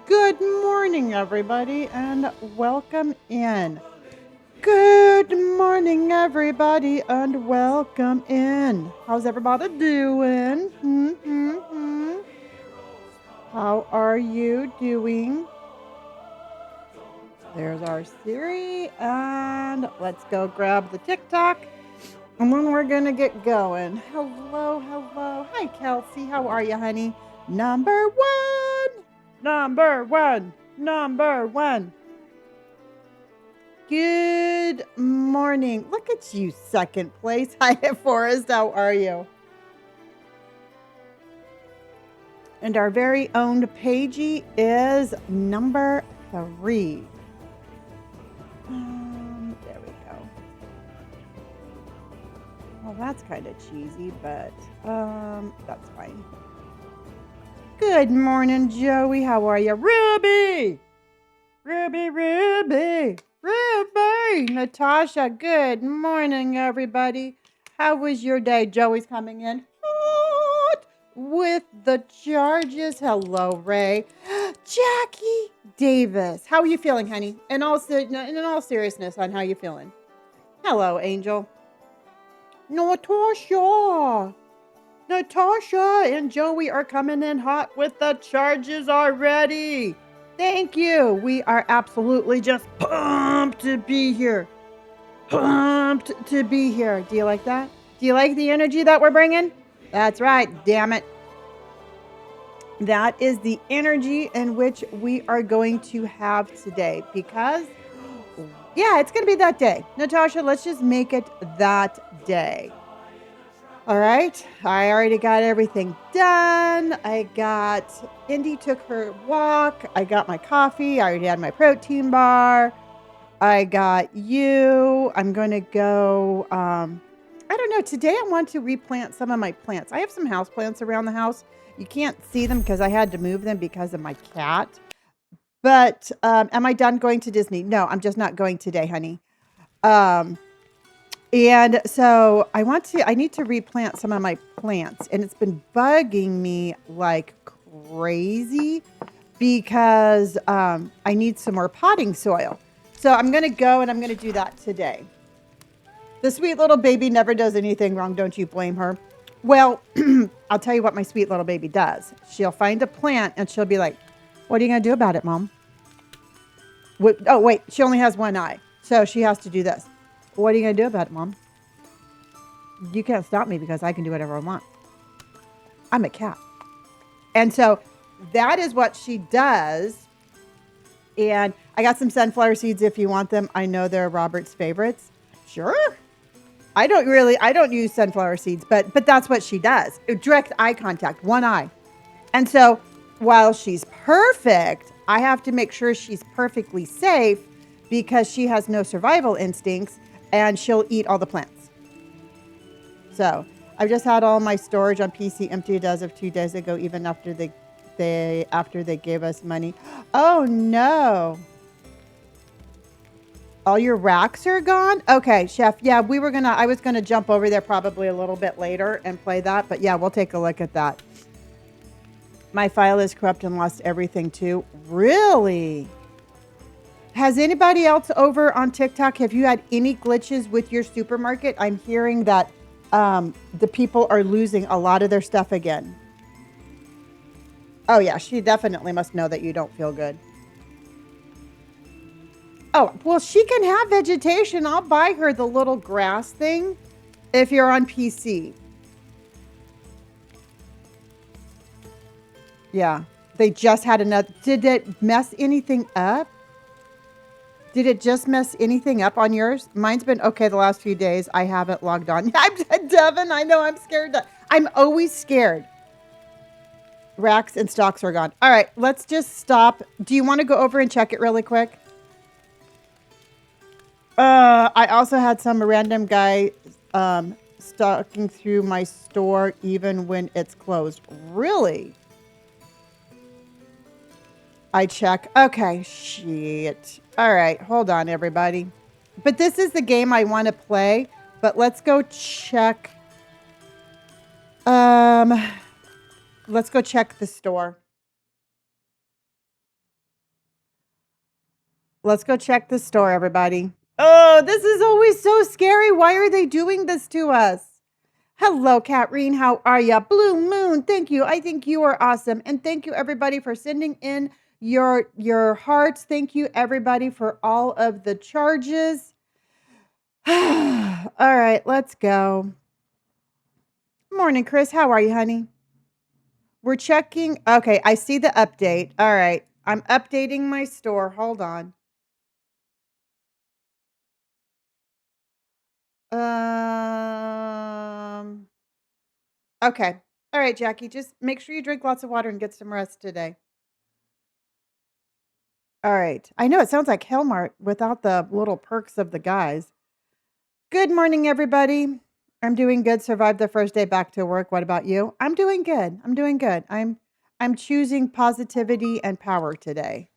Good morning, everybody, and welcome in. Good morning, everybody, and welcome in. How's everybody doing? How are you doing? There's our Siri, and let's go grab the TikTok, and then we're gonna get going. Hello, hello. Hi, Kelsey. How are you, honey? Number one. Number one. Number one. Good morning. Look at you, second place. Hi, Forrest. How are you? And our very own Paigey is number 3. There we go. Well, that's kind of cheesy, but that's fine. Good morning, Joey. How are you? Ruby! Ruby! Natasha, good morning, everybody. How was your day? Joey's coming in hot with the charges. Hello, Ray. Jackie Davis. How are you feeling, honey? In all seriousness, on how you feeling? Hello, Angel. Natasha and Joey are coming in hot with the charges already. Thank you. We are absolutely just pumped to be here. Pumped to be here. Do you like that? Do you like the energy that we're bringing? That's right. Damn it. That is the energy in which we are going to have today because, yeah, it's going to be that day. Natasha, let's just make it that day. All right. I already got everything done. Indy took her walk. I got my coffee. I already had my protein bar. I got you. I'm going to go, I don't know. Today I want to replant some of my plants. I have some house plants around the house. You can't see them because I had to move them because of my cat. But am I done going to Disney? No, I'm just not going today, honey. And so I need to replant some of my plants, and it's been bugging me like crazy because I need some more potting soil. So I'm going to go and I'm going to do that today. The sweet little baby never does anything wrong. Don't you blame her? Well, I'll tell you what my sweet little baby does. She'll find a plant and she'll be like, "What are you going to do about it, Mom?" Oh, wait, she only has one eye. So she has to do this. "What are you going to do about it, Mom?" You can't stop me because I can do whatever I want. I'm a cat. And so that is what she does. And I got some sunflower seeds if you want them. I know they're Robert's favorites. Sure. I don't use sunflower seeds, but that's what she does. Direct eye contact, one eye. And so while she's perfect, I have to make sure she's perfectly safe because she has no survival instincts and she'll eat all the plants. So I've just had all my storage on PC emptied as of 2 days ago, even after they gave us money. Oh no. All your racks are gone? Okay, Chef. Yeah, I was gonna jump over there probably a little bit later and play that, but yeah, we'll take a look at that. My file is corrupt and lost everything too. Really? Has anybody else over on TikTok, have you had any glitches with your supermarket? I'm hearing that the people are losing a lot of their stuff again. Oh, yeah, she definitely must know that you don't feel good. Oh, well, she can have vegetation. I'll buy her the little grass thing if you're on PC. Yeah, they just had another. Did it mess anything up? Did it just mess anything up on yours? Mine's been okay the last few days. I haven't logged on. I'm Devin. I know I'm scared. I'm always scared. Racks and stocks are gone. All right, let's just stop. Do you want to go over and check it really quick? I also had some random guy stalking through my store even when it's closed. Really? I check. Okay, shit. All right, hold on, everybody. But this is the game I want to play. But let's go check. Let's go check the store. Let's go check the store, everybody. Oh, this is always so scary. Why are they doing this to us? Hello, Katrine. How are ya? Blue Moon, thank you. I think you are awesome. And thank you, everybody, for sending in your hearts. Thank you, everybody, for all of the charges. All right, let's go. Morning, Chris. How are you, honey? We're checking. Okay, I see the update. All right, I'm updating my store. Hold on. Um. Okay. All right, Jackie. Just make sure you drink lots of water and get some rest today. All right. I know it sounds like Hellmart without the little perks of the guys. Good morning, everybody. I'm doing good. Survived the first day back to work. What about you? I'm doing good. I'm doing good. I'm choosing positivity and power today.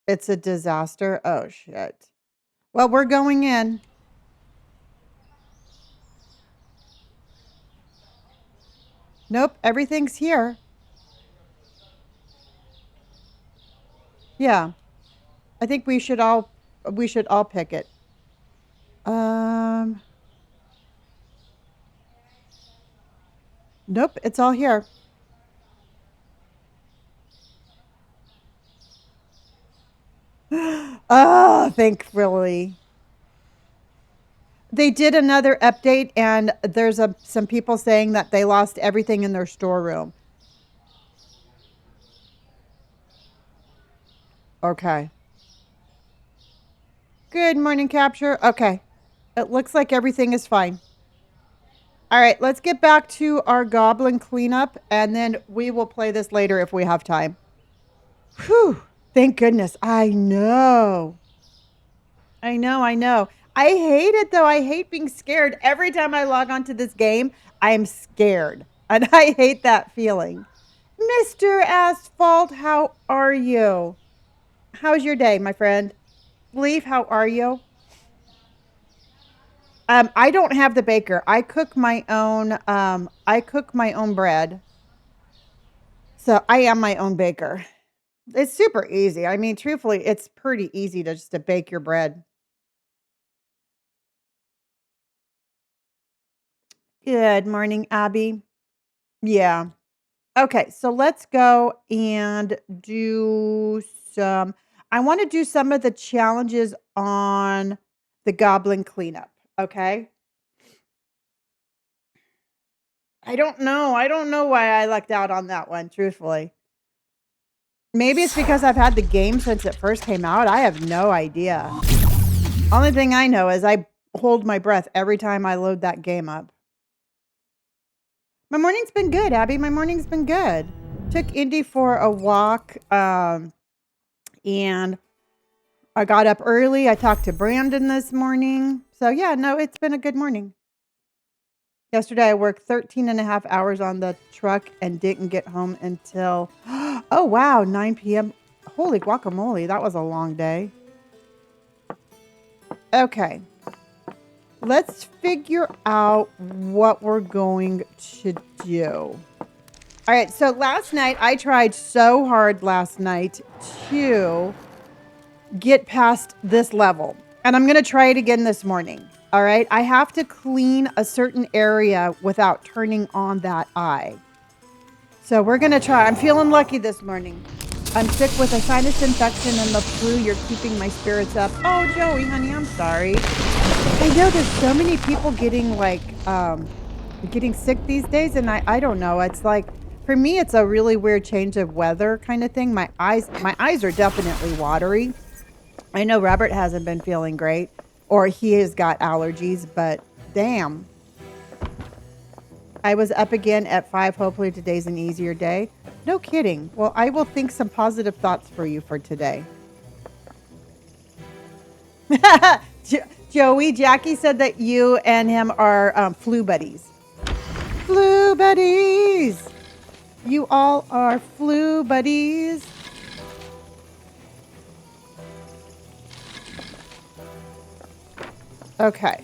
It's a disaster. Oh shit. Well, we're going in. Nope, everything's here. Yeah. I think we should all pick it. Um Nope, it's all here. Oh, thankfully. They did another update and there's some people saying that they lost everything in their storeroom. Okay. Good morning, Capture. Okay. It looks like everything is fine. All right, let's get back to our Goblin Cleanup and then we will play this later if we have time. Whew. Thank goodness. I know. I know. I know. I hate it though. I hate being scared. Every time I log onto this game, I am scared. And I hate that feeling. Mr. Asphalt, how are you? How's your day, my friend? Leaf, how are you? I don't have the baker. I cook my own bread. So I am my own baker. It's super easy. I mean, truthfully, it's pretty easy to just to bake your bread. Good morning, Abby. Yeah. Okay, so let's go and do some. I want to do some of the challenges on the Goblin Cleanup. Okay. I don't know. I don't know why I lucked out on that one, truthfully. Maybe it's because I've had the game since it first came out. I have no idea. Only thing I know is I hold my breath every time I load that game up. My morning's been good, Abby. My morning's been good. Took Indy for a walk, and I got up early. I talked to Brandon this morning. So, yeah, no, it's been a good morning. Yesterday, I worked 13 and a half hours on the truck and didn't get home until, oh, wow, 9 p.m. Holy guacamole. That was a long day. Okay. Let's figure out what we're going to do. All right. So last night, I tried so hard last night to get past this level. And I'm going to try it again this morning. All right. I have to clean a certain area without turning on that eye. So we're going to try. I'm feeling lucky this morning. I'm sick with a sinus infection and the flu. You're keeping my spirits up. Oh, Joey, honey, I'm sorry. I know there's so many people getting getting sick these days. And I don't know. It's like, for me, it's a really weird change of weather kind of thing. My eyes are definitely watery. I know Robert hasn't been feeling great or he has got allergies, but damn. I was up again at 5. Hopefully today's an easier day. No kidding. Well, I will think some positive thoughts for you for today. Joey, Jackie said that you and him are flu buddies. Flu buddies. You all are flu buddies. Okay.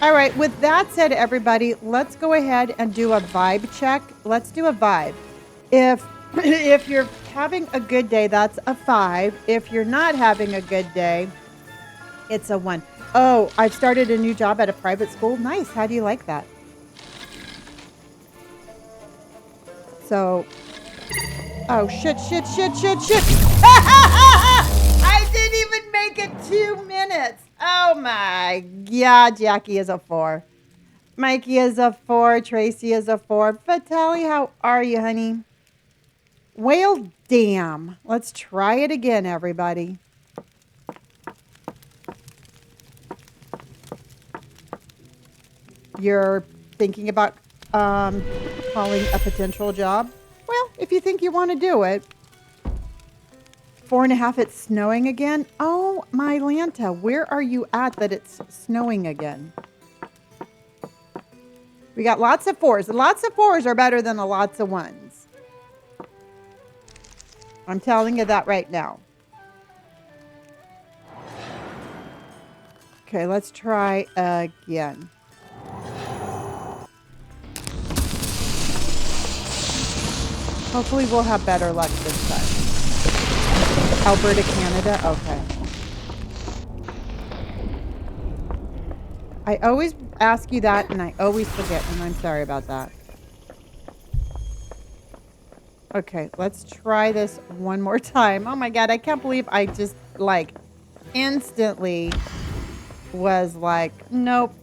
All right. With that said, everybody, let's go ahead and do a vibe check. Let's do a vibe. If if you're having a good day, that's a 5. If you're not having a good day, it's a 1. Oh, I've started a new job at a private school. Nice. How do you like that? So, oh, shit. I didn't even make it 2 minutes. Oh my God. Jackie is a 4. Mikey is a 4. Tracy is a 4. Vitaly, how are you, honey? Well, damn. Let's try it again, everybody. You're thinking about calling a potential job? Well, if you think you want to do it. 4.5, it's snowing again. Oh, my Lanta, where are you at that it's snowing again? We got lots of 4s. Lots of 4s are better than lots of 1s. I'm telling you that right now. Okay, let's try again. Hopefully we'll have better luck this time. Alberta, Canada? Okay. I always ask you that and I always forget, and I'm sorry about that. Okay, let's try this one more time. Oh my God, I can't believe I just like instantly was like, nope.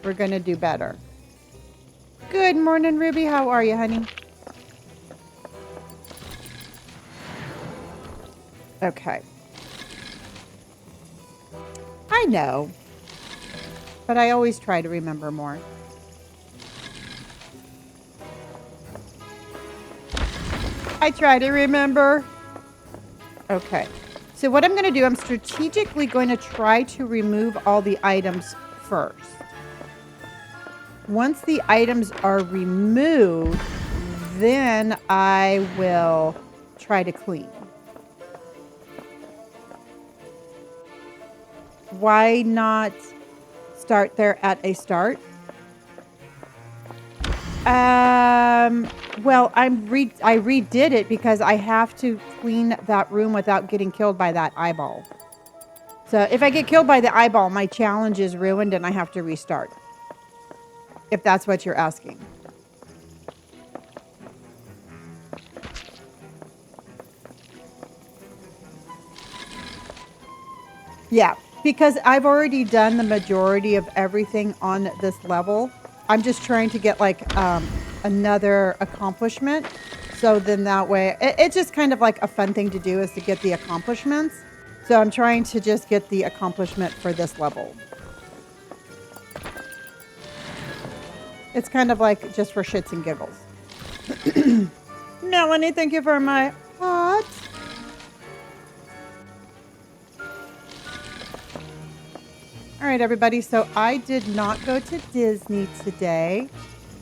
We're going to do better. Good morning, Ruby. How are you, honey? Okay. I know, but I always try to remember more. I try to remember. Okay. So what I'm going to do, I'm strategically going to try to remove all the items first. Once the items are removed, then I will try to clean. Why not start there at a start? Well, I redid it because I have to clean that room without getting killed by that eyeball. So if I get killed by the eyeball, my challenge is ruined and I have to restart. If that's what you're asking. Yeah, because I've already done the majority of everything on this level. I'm just trying to get like another accomplishment. So then that way, it's just kind of like a fun thing to do is to get the accomplishments. So I'm trying to just get the accomplishment for this level. It's kind of like just for shits and giggles. Melanie, thank you for my heart. All right, everybody. So I did not go to Disney today.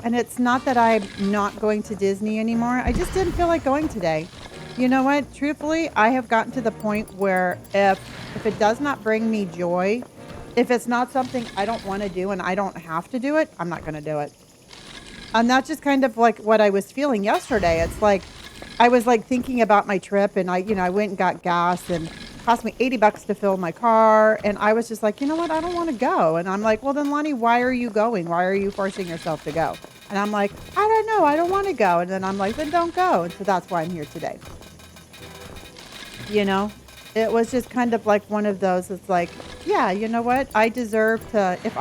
And it's not that I'm not going to Disney anymore. I just didn't feel like going today. You know what? Truthfully, I have gotten to the point where if it does not bring me joy, if it's not something I don't want to do and I don't have to do it, I'm not going to do it. And that's just kind of like what I was feeling yesterday. It's like I was like thinking about my trip and I went and got gas and it cost me $80 to fill my car. And I was just like, you know what? I don't want to go. And I'm like, well, then Lonnie, why are you going? Why are you forcing yourself to go? And I'm like, I don't know. I don't want to go. And then I'm like, then don't go. And so that's why I'm here today. You know, it was just kind of like one of those. It's like, yeah, you know what? I deserve to, if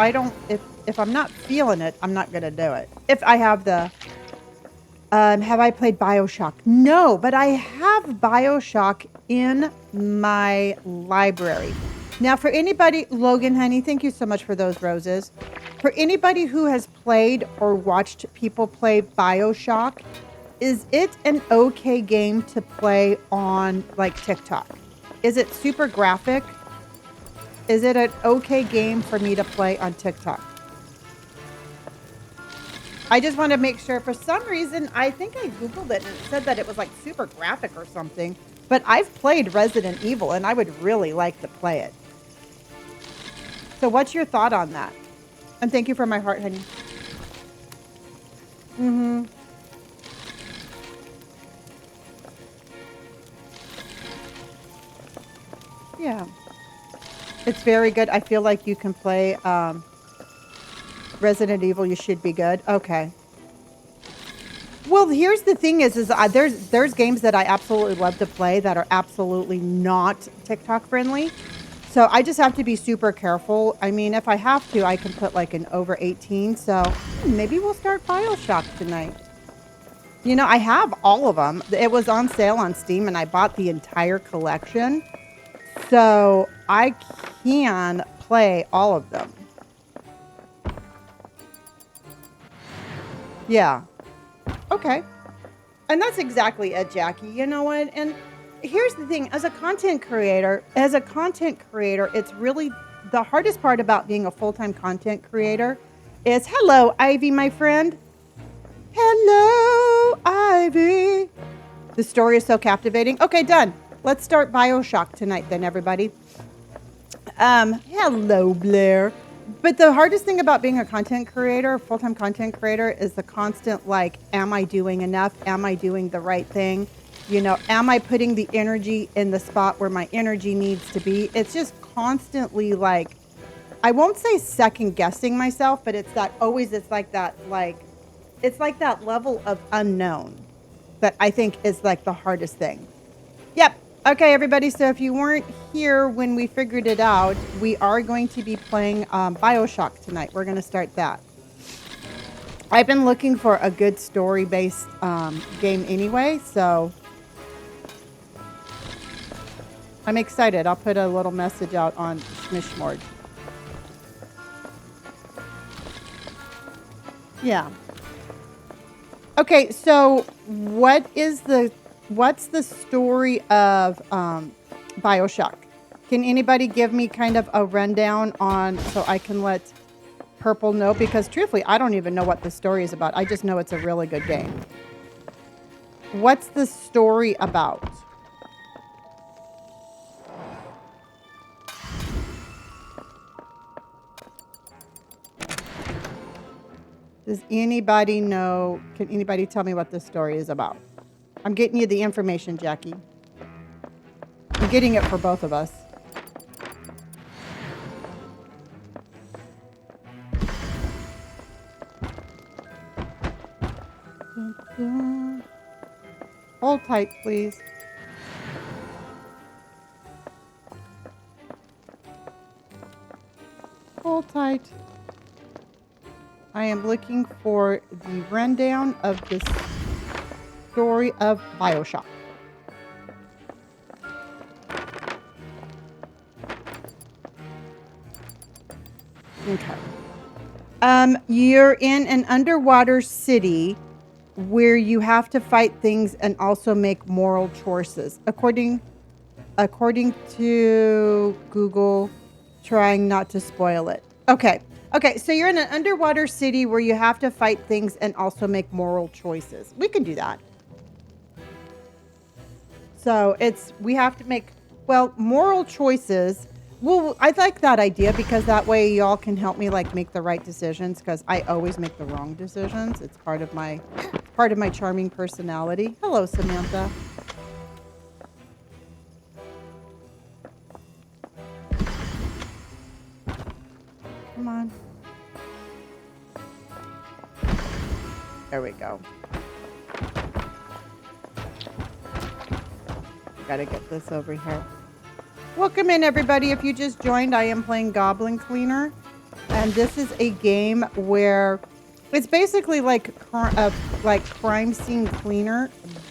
I'm not feeling it, I'm not going to do it. If I have have I played BioShock? No, but I have BioShock in my library. Now, for anybody, Logan, honey, thank you so much for those roses. For anybody who has played or watched people play BioShock, is it an okay game to play on like TikTok? Is it super graphic? Is it an okay game for me to play on TikTok? I just want to make sure. For some reason, I think I Googled it and it said that it was like super graphic or something. But I've played Resident Evil and I would really like to play it. So what's your thought on that? And thank you for my heart, honey. Mm-hmm. Yeah. It's very good. I feel like you can play Resident Evil. You should be good. Okay. Well, here's the thing is there's games that I absolutely love to play that are absolutely not TikTok friendly. So I just have to be super careful. I mean, if I have to, I can put like an over 18. So maybe we'll start BioShock tonight. You know, I have all of them. It was on sale on Steam and I bought the entire collection. So I can play all of them. Yeah. Okay. And that's exactly it, Jackie. You know what? And here's the thing, as a content creator, it's really the hardest part about being a full-time content creator is, hello, Ivy, my friend. Hello, Ivy. The story is so captivating. Okay, done. Let's start BioShock tonight then, everybody. Hello, Blair. But the hardest thing about being a content creator, full-time content creator, is the constant, like, am I doing enough? Am I doing the right thing? You know, am I putting the energy in the spot where my energy needs to be? It's just constantly, like, I won't say second guessing myself, but it's like that level of unknown that I think is like the hardest thing. Yep. Okay, everybody. So if you weren't here when we figured it out, we are going to be playing BioShock tonight. We're going to start that. I've been looking for a good story-based game anyway, so I'm excited. I'll put a little message out on Smishmord. Yeah. Okay, so what's the story of BioShock? Can anybody give me kind of a rundown on, so I can let Purple know? Because truthfully, I don't even know what the story is about. I just know it's a really good game. What's the story about? Does anybody know? Can anybody tell me what this story is about? I'm getting you the information, Jackie. I'm getting it for both of us. Hold tight, please. Hold tight. I am looking for the rundown of this story of BioShock. Okay. You're in an underwater city where you have to fight things and also make moral choices. According to Google, trying not to spoil it. Okay. Okay, so you're in an underwater city where you have to fight things and also make moral choices. We can do that. So we have to make, well, moral choices. Well, I like that idea because that way y'all can help me like make the right decisions, because I always make the wrong decisions. It's part of my charming personality. Hello, Samantha. Come on. There we go. Gotta get this over here. Welcome in, everybody. If you just joined, I am playing Goblin Cleaner, and this is a game where it's basically like crime scene cleaner,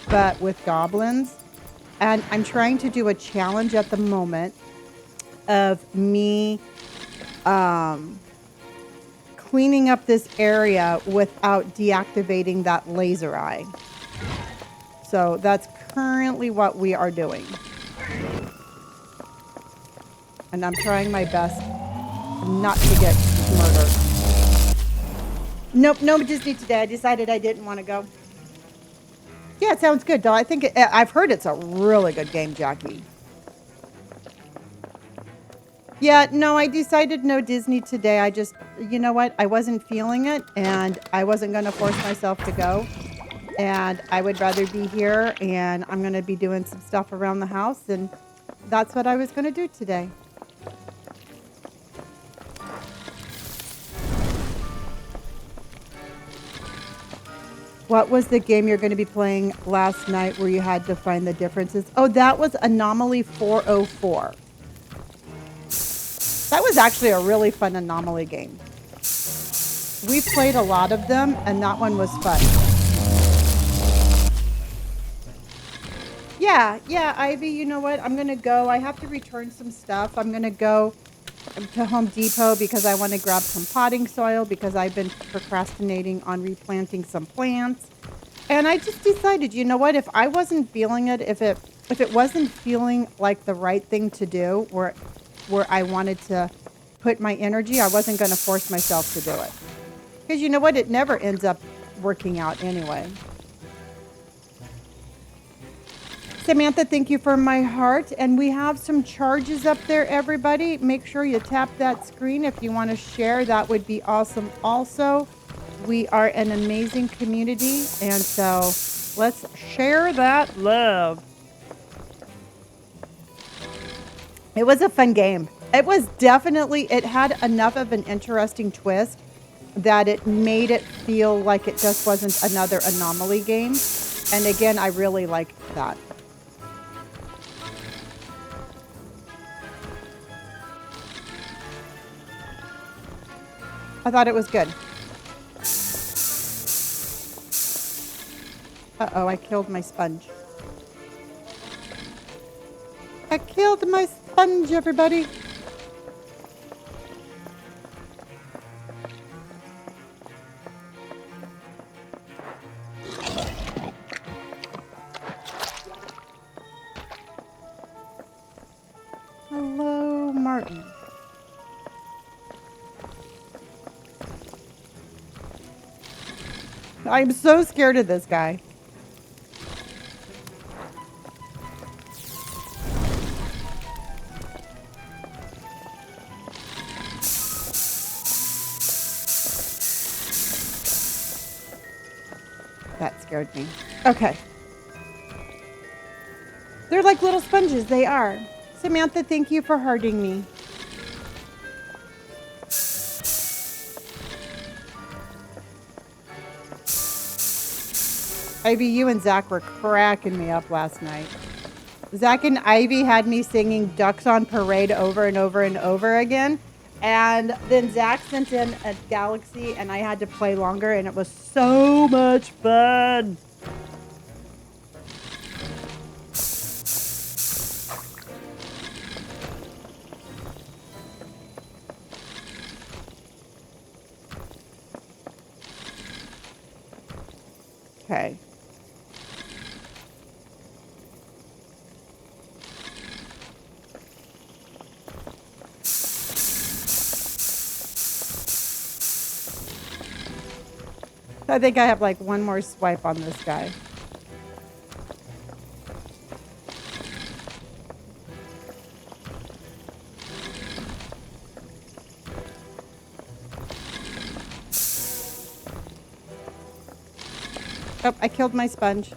but with goblins. And I'm trying to do a challenge at the moment of me cleaning up this area without deactivating that laser eye. So that's currently what we are doing. And I'm trying my best not to get murdered. Nope, no Disney today. I decided I didn't want to go. Yeah, it sounds good, though. I think I've heard it's a really good game, Jackie. Yeah, no, I decided no Disney today. I just, you know what? I wasn't feeling it and I wasn't going to force myself to go. And I would rather be here and I'm going to be doing some stuff around the house. And that's what I was going to do today. What was the game you're going to be playing last night where you had to find the differences? Oh, that was Anomaly 404. That was actually a really fun Anomaly game. We played a lot of them, and that one was fun. Yeah, Ivy, you know what? I'm going to go. I have to return some stuff. I'm going to go to Home Depot because I want to grab some potting soil because I've been procrastinating on replanting some plants. And I just decided, you know what? If I wasn't feeling it, if it wasn't feeling like the right thing to do, where I wanted to put my energy, I wasn't going to force myself to do it. Because you know what? It never ends up working out anyway. Samantha, thank you for my heart. And we have some charges up there, everybody. Make sure you tap that screen if you want to share. That would be awesome. Also, we are an amazing community. And so let's share that love. It was a fun game. It was definitely, it had enough of an interesting twist that it made it feel like it just wasn't another Anomaly game. And again, I really liked that. I thought it was good. Uh-oh, I killed my sponge. I killed my sponge, everybody. Hello, Martin. I'm so scared of this guy. That scared me. Okay. They're like little sponges. They are. Samantha, thank you for hurting me. Ivy, you and Zach were cracking me up last night. Zach and Ivy had me singing Ducks on Parade over and over and over again. And then Zach sent in a Galaxy and I had to play longer and it was so much fun. Okay. I think I have like one more swipe on this guy. Oh, I killed my sponge.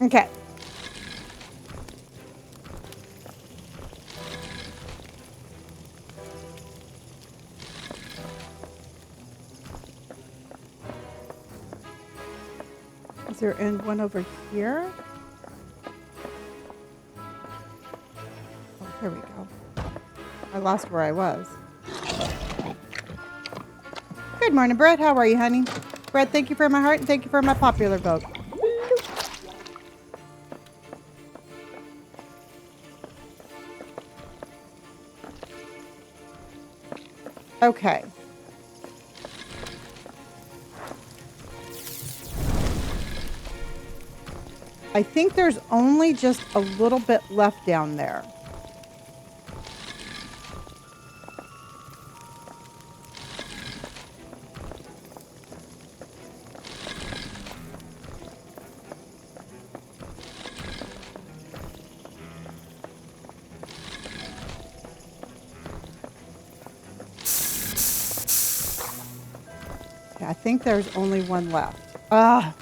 Okay. Is there one over here? Oh, here we go. I lost where I was. Good morning, Brett. How are you, honey? Brett, thank you for my heart and thank you for my popular vote. Okay. I think there's only just a little bit left down there. I think there's only one left. Ah.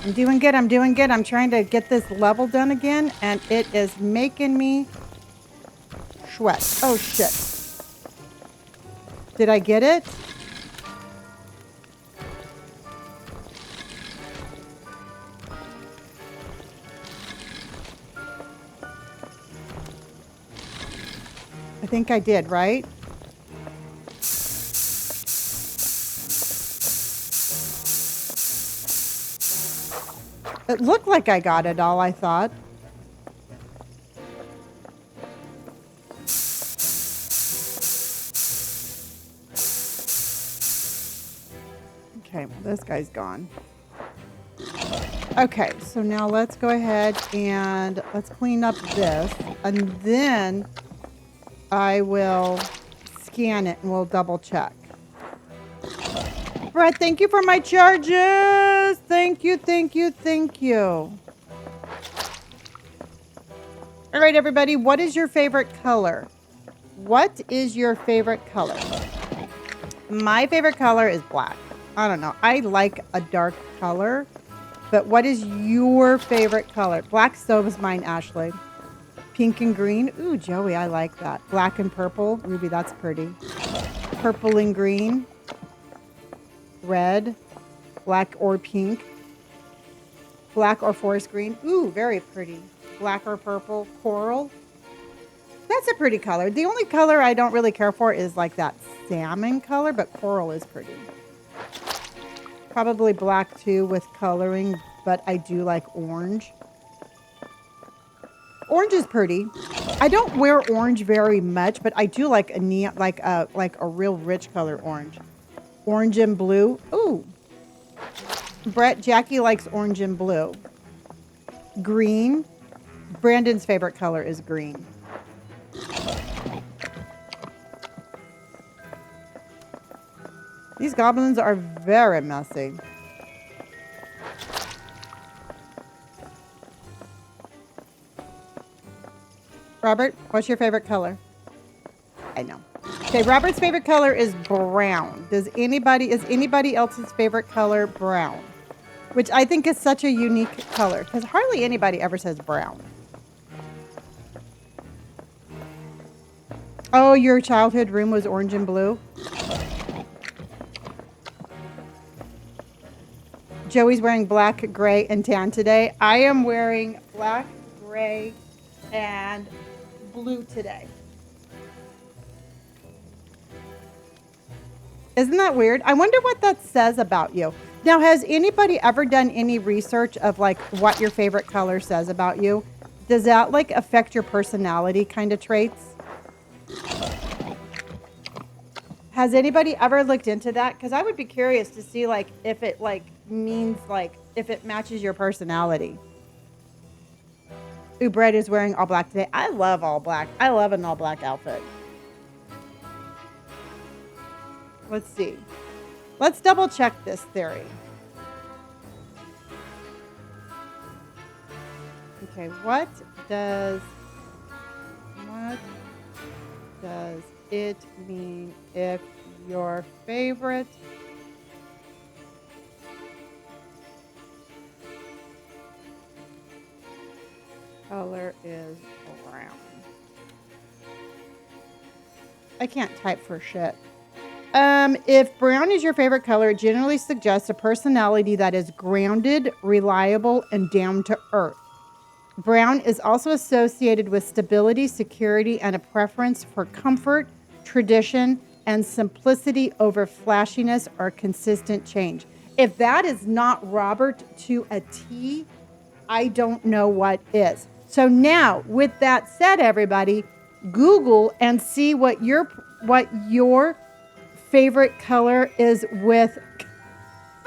I'm doing good. I'm doing good. I'm trying to get this level done again, and it is making me sweat. Oh, shit. Did I get it? I think I did, right? It looked like I got it all, I thought. Okay, well, this guy's gone. Okay, so now let's go ahead and let's clean up this. And then I will scan it and we'll double check. Brett, thank you for my charges. Thank you, thank you, thank you. All right, everybody, what is your favorite color? What is your favorite color? My favorite color is black. I don't know. I like a dark color, but what is your favorite color? Black stove is mine, Ashley. Pink and green. Ooh, Joey, I like that. Black and purple. Ruby, that's pretty. Purple and green. Red. Black or pink. Black or forest green. Ooh, very pretty. Black or purple. Coral. That's a pretty color. The only color I don't really care for is like that salmon color, but coral is pretty. Probably black too with coloring, but I do like orange. Orange is pretty. I don't wear orange very much, but I do like a neon, like a real rich color orange. Orange and blue. Ooh. Brett, Jackie likes orange and blue. Green. Brandon's favorite color is green. These goblins are very messy. Robert, what's your favorite color? I know. Okay, Robert's favorite color is brown. Is anybody else's favorite color brown? Which I think is such a unique color because hardly anybody ever says brown. Oh, your childhood room was orange and blue? Joey's wearing black, gray, and tan today. I am wearing black, gray, and blue today. Isn't that weird? I wonder what that says about you. Now, has anybody ever done any research of like what your favorite color says about you? Does that like affect your personality kind of traits? Has anybody ever looked into that? Because I would be curious to see like if it like means like if it matches your personality. Ooh, Brett is wearing all black today. I love all black. I love an all black outfit. Let's see. Let's double check this theory. Okay, what does it mean if your favorite color is brown? I can't type for shit. If brown is your favorite color, it generally suggests a personality that is grounded, reliable, and down to earth. Brown is also associated with stability, security, and a preference for comfort, tradition, and simplicity over flashiness or consistent change. If that is not Robert to a T, I don't know what is. So now, with that said, everybody, Google and see what your favorite color is with.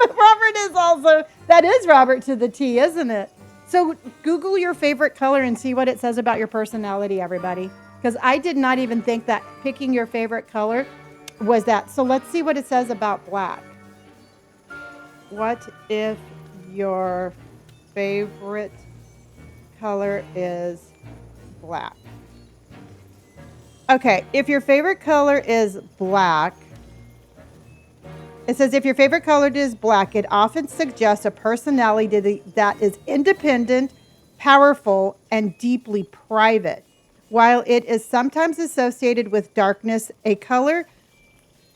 Robert is also, that is Robert to the T, isn't it? So Google your favorite color and see what it says about your personality, everybody. Because I did not even think that picking your favorite color was that. So let's see what it says about black. What if your favorite color is black? Okay, if your favorite color is black, It says, if your favorite color is black, it often suggests a personality that is independent, powerful, and deeply private. While it is sometimes associated with darkness, a color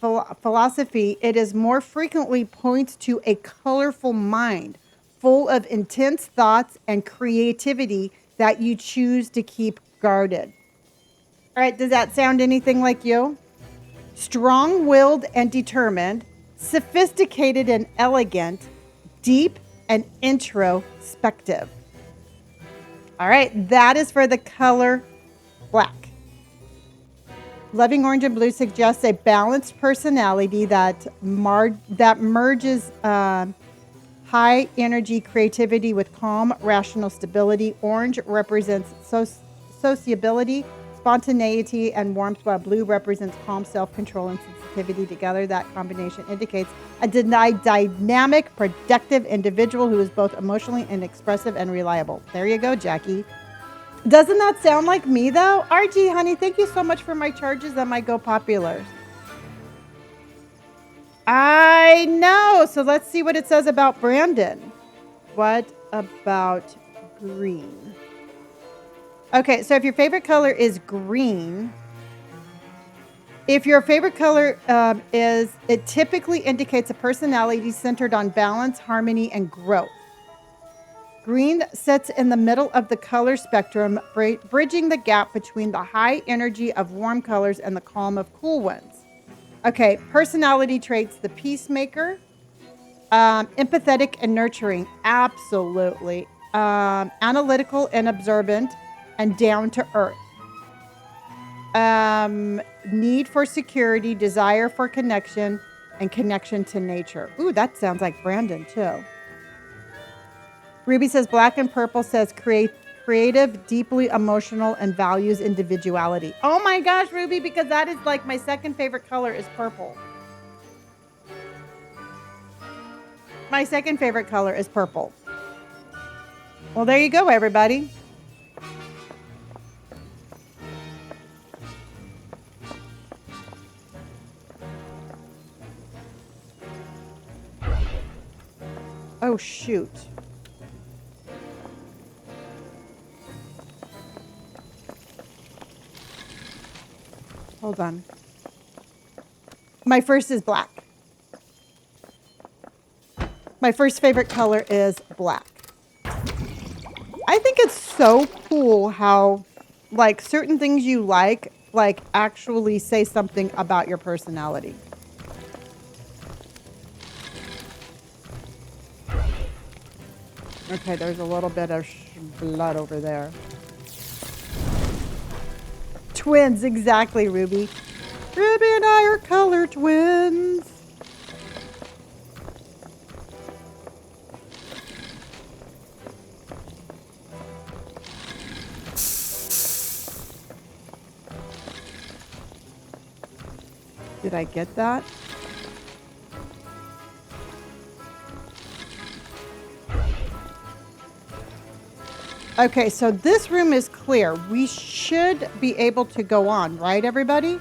philosophy, it is more frequently points to a colorful mind, full of intense thoughts and creativity that you choose to keep guarded. All right, does that sound anything like you? Strong-willed and determined, sophisticated and elegant, deep and introspective. All right, that is for the color black. Loving orange and blue suggests a balanced personality that merges high energy creativity with calm, rational stability. Orange represents sociability, spontaneity, and warmth, while blue represents calm, self-control, and sensitivity. Together, that combination indicates a dynamic, productive individual who is both emotionally and expressive and reliable. There you go, Jackie. Doesn't that sound like me, though? RG, honey, thank you so much for my charges and my Go Populars. I know. So let's see what it says about Brandon. What about green? Okay, so if your favorite color is green, if your favorite color it typically indicates a personality centered on balance, harmony, and growth. Green sits in the middle of the color spectrum, bridging the gap between the high energy of warm colors and the calm of cool ones. Okay, personality traits: the peacemaker, empathetic and nurturing, absolutely, analytical and observant, and down to earth. Need for security, desire for connection, and connection to nature. Ooh, that sounds like Brandon too. Ruby says black and purple says creative, deeply emotional, and values individuality. Oh my gosh, Ruby, because that is like my second favorite color is purple. My second favorite color is purple. Well, there you go, everybody. Oh, shoot. Hold on. My first is black. My first favorite color is black. I think it's so cool how, like, certain things you like actually say something about your personality. Okay, there's a little bit of blood over there. Twins, exactly, Ruby. Ruby and I are color twins. Did I get that? Okay, so this room is clear. We should be able to go on, right, everybody?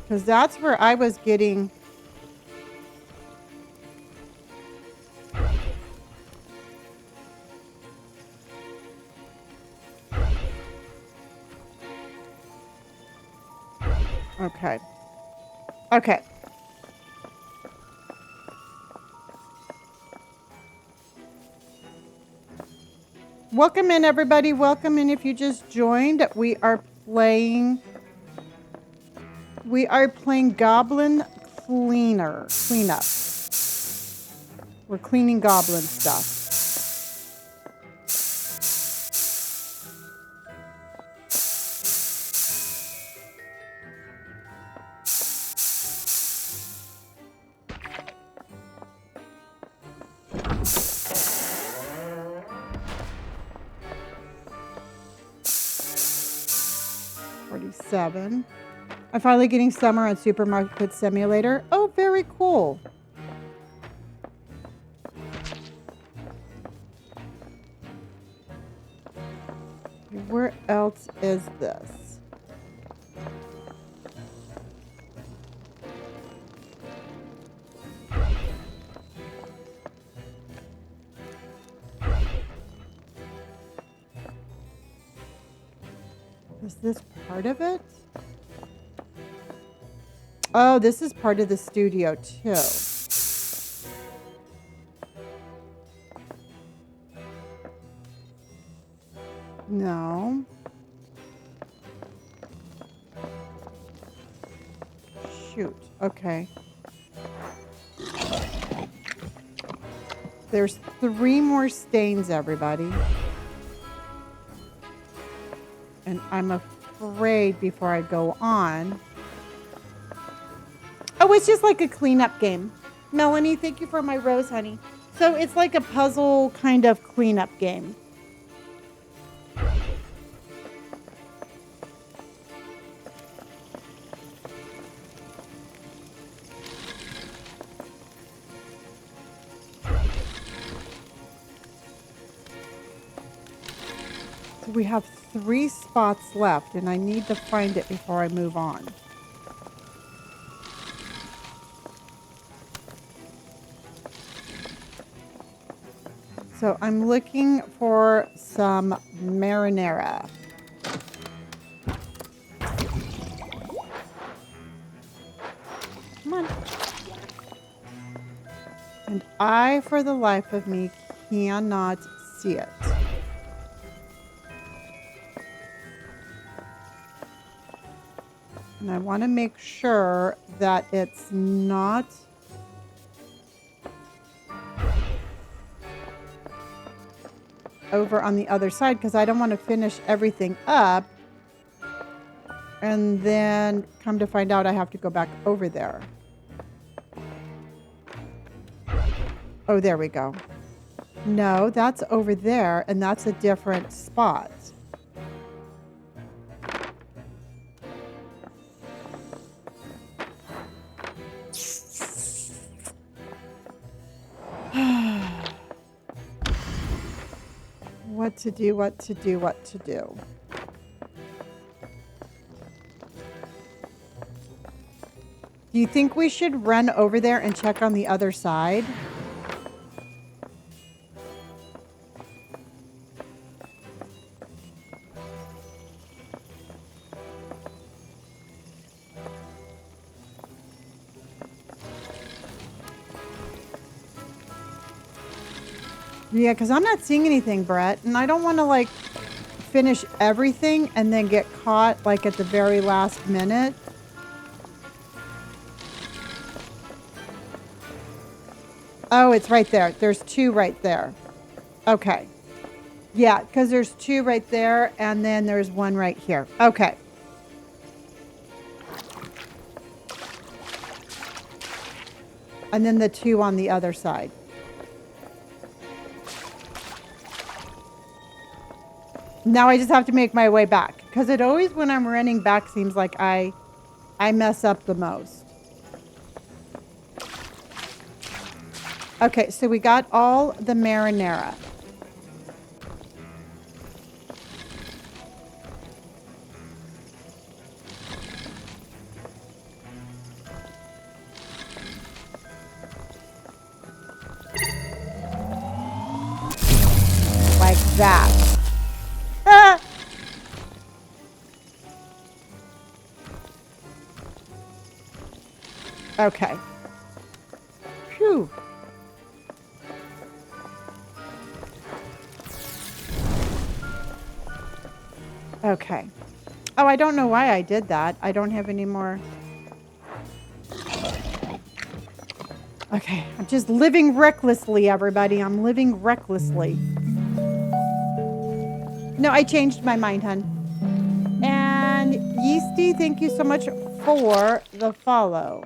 Because that's where I was getting... Okay. Okay. Welcome in, everybody. Welcome in if you just joined. We are playing Goblin Cleanup. We're cleaning goblin stuff. $47. I'm finally getting Summer on Supermarket Simulator. Oh, very cool. Where else is this? Is this part of it? Oh, this is part of the studio too. No. Shoot. Okay. There's 3 more stains, everybody. And I'm afraid before I go on. Oh, it's just like a cleanup game. Melanie, thank you for my rose, honey. So it's like a puzzle kind of cleanup game. So we have 3 spots left, and I need to find it before I move on. So I'm looking for some marinara. Come on. And I, for the life of me, cannot see it. And I want to make sure that it's not over on the other side, because I don't want to finish everything up and then come to find out I have to go back over there. Oh, there we go. No, that's over there, and that's a different spot. What to do, what to do, what to do. Do you think we should run over there and check on the other side? Yeah, because I'm not seeing anything, Brett, and I don't want to like finish everything and then get caught like at the very last minute. Oh, it's right there. There's 2 right there. Okay. Yeah, because there's 2 right there, and then there's 1 right here. Okay. And then the 2 on the other side. Now I just have to make my way back, because it always, when I'm running back, seems like I mess up the most. Okay, so we got all the marinara. Like that. Ah! Okay. Phew. Okay. Oh, I don't know why I did that. I don't have any more. Okay. I'm just living recklessly, everybody. I'm living recklessly. No, I changed my mind, hun. And Yeasty, thank you so much for the follow.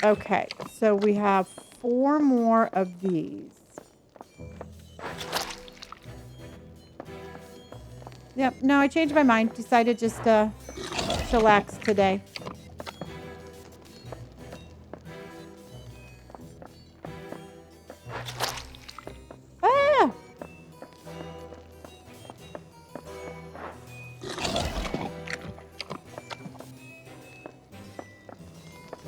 Okay, so we have 4 more of these. Yep, no, I changed my mind. Decided just to chillax today. Ah!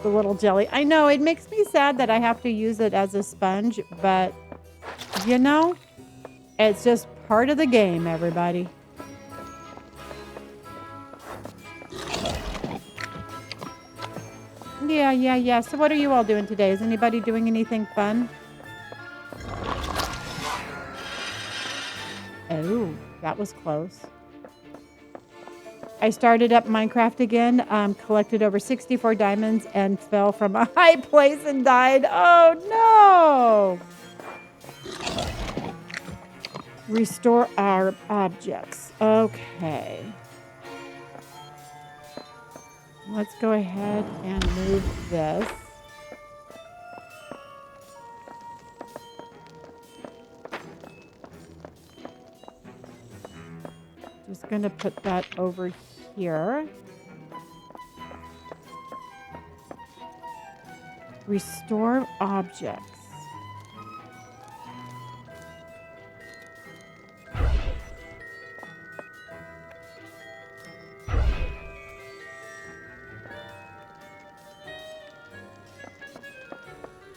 The little jelly. I know, it makes me sad that I have to use it as a sponge, but, you know, it's just part of the game, everybody. Yeah. So what are you all doing today? Is anybody doing anything fun? Oh, that was close. I started up Minecraft again, collected over 64 diamonds, and fell from a high place and died. Oh, no! Restore our objects. Okay. Let's go ahead and move this. Just going to put that over here. Restore objects.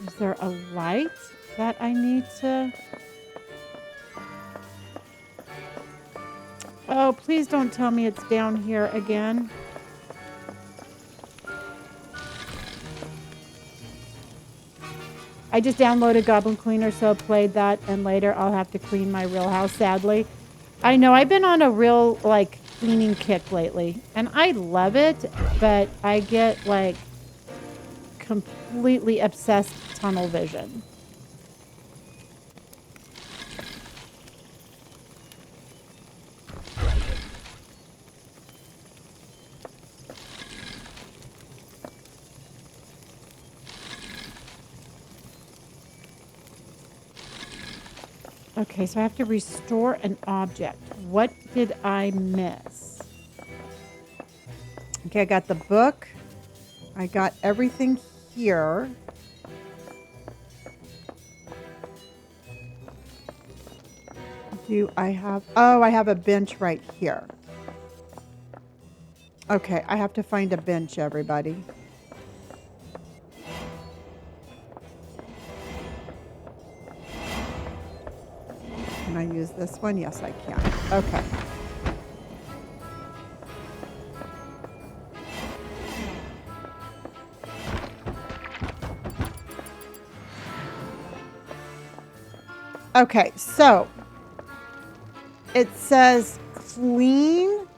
Is there a light that I need to... Oh, please don't tell me it's down here again. I just downloaded Goblin Cleaner, so played that, and later I'll have to clean my real house, sadly. I know, I've been on a real, like, cleaning kick lately, and I love it, but I get, like, completely obsessed tunnel vision. Okay, so I have to restore an object. What did I miss? Okay, I got the book. I got everything here. Do I have... Oh, I have a bench right here. Okay, I have to find a bench, everybody. Can I use this one? Yes, I can. Okay. Okay, so it says clean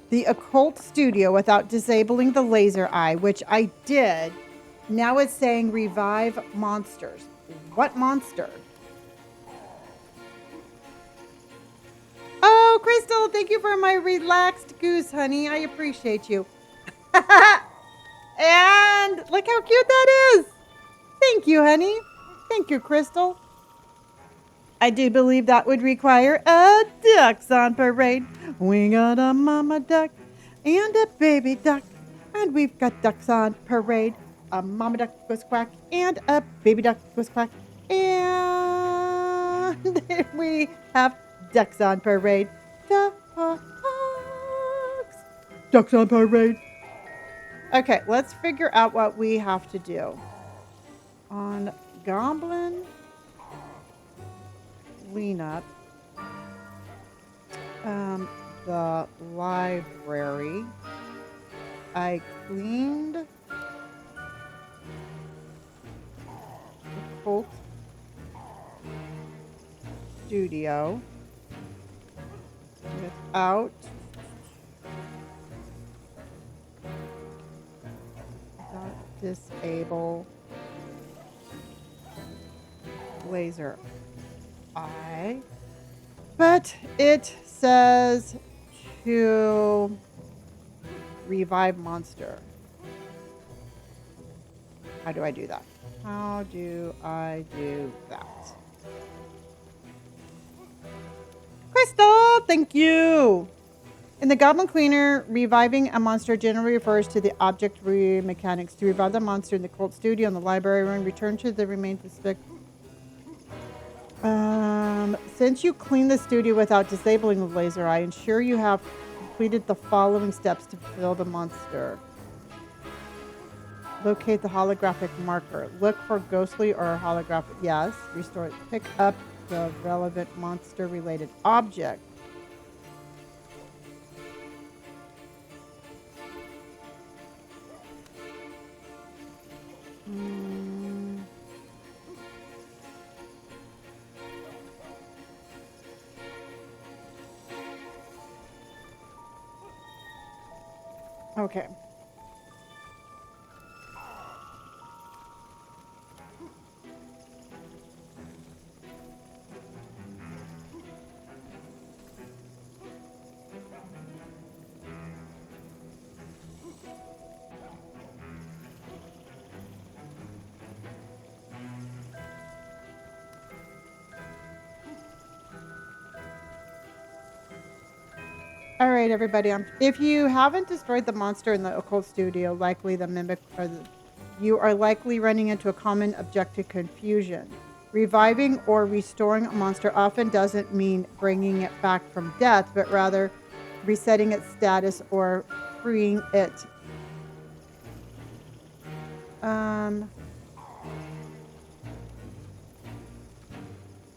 the occult studio without disabling the laser eye, which I did. Now it's saying revive monsters. What monster? Oh, Crystal, thank you for my relaxed goose, honey. I appreciate you. And look how cute that is. Thank you, honey. Thank you, Crystal. I do believe that would require a ducks on parade. We got a mama duck and a baby duck, and we've got ducks on parade. A mama duck goes quack and a baby duck goes quack, and we have ducks on parade. Ducks. Ducks on parade. Okay, let's figure out what we have to do. On Goblin Cleanup, the library, I cleaned the Colt studio without disable laser eye, but it says to revive monster. How do I do that? How do I do that? Crystal, thank you. In the Goblin Cleaner, reviving a monster generally refers to the object mechanics. To revive the monster in the cult studio in the library room, return to the remains of stick. Since you clean the studio without disabling the laser eye, ensure you have completed the following steps to kill the monster. Locate the holographic marker. Look for ghostly or holographic. Yes. Restore it. Pick up the relevant monster-related object. Okay. All right, everybody. If you haven't destroyed the monster in the occult studio, likely the mimic, you are likely running into a common objective confusion. Reviving or restoring a monster often doesn't mean bringing it back from death, but rather resetting its status or freeing it.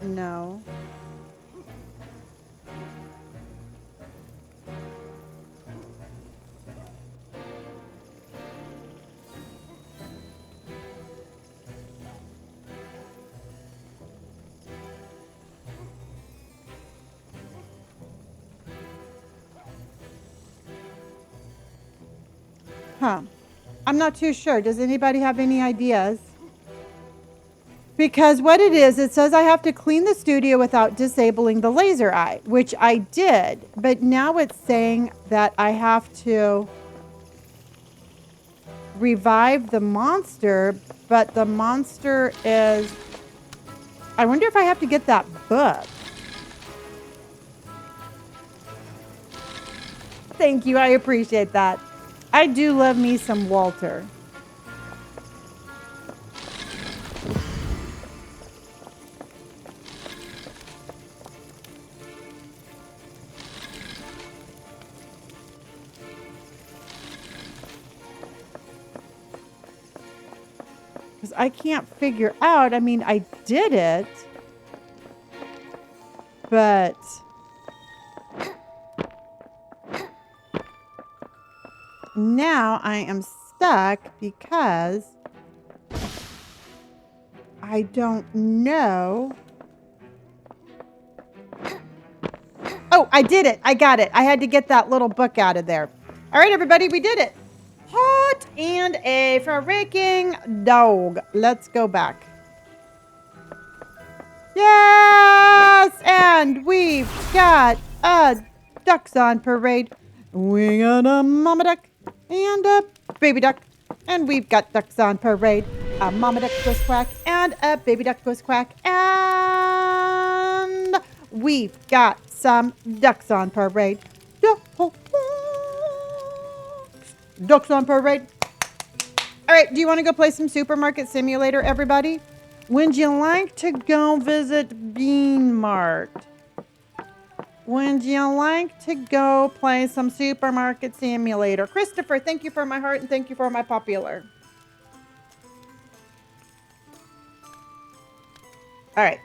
No. Huh. I'm not too sure. Does anybody have any ideas? Because what it is, it says I have to clean the studio without disabling the laser eye, which I did. But now it's saying that I have to revive the monster, but the monster is... I wonder if I have to get that book. Thank you. I appreciate that. I do love me some Walter. Because I can't figure out. I mean, I did it. But... now I am stuck because I don't know. Oh, I did it. I got it. I had to get that little book out of there. All right, everybody, we did it. Hot and a freaking dog. Let's go back. Yes, and we've got a ducks on parade. We got a mama duck and a baby duck, and we've got ducks on parade. A mama duck goes quack and a baby duck goes quack, and we've got some ducks on parade. Ducks on parade. All right, do you want to go play some Supermarket Simulator, everybody? Would you like to go visit Bean Mart? Would you like to go play some Supermarket Simulator? Christopher, thank you for my heart and thank you for my popular. All right.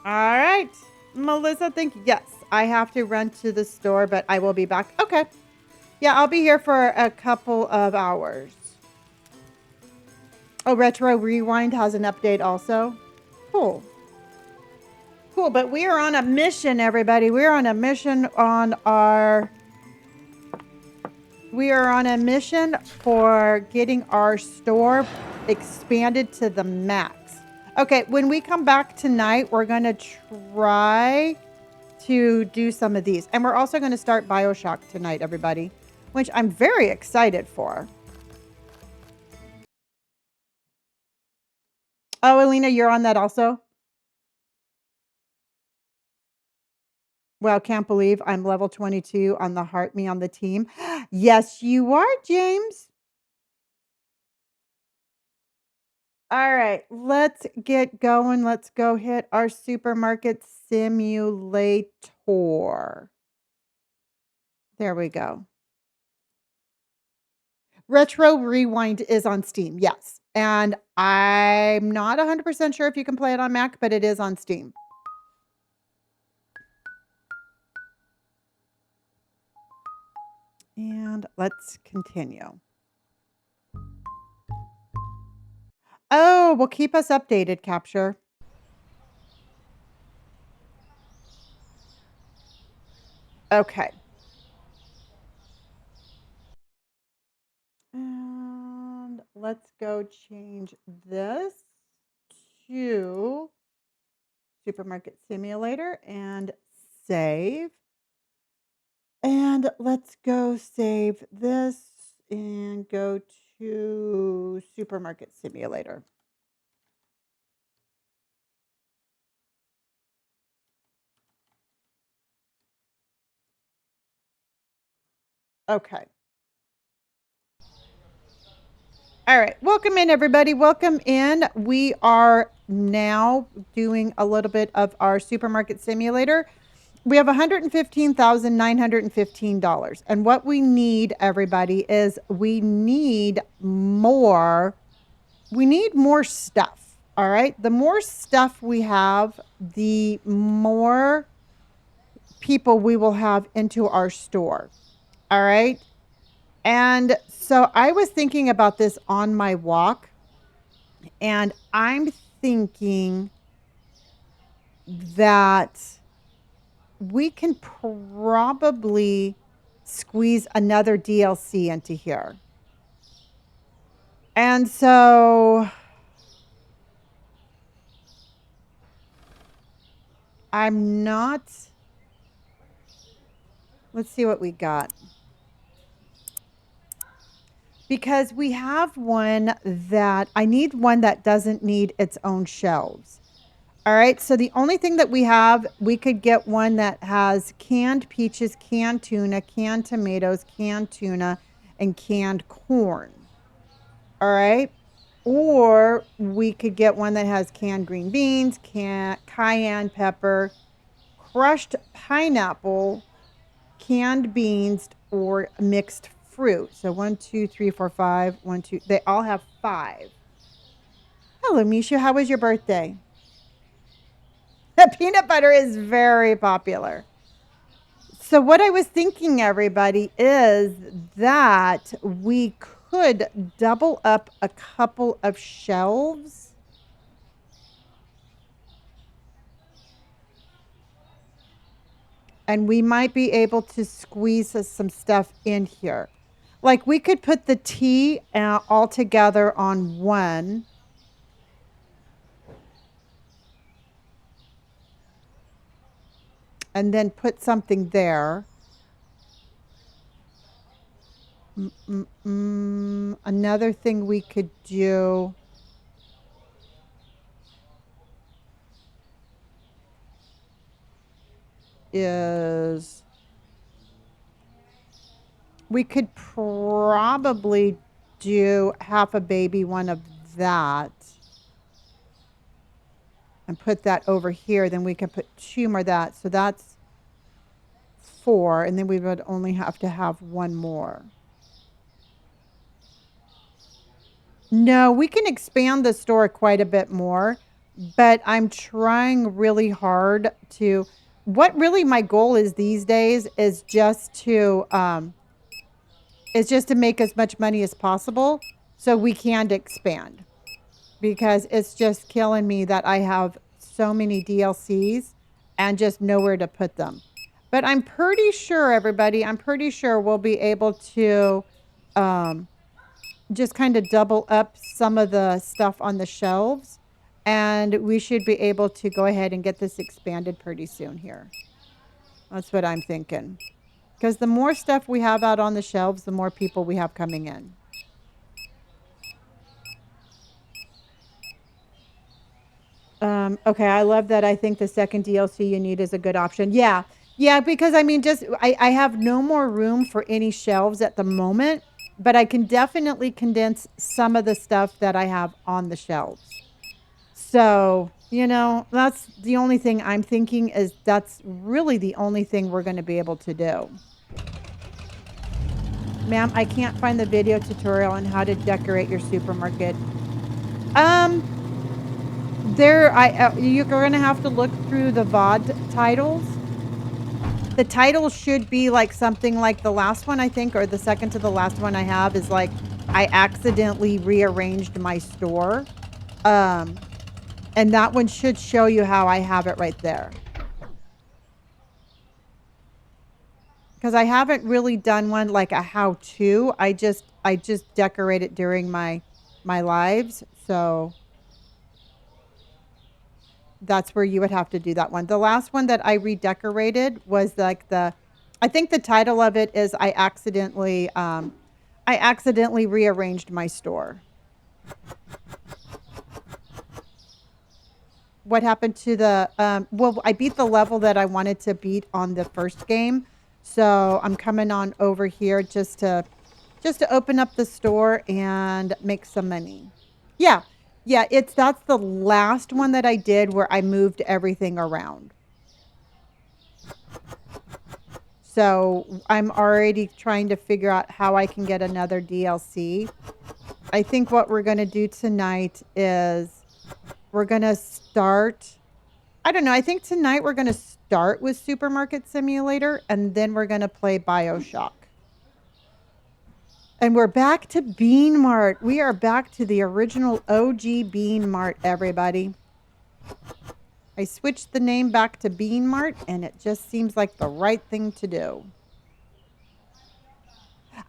All right. Melissa, thank you. Yes, I have to run to the store, but I will be back. Okay. Yeah, I'll be here for a couple of hours. Oh, Retro Rewind has an update also. Cool. Cool, but we are on a mission, everybody. We are on a mission for getting our store expanded to the max. Okay, when we come back tonight, we're going to try to do some of these. And we're also going to start BioShock tonight, everybody, which I'm very excited for. Oh, Alina, you're on that also? Well, can't believe I'm level 22 on the Heart Me on the team. Yes, you are, James. All right, let's get going. Let's go hit our supermarket simulator. There we go. Retro Rewind is on Steam, yes. And I'm not 100% sure if you can play it on Mac, but it is on Steam. And let's continue. Oh, well, keep us updated, Capture. Okay. And let's go change this to Supermarket Simulator and save. And let's go save this and go to Supermarket Simulator. Okay. All right. Welcome in, everybody. Welcome in. We are now doing a little bit of our Supermarket Simulator. We have $115,915. And what we need, everybody, is we need more stuff. All right. The more stuff we have, the more people we will have into our store. All right. And so I was thinking about this on my walk, and I'm thinking that we can probably squeeze another DLC into here. And so I'm not, let's see what we got. Because we have one that, I need one that doesn't need its own shelves. All right, so the only thing that we have, we could get one that has canned peaches, canned tuna, canned tomatoes, canned tuna, and canned corn. All right. Or we could get one that has canned green beans, cayenne pepper, crushed pineapple, canned beans, or mixed fruit. So 1, 2, 3, 4, 5. 1, 2. They all have 5. Hello, Misha. How was your birthday? The peanut butter is very popular. So what I was thinking, everybody, is that we could double up a couple of shelves. And we might be able to squeeze some stuff in here. Like we could put the tea all together on one. And then put something there. Another thing we could do is we could probably do half a baby one of that and put that over here. Then we could put 2 more of that. So that's 4. And then we would only have to have 1 more. No, we can expand the store quite a bit more, but I'm trying really hard to, what really my goal is these days is just to make as much money as possible so we can expand, because it's just killing me that I have so many DLCs and just nowhere to put them. But I'm pretty sure, everybody, I'm pretty sure we'll be able to just kind of double up some of the stuff on the shelves, and we should be able to go ahead and get this expanded pretty soon here. That's what I'm thinking. Because the more stuff we have out on the shelves, the more people we have coming in. Okay, I love that. I think the second DLC you need is a good option. Yeah, Yeah, because I mean, just I have no more room for any shelves at the moment, but I can definitely condense some of the stuff that I have on the shelves. So, that's the only thing I'm thinking is that's really the only thing we're going to be able to do. Ma'am, I can't find the video tutorial on how to decorate your supermarket. Um, you're going to have to look through the VOD titles. The title should be like something like the last one, I think, or the second to the last one I have is like, I accidentally rearranged my store. Um, and that one should show you how I have it right there. Because I haven't really done one like a how-to. I just decorate it during my lives. So that's where you would have to do that one. The last one that I redecorated was like I think the title of it is I accidentally rearranged my store. What happened to well, I beat the level that I wanted to beat on the first game. So I'm coming on over here just to open up the store and make some money. Yeah. Yeah, that's the last one that I did where I moved everything around. So I'm already trying to figure out how I can get another DLC. I think what we're going to do tonight is we're going to start. I don't know. I think tonight we're going to start with Supermarket Simulator and then we're going to play BioShock. And we're back to Bean Mart. We are back to the original OG Bean Mart, everybody. I switched the name back to Bean Mart and it just seems like the right thing to do.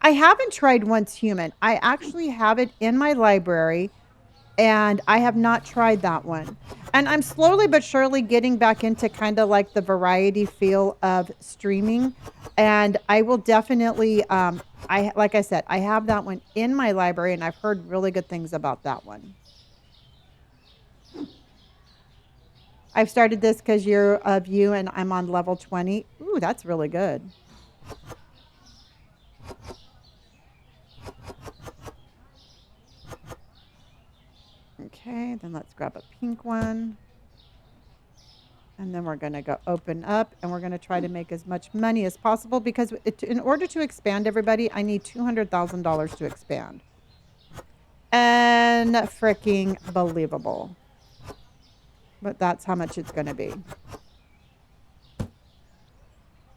I haven't tried Once Human. I actually have it in my library and I have not tried that one. And I'm slowly but surely getting back into kind of like the variety feel of streaming. And I will definitely, like I said, I have that one in my library and I've heard really good things about that one. I've started this because you're of you and I'm on level 20. Ooh, that's really good. Okay, then let's grab a pink one. And then we're going to go open up and we're going to try to make as much money as possible because in order to expand, everybody, I need $200,000 to expand. And freaking believable. But that's how much it's going to be.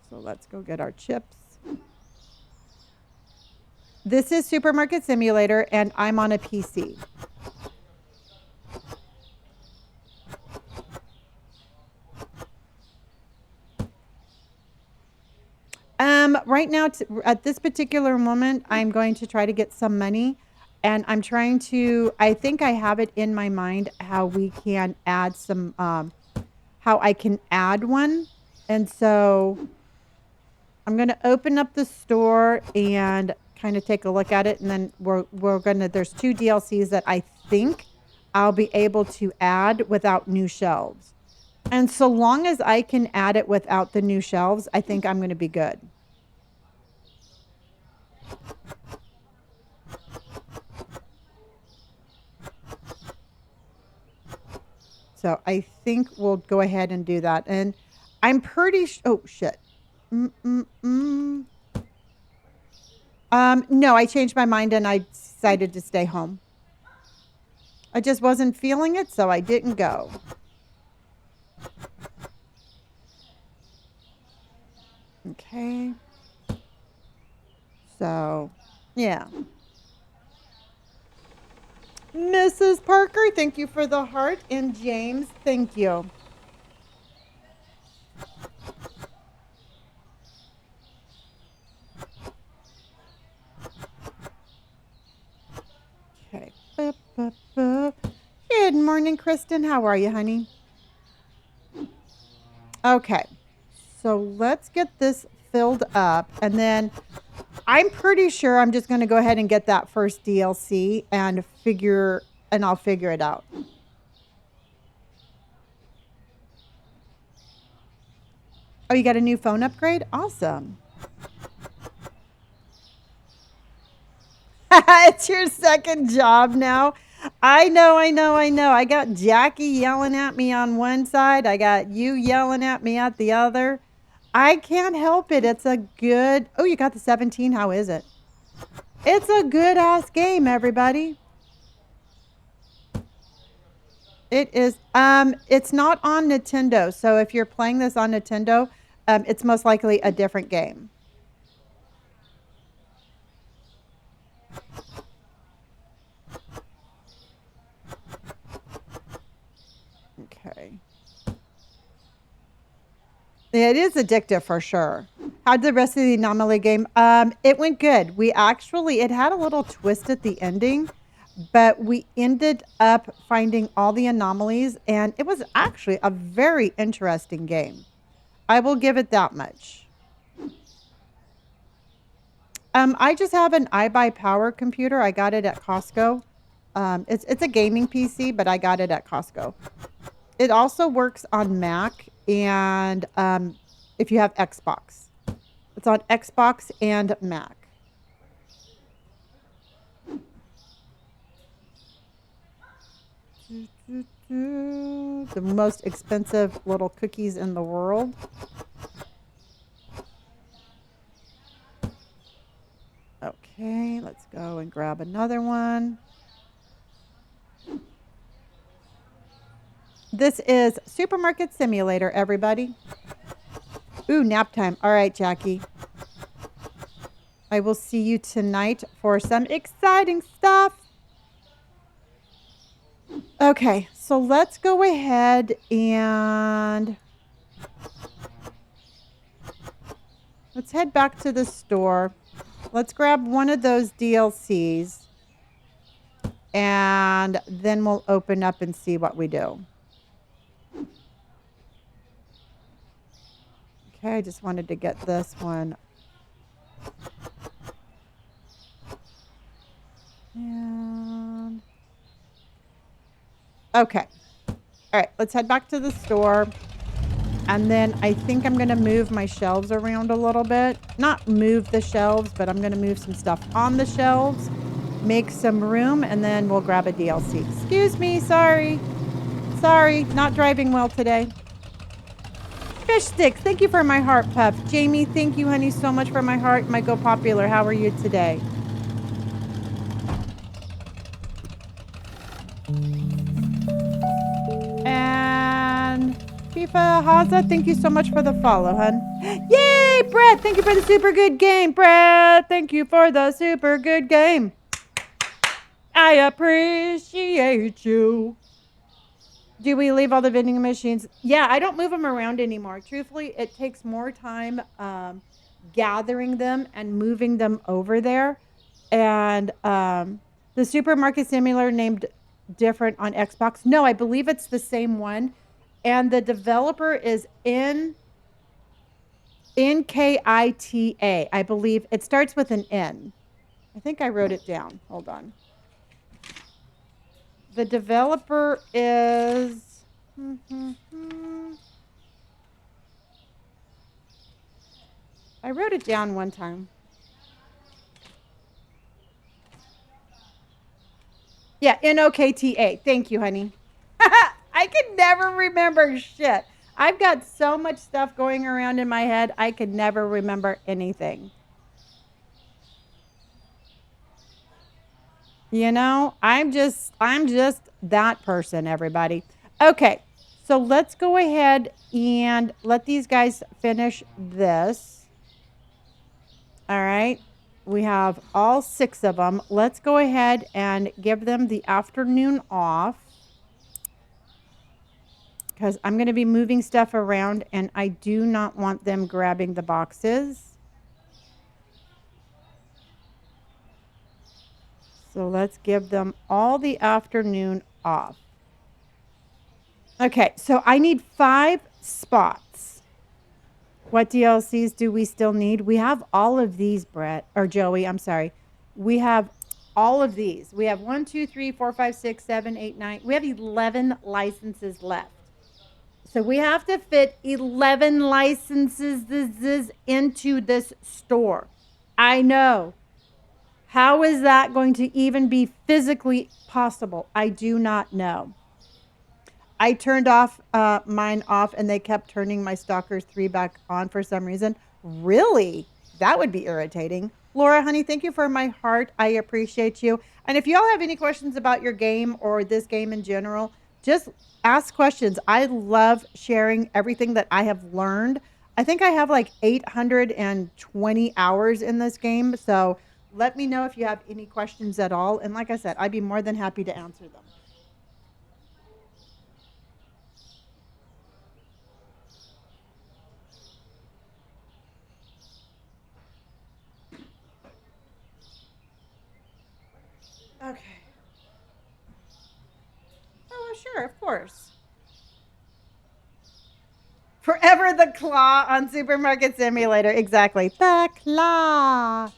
So let's go get our chips. This is Supermarket Simulator and I'm on a PC. Right now, at this particular moment, I'm going to try to get some money and I'm trying to, I think I have it in my mind how we can add some, how I can add one. And so I'm going to open up the store and kind of take a look at it. And then we're going to, there's 2 DLCs that I think I'll be able to add without new shelves. And so long as I can add it without the new shelves, I think I'm going to be good. So I think we'll go ahead and do that. And I'm pretty oh, shit. No, I changed my mind and I decided to stay home. I just wasn't feeling it, so I didn't go. Okay. So, yeah. Mrs. Parker, thank you for the heart. And James, thank you. Okay. Good morning, Kristen. How are you, honey? Okay. So let's get this filled up. And then I'm pretty sure I'm just going to go ahead and get that first DLC and I'll figure it out. Oh, you got a new phone upgrade? Awesome. It's your second job now. I know. I got Jackie yelling at me on one side. I got you yelling at me at the other. I can't help it. It's a good. Oh, you got the 17. How is it? It's a good ass game, everybody. It is. It's not on Nintendo. So if you're playing this on Nintendo, it's most likely a different game. Okay. It is addictive for sure. How'd the rest of the anomaly game? It went good. It had a little twist at the ending, but we ended up finding all the anomalies, and it was actually a very interesting game. I will give it that much. I just have an iBuyPower computer. I got it at Costco. It's a gaming PC, but I got it at Costco. It also works on Mac and if you have Xbox. It's on Xbox and Mac. The most expensive little cookies in the world. Okay, let's go and grab another one. This is Supermarket Simulator, everybody. Ooh, nap time. All right, Jackie. I will see you tonight for some exciting stuff. Okay, so let's go ahead and let's head back to the store. Let's grab one of those DLCs and then we'll open up and see what we do. Okay, I just wanted to get this one. And okay. All right, let's head back to the store. And then I think I'm going to move my shelves around a little bit. Not move the shelves, but I'm going to move some stuff on the shelves. Make some room, and then we'll grab a DLC. Excuse me, sorry. Sorry, not driving well today. Fish sticks, thank you for my heart, Puff. Jamie, thank you, honey, so much for my heart. My Go Popular, how are you today? And FIFA Haza, thank you so much for the follow, hun. Yay, Brett, thank you for the super good game. Brett, thank you for the super good game. I appreciate you. Do we leave all the vending machines? Yeah, I don't move them around anymore. Truthfully, it takes more time gathering them and moving them over there. And the Supermarket Simulator named different on Xbox. No, I believe it's the same one. And the developer is NKITA. I believe it starts with an N. I think I wrote it down. Hold on. The developer is I wrote it down one time. Yeah, NOKTA. Thank you, honey. I can never remember shit. I've got so much stuff going around in my head, I could never remember anything. You know, I'm just that person, everybody. Okay, so let's go ahead and let these guys finish this. All right, we have all 6 of them. Let's go ahead and give them the afternoon off because I'm going to be moving stuff around and I do not want them grabbing the boxes. So let's give them all the afternoon off. Okay, so I need 5 spots. What DLCs do we still need? We have all of these, Brett, or Joey, I'm sorry. We have all of these. We have 1, 2, 3, 4, 5, 6, 7, 8, 9. We have 11 licenses left. So we have to fit 11 licenses into this store. I know. How is that going to even be physically possible? I do not know. I turned off mine off and they kept turning my Stalker 3 back on for some reason. Really? That would be irritating. Laura, honey, thank you for my heart. I appreciate you. And if y'all have any questions about your game or this game in general, just ask questions. I love sharing everything that I have learned. I think I have like 820 hours in this game. So let me know if you have any questions at all. And like I said, I'd be more than happy to answer them. Okay. Oh, sure, of course. Forever the claw on Supermarket Simulator. Exactly. The claw.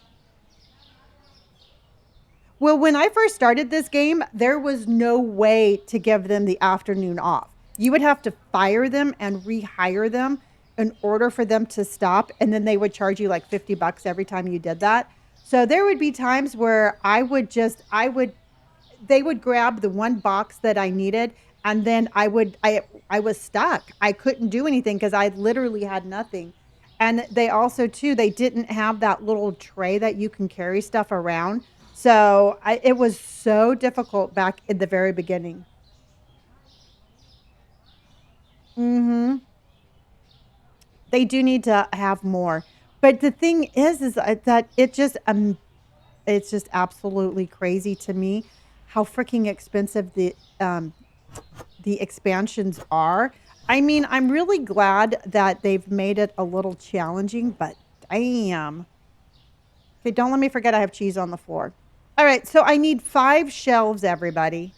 Well, when I first started this game, there was no way to give them the afternoon off. You would have to fire them and rehire them in order for them to stop. And then they would charge you like 50 bucks every time you did that. So there would be times where they would grab the one box that I needed, and then I was stuck. I couldn't do anything because I literally had nothing. And they also too, they didn't have that little tray that you can carry stuff around. So it was so difficult back in the very beginning. Hmm. They do need to have more. But the thing is that it's just absolutely crazy to me how freaking expensive the expansions are. I mean, I'm really glad that they've made it a little challenging, but damn. Okay, don't let me forget I have cheese on the floor. All right, so I need 5 shelves, everybody.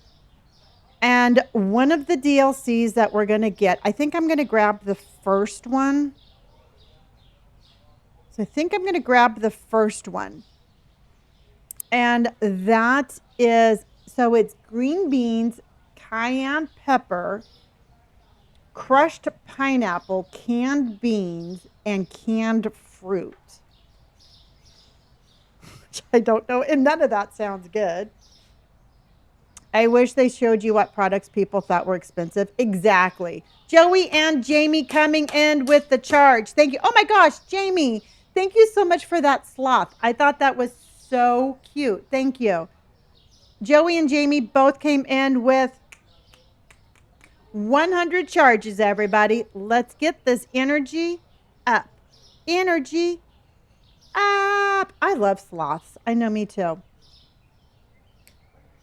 And one of the DLCs that we're going to get, I think I'm going to grab the first one. So I think I'm going to grab the first one. And that is, so it's green beans, cayenne pepper, crushed pineapple, canned beans, and canned fruit. Which I don't know, and none of that sounds good. I wish they showed you what products people thought were expensive. Exactly. Joey and Jamie coming in with the charge. Thank you. Oh my gosh, Jamie, thank you so much for that sloth. I thought that was so cute. Thank you. Joey and Jamie both came in with 100 charges, everybody. Let's get this energy up. Energy up. I love sloths. I know, me too.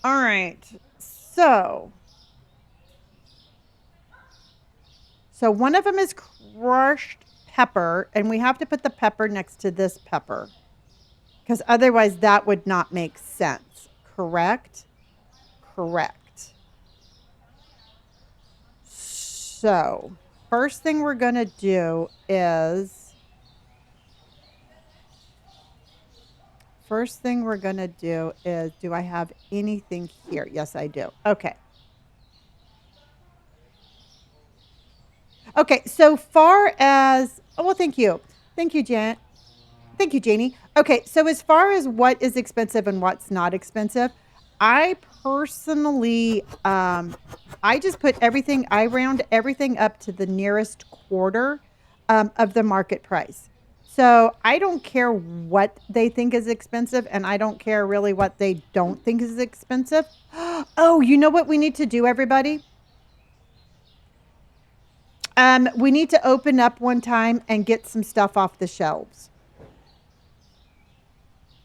All right. So one of them is crushed pepper, and we have to put the pepper next to this pepper because otherwise that would not make sense. Correct? Correct. So first thing we're going to do is do I have anything here? Yes, I do. Okay. Okay, so far as, oh, well, thank you. Thank you, Jan. Thank you, Janie. Okay, so as far as what is expensive and what's not expensive, I personally, I just put everything, I round everything up to the nearest quarter of the market price. So I don't care what they think is expensive, and I don't care really what they don't think is expensive. Oh, you know what we need to do, everybody? We need to open up one time and get some stuff off the shelves.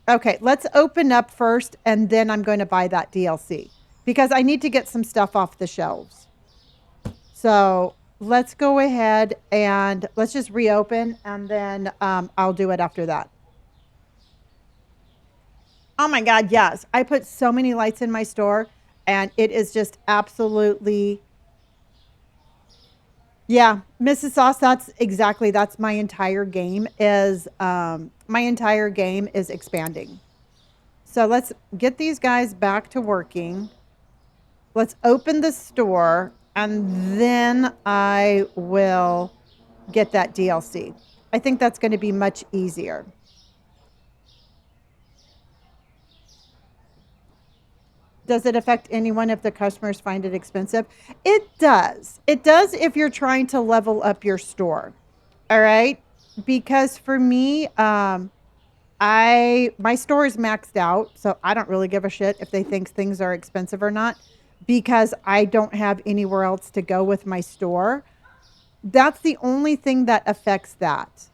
Okay, let's open up first, and then I'm going to buy that DLC because I need to get some stuff off the shelves. So let's go ahead and let's just reopen, and then I'll do it after that. Oh my God, yes. I put so many lights in my store, and it is just absolutely, yeah, Mrs. Sauce, that's my entire game is expanding. So let's get these guys back to working. Let's open the store. and then I will get that DLC. I think that's going to be much easier. Does it affect anyone if the customers find it expensive? It does. It does if you're trying to level up your store. All right. Because for me, my store is maxed out, so I don't really give a shit if they think things are expensive or not because I don't have anywhere else to go with my store. That's the only thing that affects that.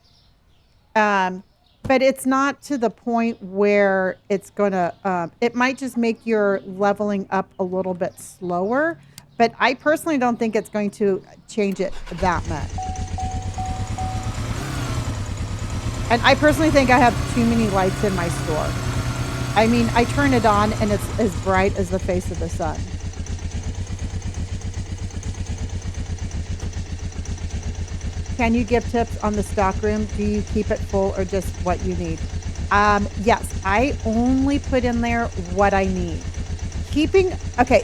Um, but it's not to the point where it's gonna. It might just make your leveling up a little bit slower. But I personally don't think it's going to change it that much. And I personally think I have too many lights in my store. I mean, I turn it on and it's as bright as the face of the sun. Can you give tips on the stockroom? Do you keep it full or just what you need? Yes, I only put in there what I need. Okay,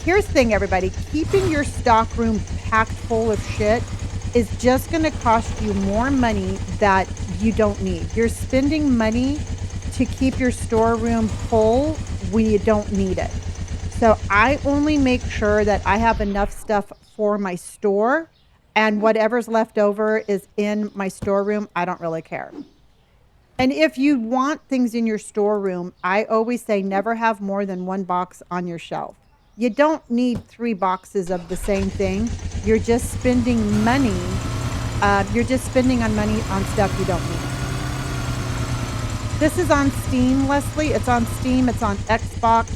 here's the thing, everybody. Keeping your stockroom packed full of shit is just going to cost you more money that you don't need. You're spending money to keep your storeroom full when you don't need it. So I only make sure that I have enough stuff for my store, and whatever's left over is in my storeroom. I don't really care. And if you want things in your storeroom, I always say never have more than one box on your shelf. You don't need 3 boxes of the same thing. You're just spending money. You're just spending on money on stuff you don't need. This is on Steam, Leslie. It's on Steam. It's on Xbox.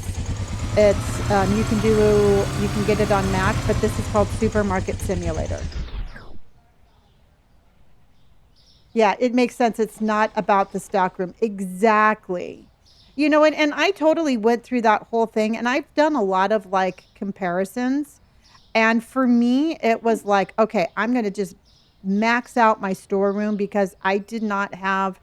It's you can get it on Mac, but this is called Supermarket Simulator. Yeah, it makes sense. It's not about the stockroom. Exactly. You know, and I totally went through that whole thing, and I've done a lot of like comparisons. And for me, it was like, okay, I'm going to just max out my storeroom because I did not have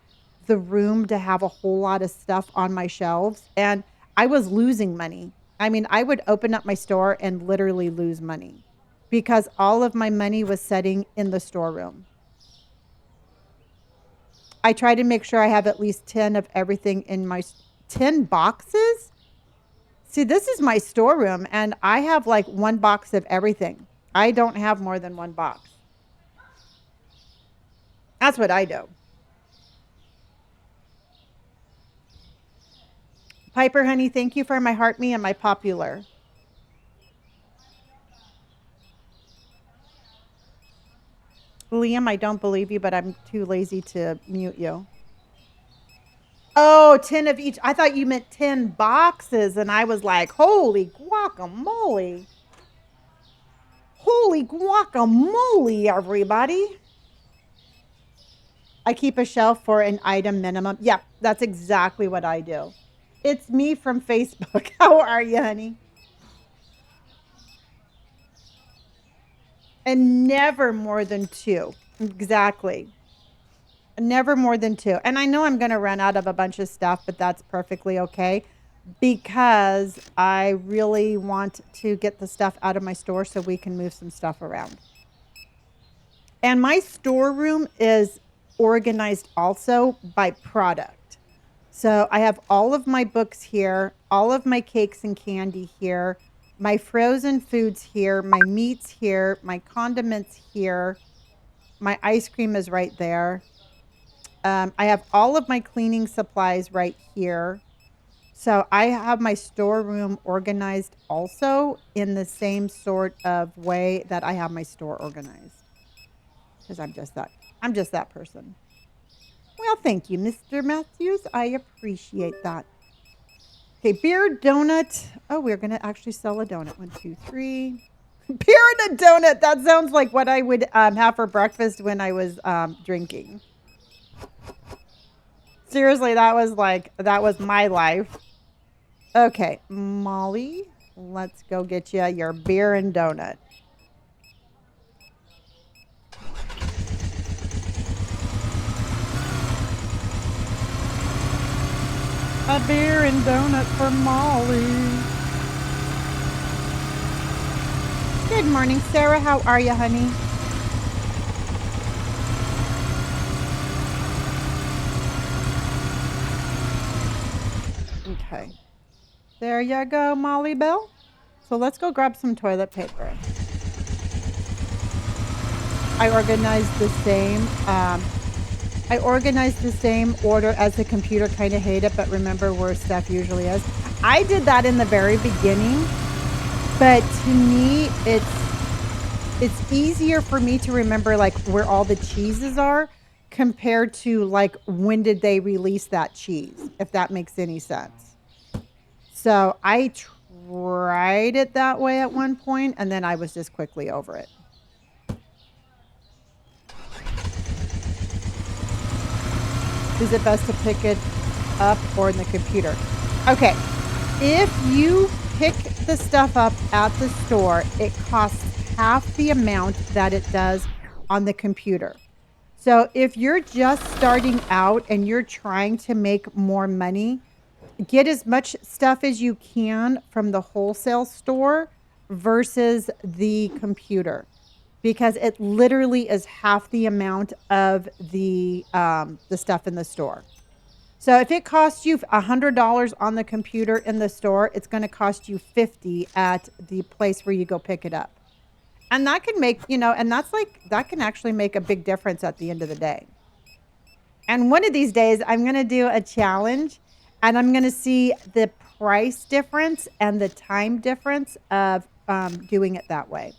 the room to have a whole lot of stuff on my shelves. And I was losing money. I mean, I would open up my store and literally lose money because all of my money was sitting in the storeroom. I try to make sure I have at least 10 of everything in my 10 boxes. See, this is my storeroom and I have like 1 box of everything. I don't have more than 1 box. That's what I do. Piper, honey, thank you for my heart me and my popular. Liam, I don't believe you, but I'm too lazy to mute you. Oh, 10 of each. I thought you meant 10 boxes. And I was like, holy guacamole. Holy guacamole, everybody. I keep a shelf for an item minimum. Yeah, that's exactly what I do. It's me from Facebook. How are you, honey? And never more than 2. Exactly. Never more than 2. And I know I'm going to run out of a bunch of stuff, but that's perfectly okay because I really want to get the stuff out of my store so we can move some stuff around. And my storeroom is organized also by product. So I have all of my books here, all of my cakes and candy here, my frozen foods here, my meats here, my condiments here, my ice cream is right there. I have all of my cleaning supplies right here. So I have my storeroom organized also in the same sort of way that I have my store organized. Because I'm just that person. Well, thank you, Mr. Matthews. I appreciate that. Okay, beer donut. Oh, we're going to actually sell a donut. 1, 2, 3. Beer and a donut. That sounds like what I would have for breakfast when I was drinking. Seriously, that was my life. Okay, Molly, let's go get you your beer and donut. A beer and donut for Molly. Good morning, Sarah. How are you, honey? Okay. There you go, Molly Bell. So let's go grab some toilet paper. I organized the same. I organized the same order as the computer. Kind of hate it, but remember where stuff usually is. I did that in the very beginning, but to me, it's easier for me to remember like where all the cheeses are compared to like when did they release that cheese, if that makes any sense. So I tried it that way at one point, and then I was just quickly over it. Is it best to pick it up or in the computer? Okay, if you pick the stuff up at the store, it costs half the amount that it does on the computer. So if you're just starting out and you're trying to make more money, get as much stuff as you can from the wholesale store versus the computer, because it literally is half the amount of the stuff in the store. So if it costs you $100 on the computer in the store, it's going to cost you 50 at the place where you go pick it up. And that can make, and that's like, that can actually make a big difference at the end of the day. And one of these days, I'm going to do a challenge and I'm going to see the price difference and the time difference of doing it that way.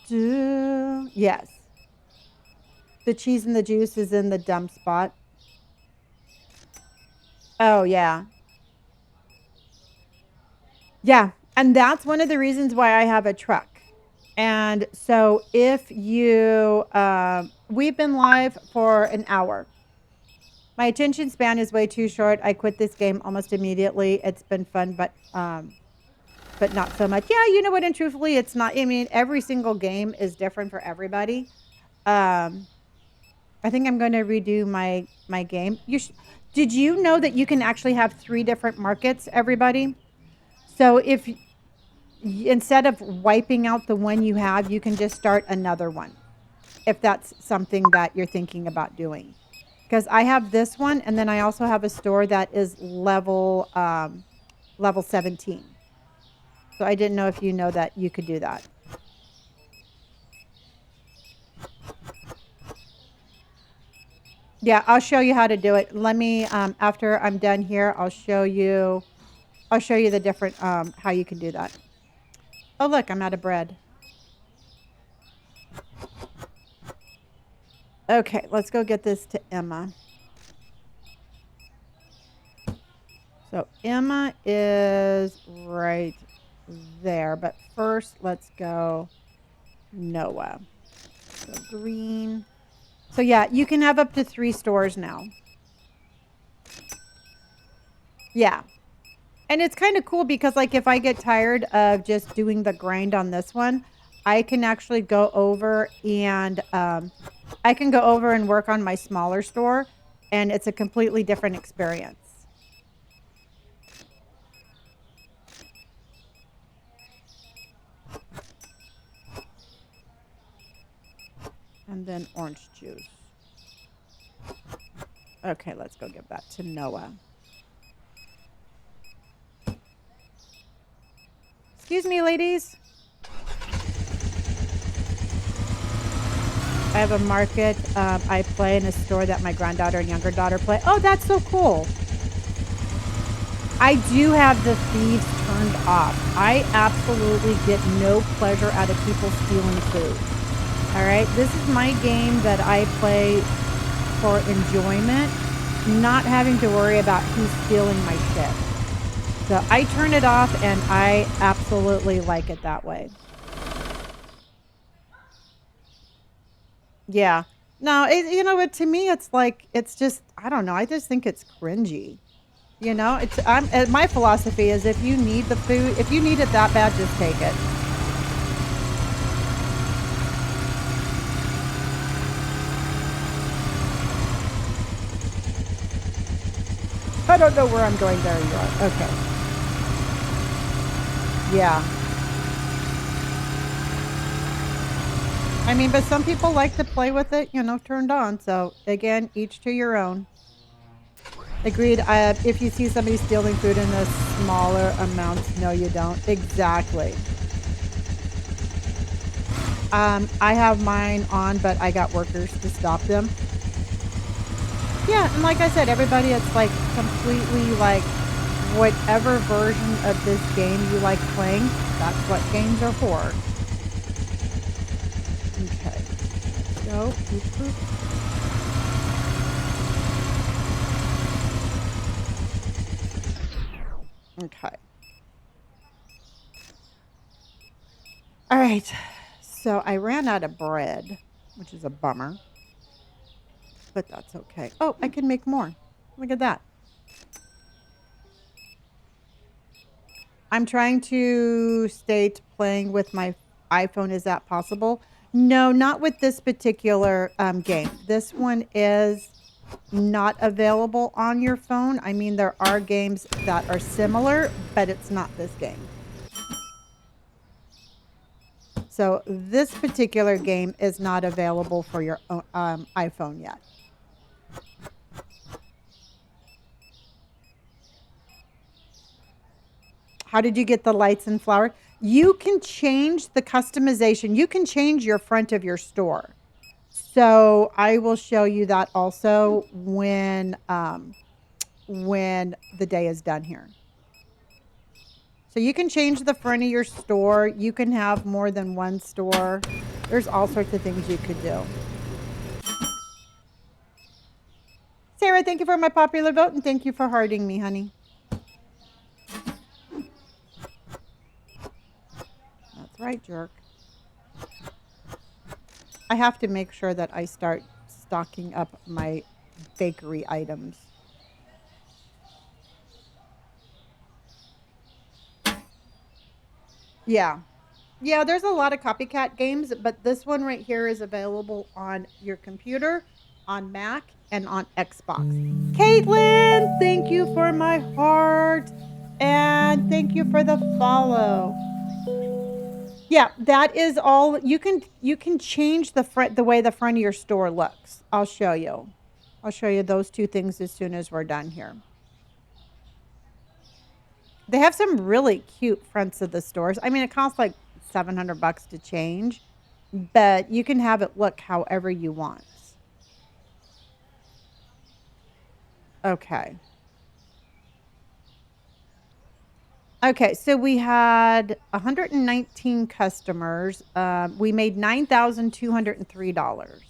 Yes. The cheese and the juice is in the dump spot. Oh, yeah. Yeah. And that's one of the reasons why I have a truck. And so if you, we've been live for an hour. My attention span is way too short. I quit this game almost immediately. It's been fun, but not so much. Yeah, you know what? And truthfully, it's not. I mean, every single game is different for everybody. I think I'm going to redo my game. Did you know that you can actually have 3 different markets, everybody? So if instead of wiping out the one you have, you can just start another one, if that's something that you're thinking about doing. Because I have this one, and then I also have a store that is level 17. So I didn't know if you know that you could do that. Yeah, I'll show you how to do it. Let me after I'm done here, I'll show you the different how you can do that. Oh, look, I'm out of bread. Okay, let's go get this to Emma. So Emma is right there, but first let's go Noah. So green. So yeah, you can have up to 3 stores now. Yeah. And it's kind of cool because like if I get tired of just doing the grind on this one, I can actually go over and work on my smaller store, and it's a completely different experience. And then orange juice. Okay, let's go give that to Noah. Excuse me, ladies. I have a market. I play in a store that my granddaughter and younger daughter play. Oh, that's so cool. I do have the thieves turned off. I absolutely get no pleasure out of people stealing food. All right, this is my game that I play for enjoyment, not having to worry about who's stealing my shit. So I turn it off, and I absolutely like it that way. Yeah. No, you know what? To me, it's like, it's just, I don't know. I just think it's cringy. You know, my philosophy is if you need the food, if you need it that bad, just take it. I don't know where I'm going. There you are. Okay. Yeah. I mean, but some people like to play with it, you know, turned on. So again, each to your own. Agreed. If you see somebody stealing food in the smaller amounts, no, you don't. Exactly. I have mine on, but I got workers to stop them. Yeah, and like I said, everybody, it's like completely like whatever version of this game you like playing, that's what games are for. Okay. So, boop, boop. Okay. All right. So I ran out of bread, which is a bummer, but that's okay. Oh, I can make more. Look at that. I'm trying to stay playing with my iPhone. Is that possible? No, not with this particular game. This one is not available on your phone. I mean, there are games that are similar, but it's not this game. So this particular game is not available for your iPhone yet. How did you get the lights and flower? You can change the customization. You can change your front of your store. So I will show you that also when the day is done here. So you can change the front of your store. You can have more than one store. There's all sorts of things you could do. Sarah, thank you for my popular vote and thank you for hearting me, honey. That's right, jerk. I have to make sure that I start stocking up my bakery items. Yeah. Yeah, there's a lot of copycat games, but this one right here is available on your computer, on Mac, and on Xbox. Caitlin, thank you for my heart. And thank you for the follow. Yeah, that is all. You can change the way the front of your store looks. I'll show you. I'll show you those two things as soon as we're done here. They have some really cute fronts of the stores. I mean, it costs like $700 to change, but you can have it look however you want. Okay. Okay, so we had 119 customers. We made $9,203.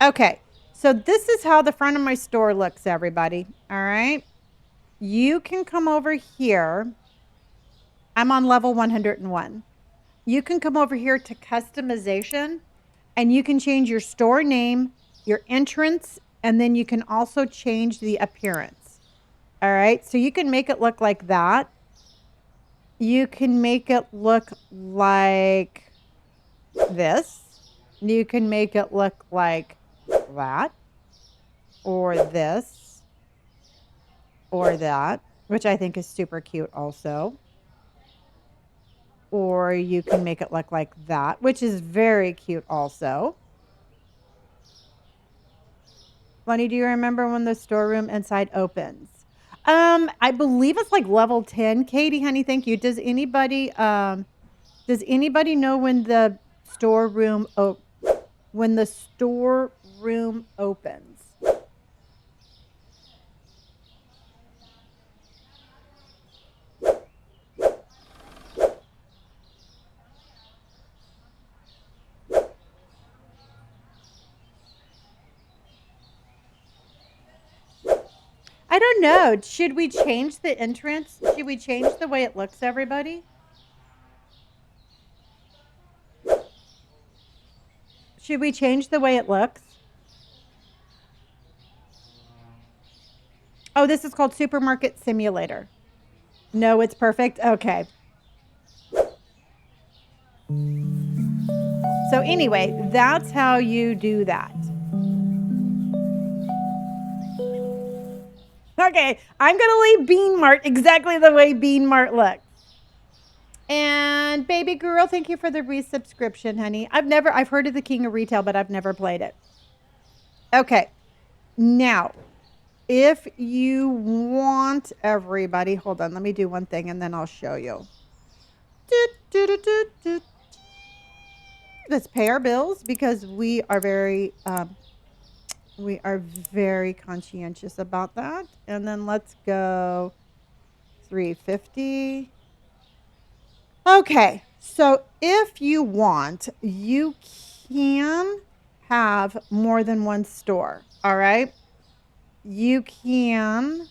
Okay, so this is how the front of my store looks, everybody. All right. You can come over here. I'm on level 101. You can come over here to customization and you can change your store name, your entrance, and then you can also change the appearance. All right. So you can make it look like that. You can make it look like this. You can make it look like that, or this, or that, which I think is super cute also. Or you can make it look like that, which is very cute also. Bunny, do you remember when the storeroom inside opens? I believe it's like level 10. Katie, honey, thank you. Does anybody know when the storeroom opens? I don't know. Should we change the entrance? Should we change the way it looks, everybody? Should we change the way it looks? Oh, this is called Supermarket Simulator. No, it's perfect. Okay. So anyway, that's how you do that. Okay, I'm going to leave Bean Mart exactly the way Bean Mart looks. And baby girl, thank you for the resubscription, honey. I've heard of the King of Retail, but I've never played it. Okay, now, if you want everybody, hold on, let me do one thing and then I'll show you. Let's pay our bills because we are very conscientious about that. And then let's go 350. Okay, so if you want, you can have more than one store. All right, you can.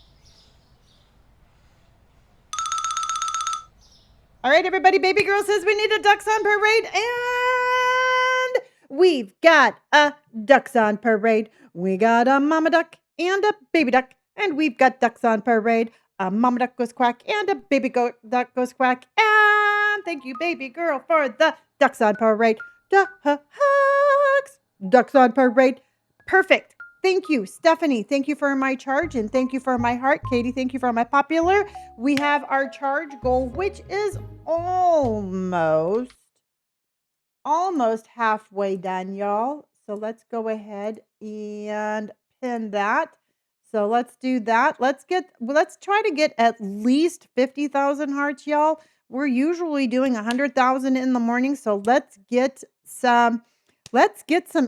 All right, everybody, baby girl says we need a ducks on parade, and we've got a ducks on parade. We got a mama duck and a baby duck, and we've got ducks on parade. A mama duck goes quack and a baby duck goes quack. And thank you, baby girl, for the ducks on parade. Ducks on parade. Perfect. Thank you, Stephanie. Thank you for my charge, and thank you for my heart. Katie, thank you for my popular. We have our charge goal, which is almost halfway done, y'all. So let's go ahead and pin that. So let's do that. Let's try to get at least 50,000 hearts, y'all. We're usually doing 100,000 in the morning, so let's get some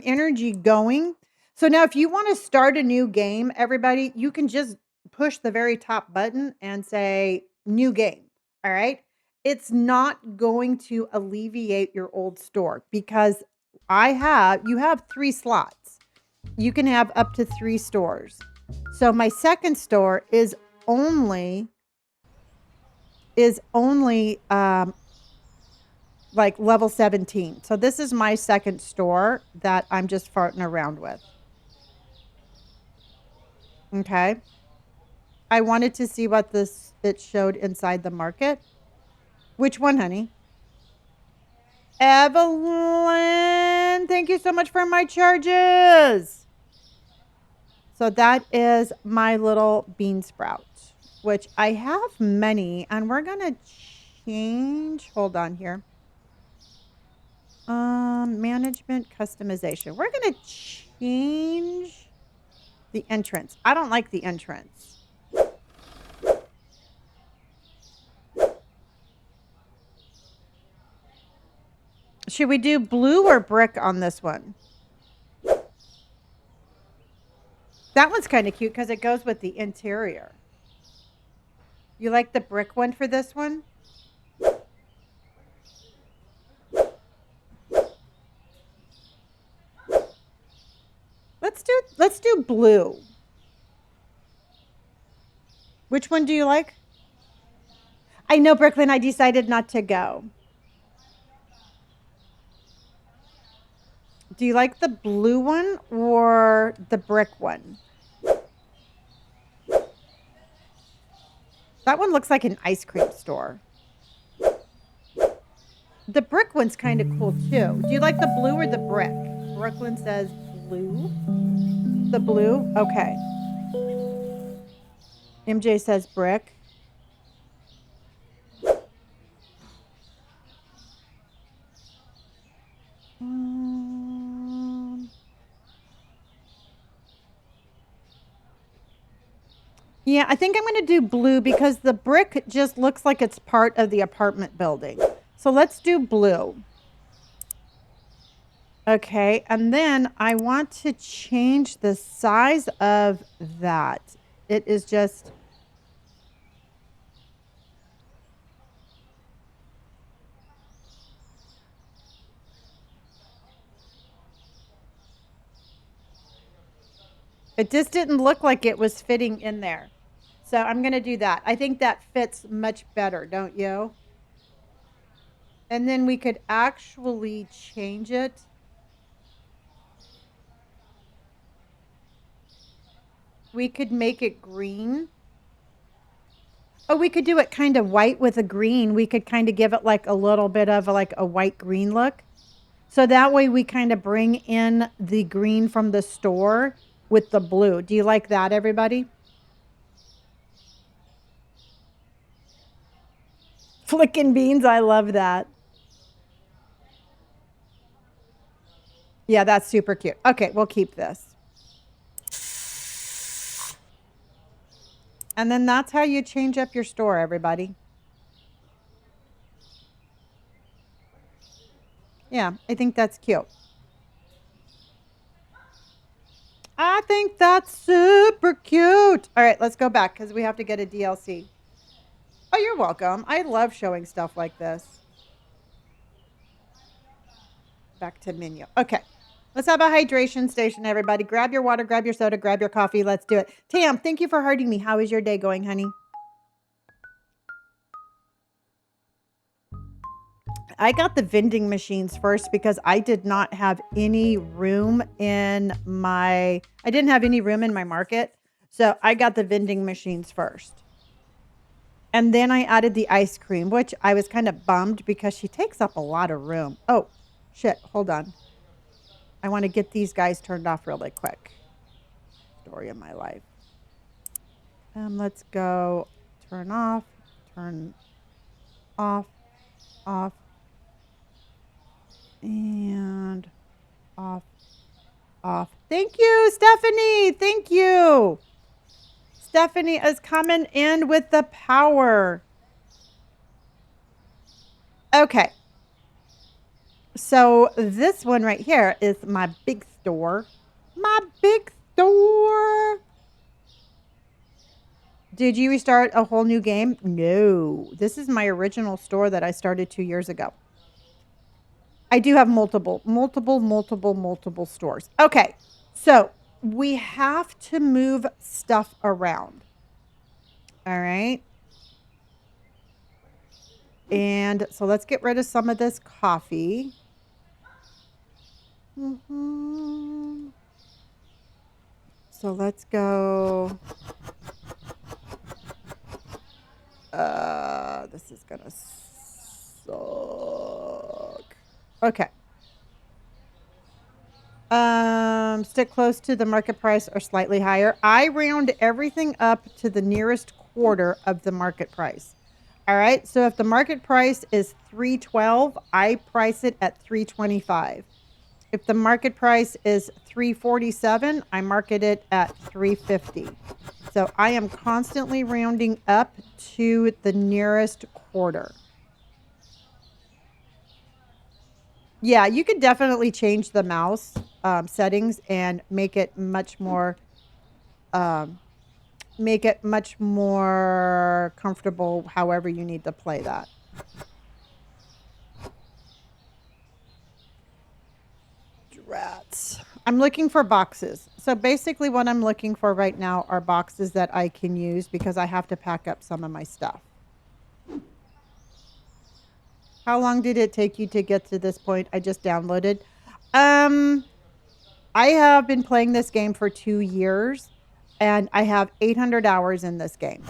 energy going. So now if you want to start a new game, everybody, you can just push the very top button and say new game. All right. It's not going to alleviate your old store because you have 3 slots. You can have up to 3 stores. So my second store is only like level 17. So this is my second store that I'm just farting around with. Okay. I wanted to see what it showed inside the market. Which one, honey? Evelyn, thank you so much for my charges. So that is my little bean sprout, which I have many, and we're going to change. Hold on here. Management customization. We're going to change the entrance. I don't like the entrance. Should we do blue or brick on this one? That one's kind of cute because it goes with the interior. You like the brick one for this one? Let's do blue. Which one do you like? I know, Brooklyn, I decided not to go. Do you like the blue one or the brick one? That one looks like an ice cream store. The brick one's kind of cool too. Do you like the blue or the brick? Brooklyn says blue. The blue? Okay. MJ says brick. Yeah, I think I'm going to do blue because the brick just looks like it's part of the apartment building. So let's do blue. Okay, and then I want to change the size of that. It is just... It just didn't look like it was fitting in there. So I'm going to do that. I think that fits much better, don't you? And then we could actually change it. We could make it green. Oh, we could do it kind of white with a green. We could kind of give it like a little bit of like a white green look. So that way we kind of bring in the green from the store with the blue. Do you like that, everybody? Flicking beans. I love that. Yeah, that's super cute. Okay, we'll keep this. And then that's how you change up your store, everybody. Yeah, I think that's cute. I think that's super cute. All right, let's go back because we have to get a DLC. Oh, you're welcome. I love showing stuff like this. Back to menu. Okay. Let's have a hydration station, everybody. Grab your water, grab your soda, grab your coffee. Let's do it. Tam, thank you for hurting me. How is your day going, honey? I got the vending machines first because I did not have any room in my market. So I got the vending machines first. And then I added the ice cream, which I was kind of bummed because she takes up a lot of room. Oh, shit. Hold on. I want to get these guys turned off really quick. Story of my life. Let's go turn off, turn off, off, and off, off. Thank you, Stephanie. Thank you. Stephanie is coming in with the power. Okay. So this one right here is my big store. My big store. Did you restart a whole new game? No. This is my original store that I started 2 years ago. I do have multiple stores. Okay. So we have to move stuff around. All right. And so let's get rid of some of this coffee. So let's go. This is gonna suck. Okay. Stick close to the market price or slightly higher. I round everything up to the nearest quarter of the market price. All right. So if the market price is $3.12, I price it at $3.25. If the market price is $3.47, I market it at $3.50. So I am constantly rounding up to the nearest quarter. Yeah, you could definitely change the mouse settings and make it much more comfortable however you need to play that. Rats. I'm looking for boxes. So basically what I'm looking for right now are boxes that I can use because I have to pack up some of my stuff. How long did it take you to get to this point? I just downloaded. I have been playing this game for 2 years and I have 800 hours in this game.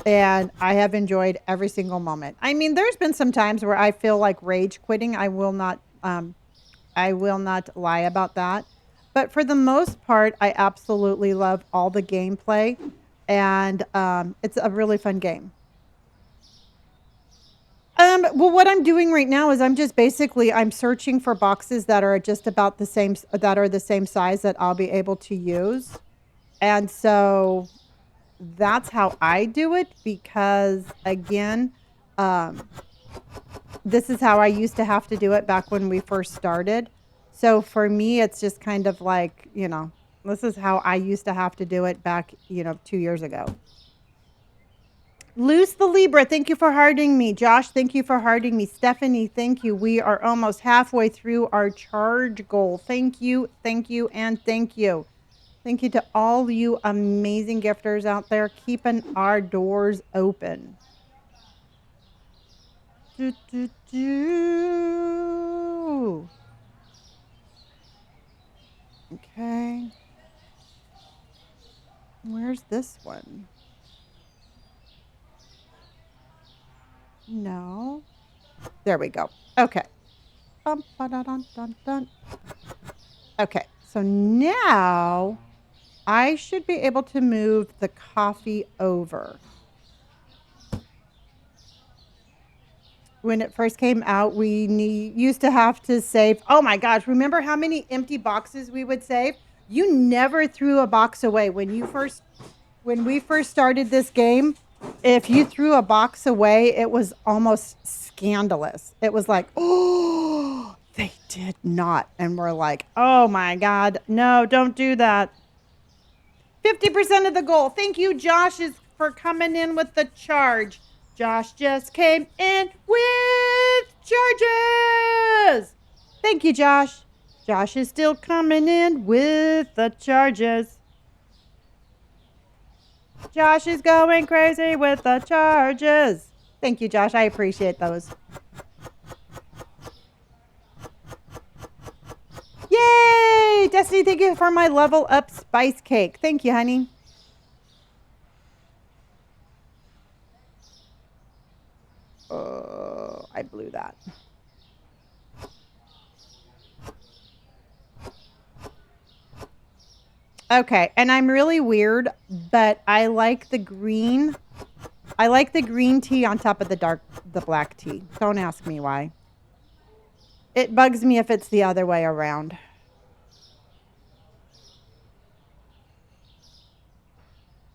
And I have enjoyed every single moment. I mean, there's been some times where I feel like rage quitting. I will not lie about that. But for the most part, I absolutely love all the gameplay. And it's a really fun game. Well, what I'm doing right now is I'm searching for boxes that are just about the same, that are the same size that I'll be able to use. And so that's how I do it because, again, this is how I used to have to do it back when we first started. So for me, it's just kind of like, this is how I used to have to do it back, 2 years ago. Luce the Libra, thank you for hearting me. Josh, thank you for hearting me. Stephanie, thank you. We are almost halfway through our charge goal. Thank you, and thank you. Thank you to all you amazing gifters out there keeping our doors open. Okay. Where's this one? No. There we go. Okay. Okay. So now I should be able to move the coffee over. when it first came out, we used to have to save. Oh my gosh, remember how many empty boxes we would save? You never threw a box away when we first started this game. If you threw a box away, it was almost scandalous. It was like, oh, they did not. And we're like, oh my God, no, don't do that. 50% of the goal. Thank you, Josh, for coming in with the charge. Josh just came in with charges. Thank you, Josh. Josh is still coming in with the charges. Josh is going crazy with the charges. Thank you, Josh. I appreciate those. Yay! Destiny, thank you for my level up spice cake. Thank you, honey. Oh, I blew that. Okay, and I'm really weird, but I like the green. I like the green tea on top of the black tea. Don't ask me why. It bugs me if it's the other way around.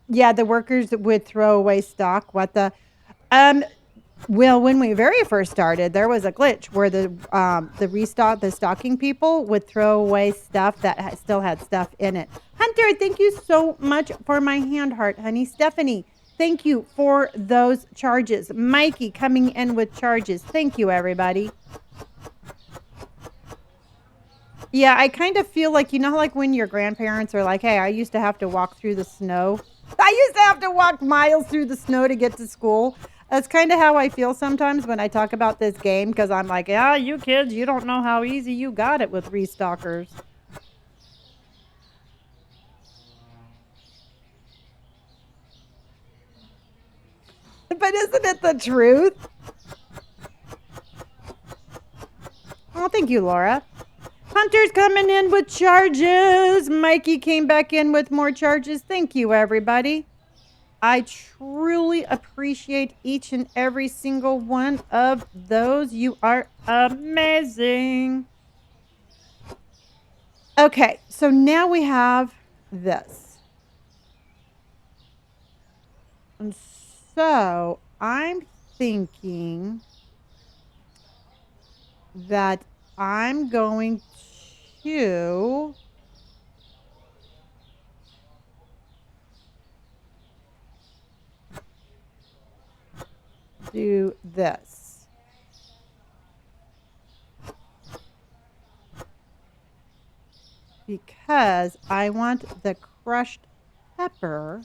Yeah, the workers would throw away stock. What the? Well, when we very first started, there was a glitch where the stocking people would throw away stuff that still had stuff in it. Hunter, thank you so much for my hand heart, honey. Stephanie, thank you for those charges. Mikey coming in with charges. Thank you, everybody. Yeah, I kind of feel like, like when your grandparents are like, hey, I used to have to walk through the snow. I used to have to walk miles through the snow to get to school. That's kind of how I feel sometimes when I talk about this game, because I'm like, yeah, you kids, you don't know how easy you got it with restockers. But isn't it the truth? Oh, thank you, Laura. Hunter's coming in with charges. Mikey came back in with more charges. Thank you, everybody. I truly appreciate each and every single one of those. You are amazing. Okay, so now we have this. And so I'm thinking that I'm going to do this. Because I want the crushed pepper.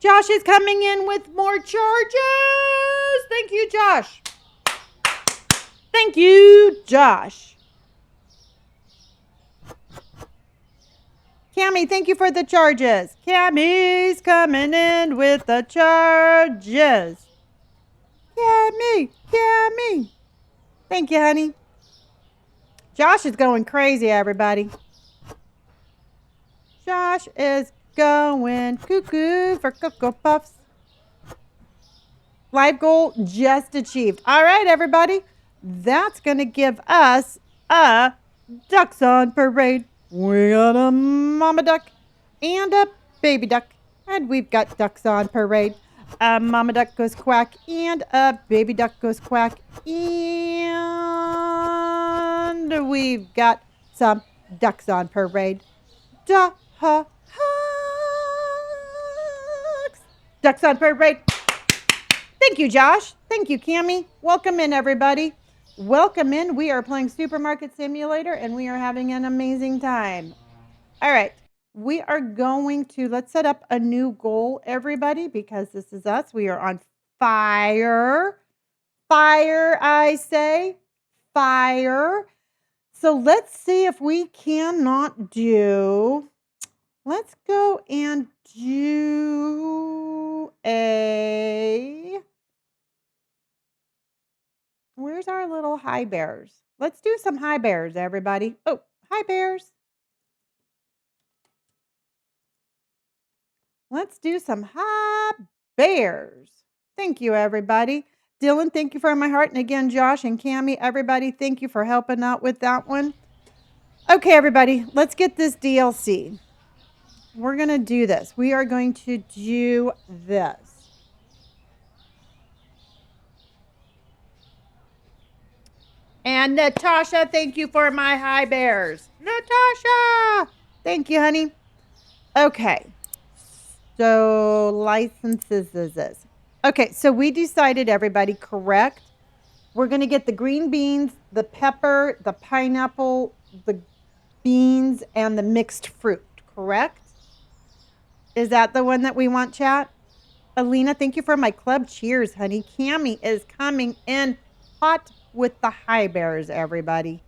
Josh is coming in with more charges. Thank you, Josh. Thank you, Josh. Cammy, thank you for the charges. Cammy's coming in with the charges. Cammy. Thank you, honey. Josh is going crazy, everybody. Josh is going cuckoo for Cocoa Puffs. Live goal just achieved. All right, everybody. That's going to give us a ducks on parade. We got a mama duck and a baby duck. And we've got ducks on parade. A mama duck goes quack and a baby duck goes quack. And we've got some ducks on parade. Ducks on parade. Thank you, Josh. Thank you, Cammy. Welcome in, everybody. Welcome in. We are playing Supermarket Simulator, and we are having an amazing time. All right. We are going to, let's set up a new goal, everybody, because this is us. We are on fire. Fire, I say. Fire. So let's see if we cannot do, let's go and do where's our little high bears? Let's do some high bears, everybody. Oh, hi, bears. Let's do some high bears. Thank you, everybody. Dylan, thank you for my heart. And again, Josh and Cammie, everybody, thank you for helping out with that one. Okay, everybody, let's get this DLC. We're going to do this. We are going to do this. And Natasha, thank you for my high bears. Natasha! Thank you, honey. Okay. So licenses is this. Okay, so we decided, everybody, correct? We're going to get the green beans, the pepper, the pineapple, the beans, and the mixed fruit, correct? Is that the one that we want, chat? Alina, thank you for my club cheers, honey. Cammie is coming in hot with the high bears, everybody.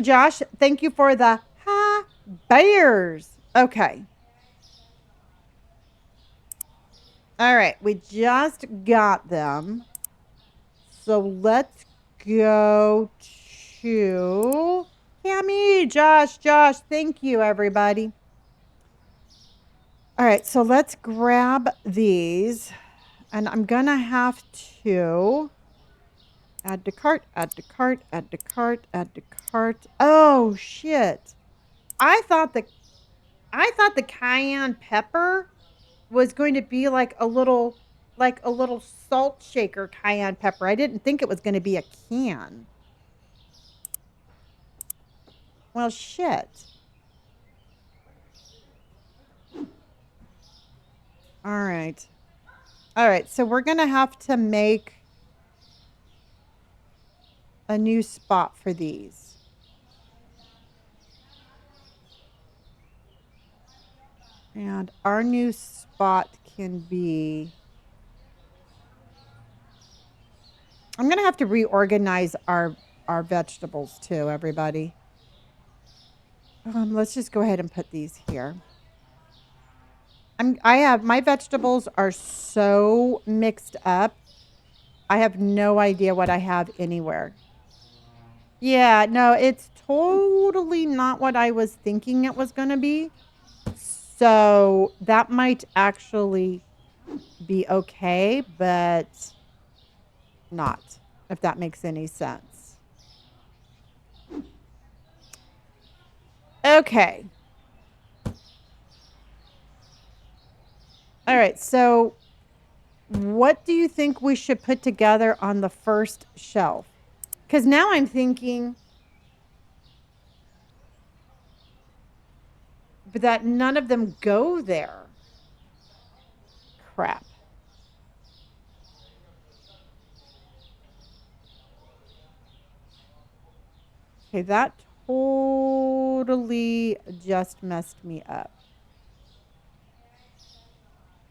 Josh, thank you for the high bears. Okay. All right, we just got them. So let's go to Cammie, Josh, thank you, everybody. All right, so let's grab these. And I'm going to have to add to cart, add to cart, add to cart, add to cart. Oh, shit. I thought the cayenne pepper was going to be like a little salt shaker cayenne pepper. I didn't think it was going to be a can. Well, shit. All right. All right, so we're going to have to make a new spot for these. And our new spot can be... I'm going to have to reorganize our vegetables too, everybody. Let's just go ahead and put these here. My vegetables are so mixed up. I have no idea what I have anywhere. Yeah, no, it's totally not what I was thinking it was going to be. So that might actually be okay, but not, if that makes any sense. Okay. All right, so what do you think we should put together on the first shelf? Because now I'm thinking that none of them go there. Crap. Okay, that totally just messed me up.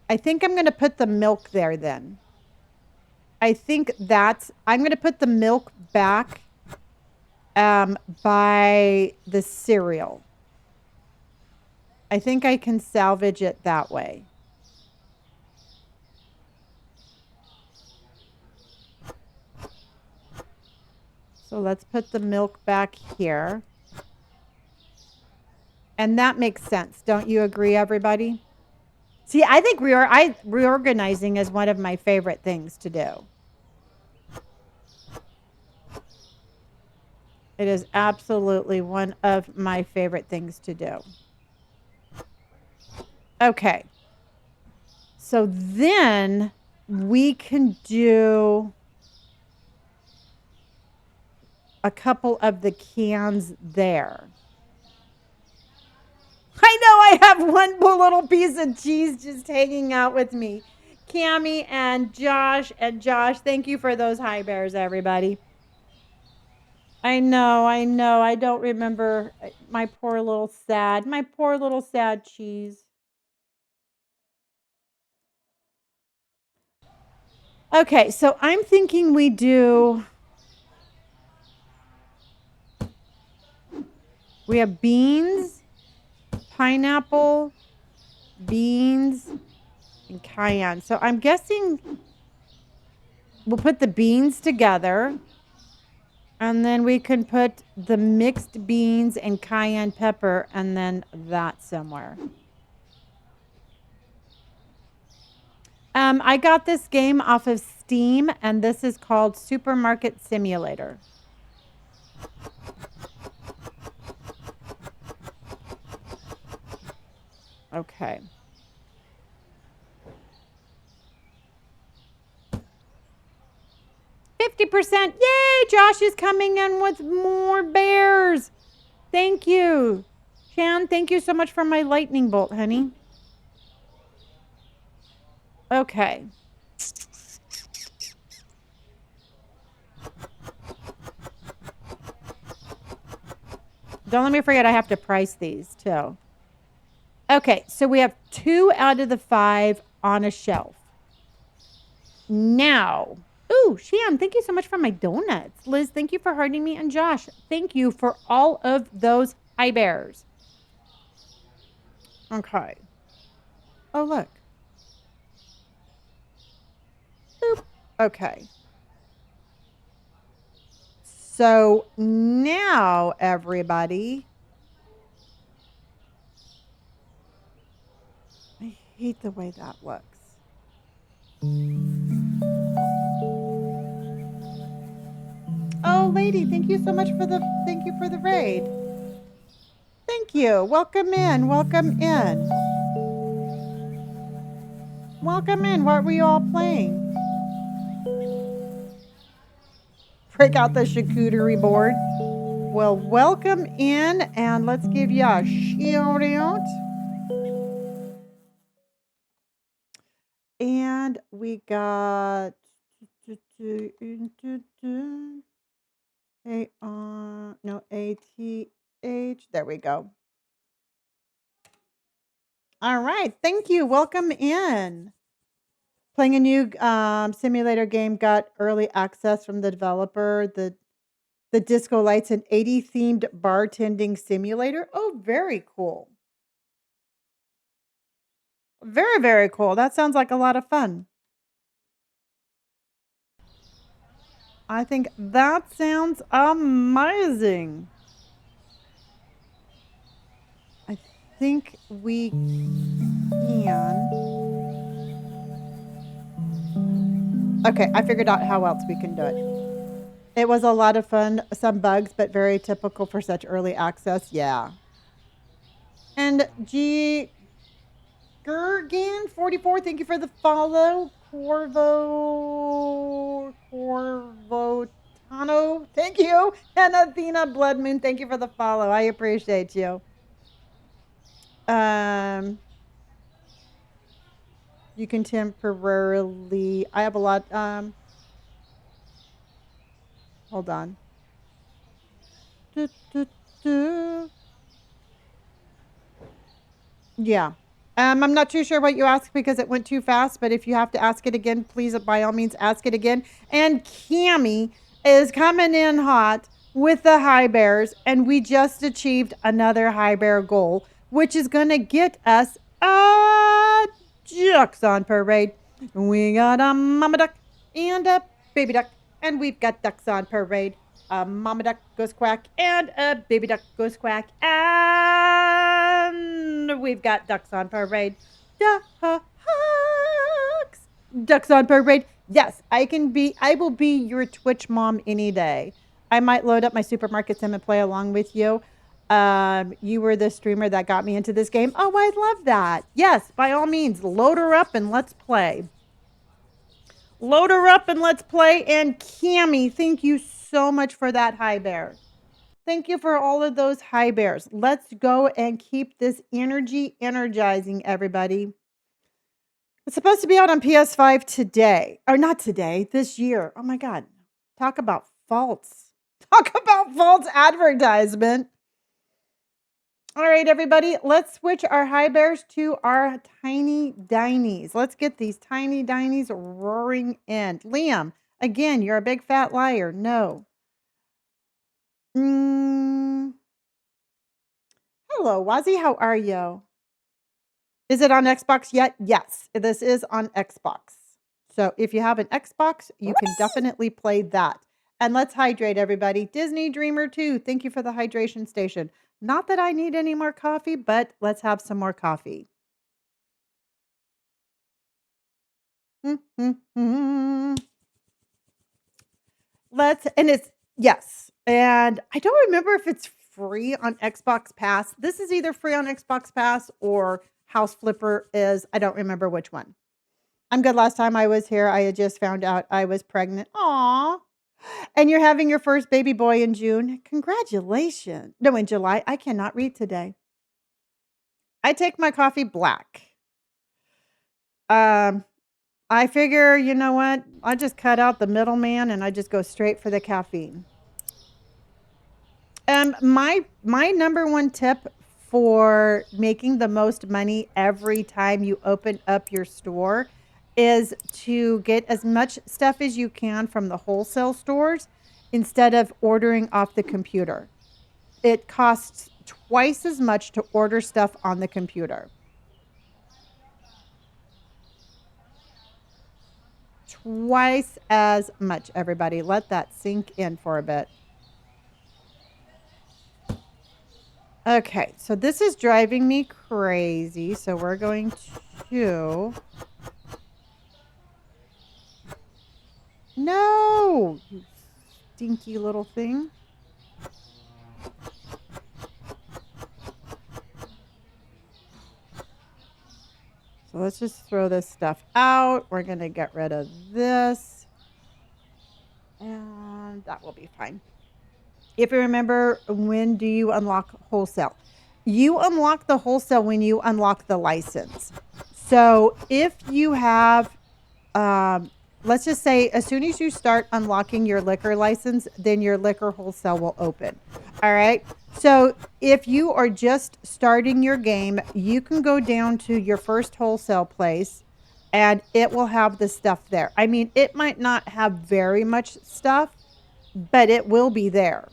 I think I'm going to put the milk there then. I'm going to put the milk back by the cereal. I think I can salvage it that way. So let's put the milk back here. And that makes sense. Don't you agree, everybody? See, I think reorganizing is one of my favorite things to do. It is absolutely one of my favorite things to do. Okay. So then we can do a couple of the cans there. I know I have one little piece of cheese just hanging out with me. Cammie and Josh, thank you for those high bears, everybody. I know. I don't remember my poor little sad cheese. Okay, so I'm thinking we have beans, pineapple, beans, and cayenne. So I'm guessing we'll put the beans together, and then we can put the mixed beans and cayenne pepper, and then that somewhere. I got this game off of Steam, and this is called Supermarket Simulator. Okay. $50%. Yay! Josh is coming in with more bears. Thank you. Shan, thank you so much for my lightning bolt, honey. Okay. Don't let me forget I have to price these too. Okay, so we have 2 out of the 5 on a shelf. Now, ooh, Shan, thank you so much for my donuts. Liz, thank you for hurting me. And Josh, thank you for all of those high bears. Okay. Oh, look. Boop. Okay. So now, everybody, I hate the way that looks. Oh, lady, thank you so much for the raid. Thank you. Welcome in. Welcome in. Welcome in. What were you all playing? Break out the charcuterie board. Well, welcome in, and let's give you a shout out. And we got ATH. There we go. All right. Thank you. Welcome in. Playing a new simulator game, got early access from the developer. The Disco Lights and 80 themed bartending simulator. Oh, very cool. Very, very cool. That sounds like a lot of fun. I think that sounds amazing. I think we can. Okay, I figured out how else we can do it. It was a lot of fun. Some bugs, but very typical for such early access. Yeah. And G Gergan 44, thank you for the follow. Corvotano, thank you. And Athena Blood Moon, thank you for the follow. I appreciate you. You can temporarily. I have a lot. Hold on. Yeah. I'm not too sure what you asked because it went too fast, but if you have to ask it again, please, by all means, ask it again. And Cami is coming in hot with the high bears, and we just achieved another high bear goal, which is going to get us a ducks on parade. We got a mama duck and a baby duck, and we've got ducks on parade. A mama duck goes quack and a baby duck goes quack, and we've got ducks on parade. Ducks, ducks on parade. Yes, I will be your Twitch mom any day. I might load up my supermarket sim and play along with you. You were the streamer that got me into this game. Oh, I love that. Yes, by all means, load her up and let's play. Load her up and let's play. And Cami, thank you so much for that high bear. Thank you for all of those high bears. Let's go and keep this energy energizing, everybody. It's supposed to be out on PS5 today. Or not today, this year. Oh my God. Talk about false. Talk about false advertisement. All right, everybody, let's switch our high bears to our tiny dinies. Let's get these tiny dinies roaring in. Liam, again, you're a big fat liar. No. Hello, Wazzy. How are you? Is it on Xbox yet? Yes, this is on Xbox. So if you have an Xbox, you can definitely play that. And let's hydrate, everybody. Disney Dreamer 2, thank you for the hydration station. Not that I need any more coffee, but let's have some more coffee. And it's, yes. And I don't remember if it's free on Xbox Pass. This is either free on Xbox Pass or House Flipper is. I don't remember which one. I'm good. Last time I was here, I had just found out I was pregnant. Aw. And you're having your first baby boy in June. Congratulations. No, in July. I cannot read today. I take my coffee black. I figure, you know what? I just cut out the middleman and I just go straight for the caffeine. My number one tip for making the most money every time you open up your store is to get as much stuff as you can from the wholesale stores instead of ordering off the computer. It costs twice as much to order stuff on the computer. Twice as much, everybody. Let that sink in for a bit. Okay, so this is driving me crazy. So we're going to... No! You stinky little thing. So let's just throw this stuff out. We're going to get rid of this. And that will be fine. If you remember, when do you unlock wholesale? You unlock the wholesale when you unlock the license. So if you have, let's just say, as soon as you start unlocking your liquor license, then your liquor wholesale will open. All right. So if you are just starting your game, you can go down to your first wholesale place and it will have the stuff there. I mean, it might not have very much stuff, but it will be there.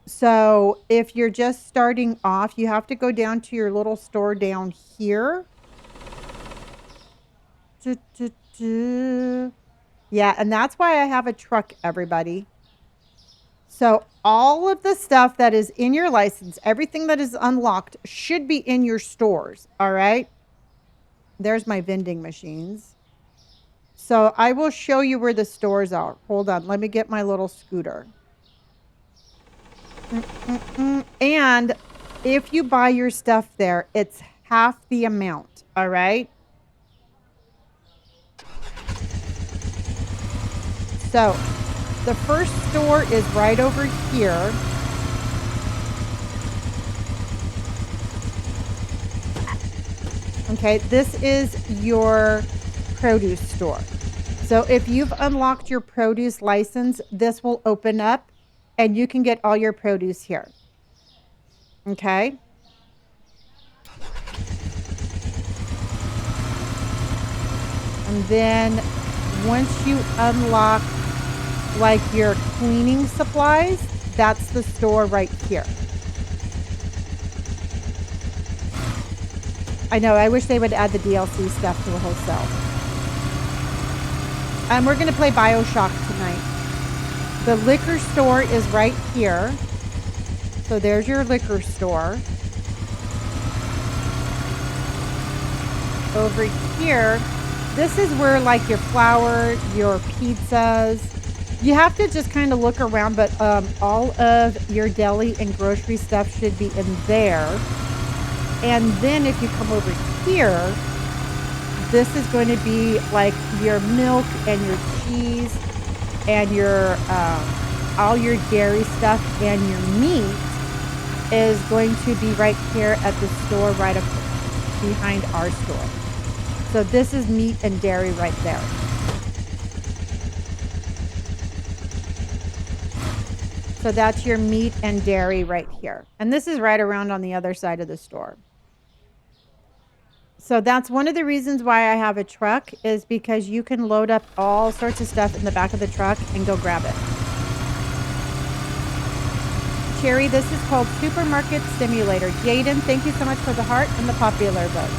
So if you're just starting off, you have to go down to your little store down here. Yeah, and that's why I have a truck, everybody. So all of the stuff that is in your license, everything that is unlocked should be in your stores, all right? There's my vending machines. So I will show you where the stores are. Hold on, let me get my little scooter. And if you buy your stuff there, it's half the amount, all right? So the first store is right over here. Okay, this is your produce store. So if you've unlocked your produce license, this will open up and you can get all your produce here. Okay. And then once you unlock like your cleaning supplies, that's the store right here. I know, I wish they would add the DLC stuff to the wholesale. We're going to play BioShock tonight. The liquor store is right here. So there's your liquor store. Over here, this is where like your flour, your pizzas, you have to just kind of look around, but all of your deli and grocery stuff should be in there. And then if you come over here, this is going to be like your milk and your cheese and your all your dairy stuff, and your meat is going to be right here at the store right up behind our store. So this is meat and dairy right there. So that's your meat and dairy right here. And this is right around on the other side of the store. So that's one of the reasons why I have a truck, is because you can load up all sorts of stuff in the back of the truck and go grab it. Cherry, this is called Supermarket Simulator. Jaden, thank you so much for the heart and the popular vote.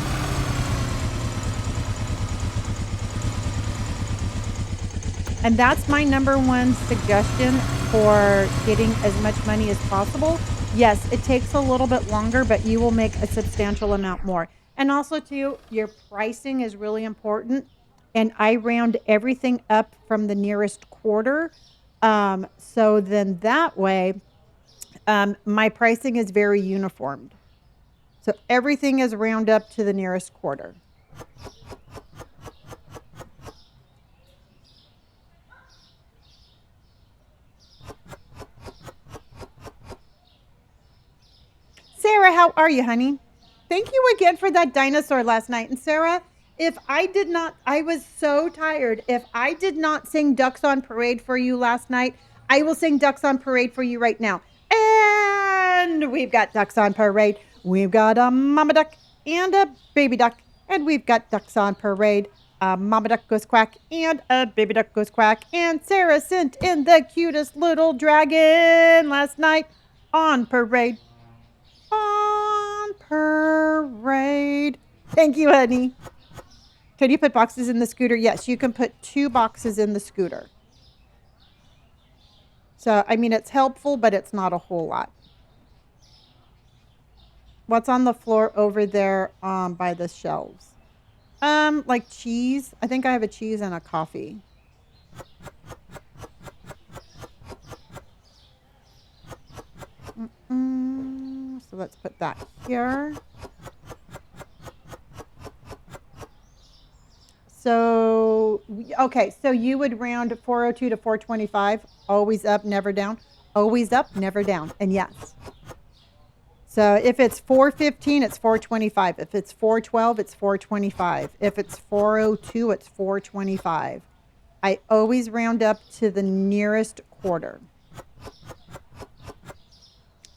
And that's my number one suggestion for getting as much money as possible. Yes, it takes a little bit longer, but you will make a substantial amount more. And also, too, your pricing is really important. and I round everything up from the nearest quarter. So then that way, my pricing is very uniformed. So everything is round up to the nearest quarter. Sarah, how are you, honey? Thank you again for that dinosaur last night. And Sarah, if I did not, I was so tired. If I did not sing Ducks on Parade for you last night, I will sing Ducks on Parade for you right now. And we've got Ducks on Parade. We've got a mama duck and a baby duck. And we've got Ducks on Parade. A mama duck goes quack and a baby duck goes quack. And Sarah sent in the cutest little dragon last night on parade. On parade. Thank you, honey. Can you put boxes in the scooter? Yes, you can put 2 boxes in the scooter. So, I mean, it's helpful, but it's not a whole lot. What's on the floor over there by the shelves? Like cheese. I think I have a cheese and a coffee. So let's put that here. So, okay, so you would round 402 to 425, always up, never down, always up, never down, and yes. So if it's 415, it's 425. If it's 412, it's 425. If it's 402, it's 425. I always round up to the nearest quarter.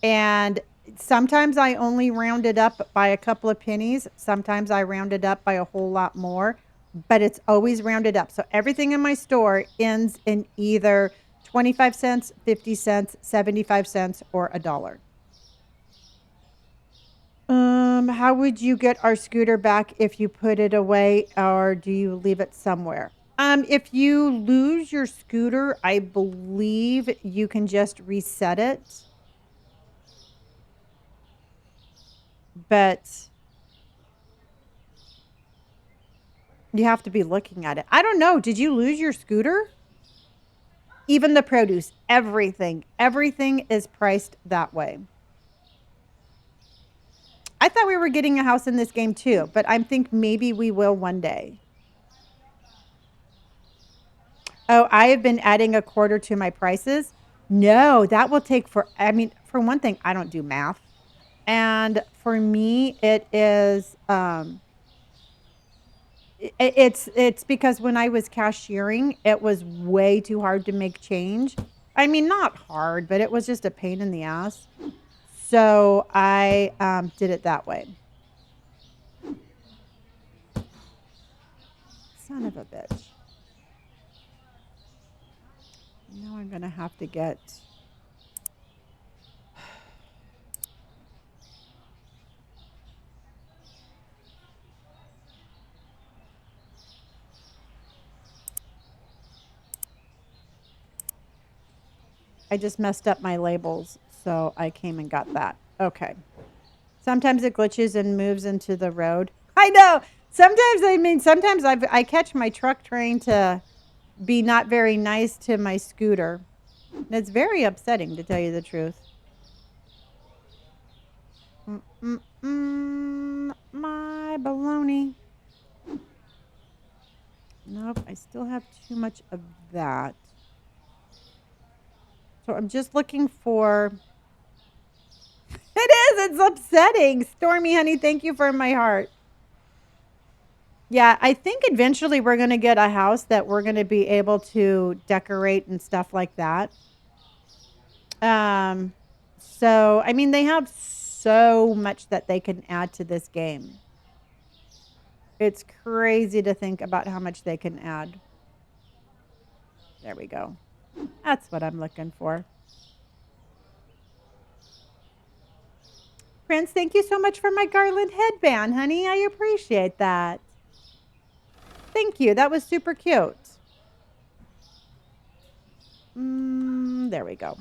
And sometimes I only round it up by a couple of pennies. Sometimes I round it up by a whole lot more, but it's always rounded up. So everything in my store ends in either 25 cents, 50 cents, 75 cents, or $1. How would you get our scooter back if you put it away, or do you leave it somewhere? If you lose your scooter, I believe you can just reset it. But you have to be looking at it. I don't know. Did you lose your scooter? Even the produce, everything is priced that way. I thought we were getting a house in this game too, but I think maybe we will one day. Oh, I have been adding a quarter to my prices. No, that will take I mean, for one thing, I don't do math. And for me, it is, it's because when I was cashiering, it was way too hard to make change. I mean, not hard, but it was just a pain in the ass. So I did it that way. Son of a bitch. Now I'm going to have to get... I just messed up my labels, so I came and got that. Okay. Sometimes it glitches and moves into the road. I know. Sometimes I catch my truck trying to be not very nice to my scooter. And it's very upsetting, to tell you the truth. My baloney. Nope, I still have too much of that. So I'm just looking for... It is. It's upsetting. Stormy, honey, thank you for my heart. Yeah, I think eventually we're going to get a house that we're going to be able to decorate and stuff like that. So, I mean, they have so much that they can add to this game. It's crazy to think about how much they can add. There we go. That's what I'm looking for. Prince, thank you so much for my garland headband, honey. I appreciate that. Thank you. That was super cute. There we go.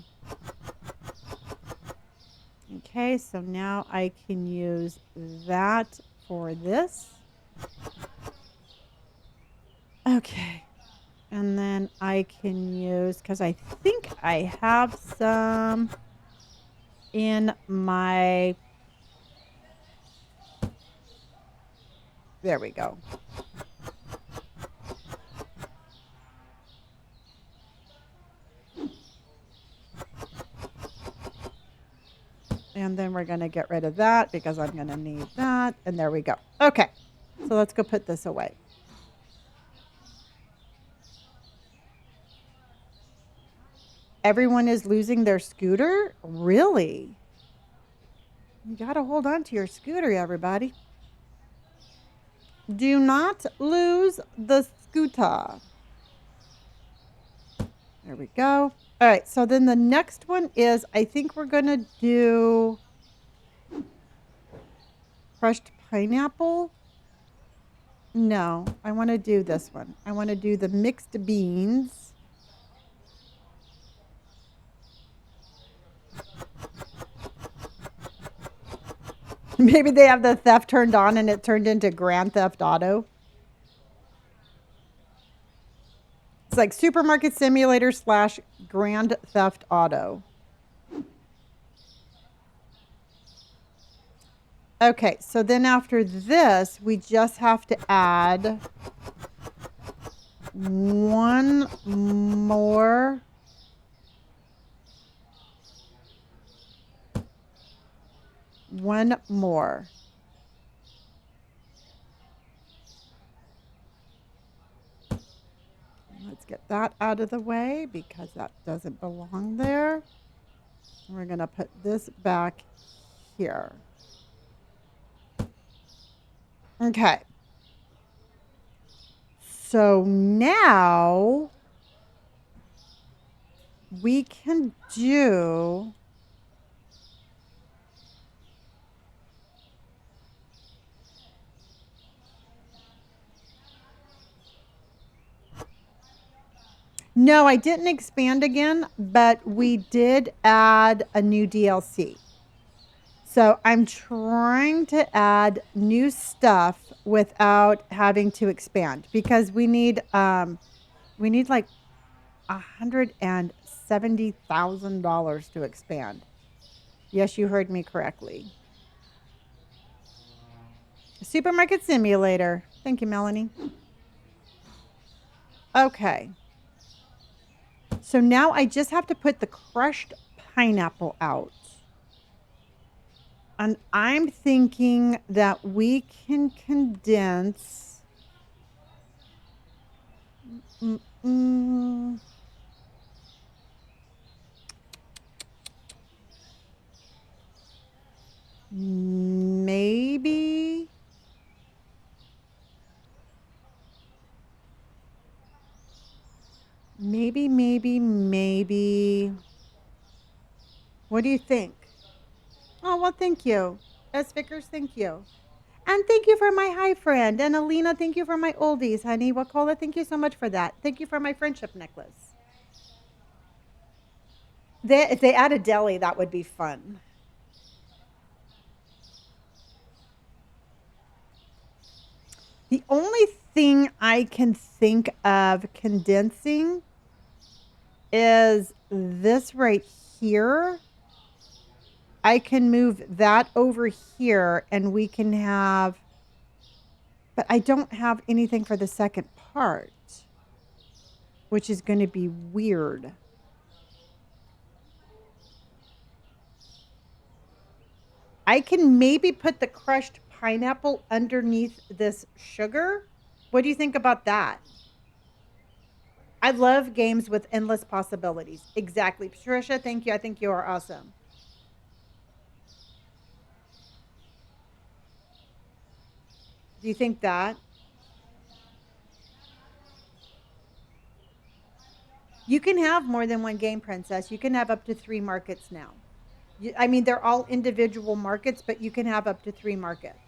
Okay, so now I can use that for this. Okay. And then I can use, because I think I have some in my, there we go. And then we're going to get rid of that because I'm going to need that. And there we go. Okay. So let's go put this away. Everyone is losing their scooter? Really? You got to hold on to your scooter, everybody. Do not lose the scooter. There we go. All right. So then the next one is, I think we're going to do crushed pineapple. No, I want to do this one. I want to do the mixed beans. Maybe they have the theft turned on and it turned into Grand Theft Auto. It's like Supermarket Simulator / Grand Theft Auto. Okay, so then after this, we just have to add one more. One more. Let's get that out of the way because that doesn't belong there. We're going to put this back here. Okay. So now we can do no, I didn't expand again, but we did add a new DLC. So I'm trying to add new stuff without having to expand because we need like $170,000 to expand. Yes, you heard me correctly. Supermarket Simulator. Thank you, Melanie. Okay. So now I just have to put the crushed pineapple out. And I'm thinking that we can condense. Maybe. What do you think? Oh, well, thank you. S. Vickers, thank you. And thank you for my hi friend. And Alina, thank you for my oldies, honey. Wakola, thank you so much for that. Thank you for my friendship necklace. If they add a deli, that would be fun. The only thing I can think of condensing is this right here. I can move that over here and we can have, but I don't have anything for the second part, which is going to be weird. I can maybe put the crushed pineapple underneath this sugar. What do you think about that? I love games with endless possibilities. Exactly. Patricia, thank you. I think you are awesome. Do you think that? You can have more than one game, Princess. You can have up to 3 markets now. I mean, they're all individual markets, but you can have up to 3 markets.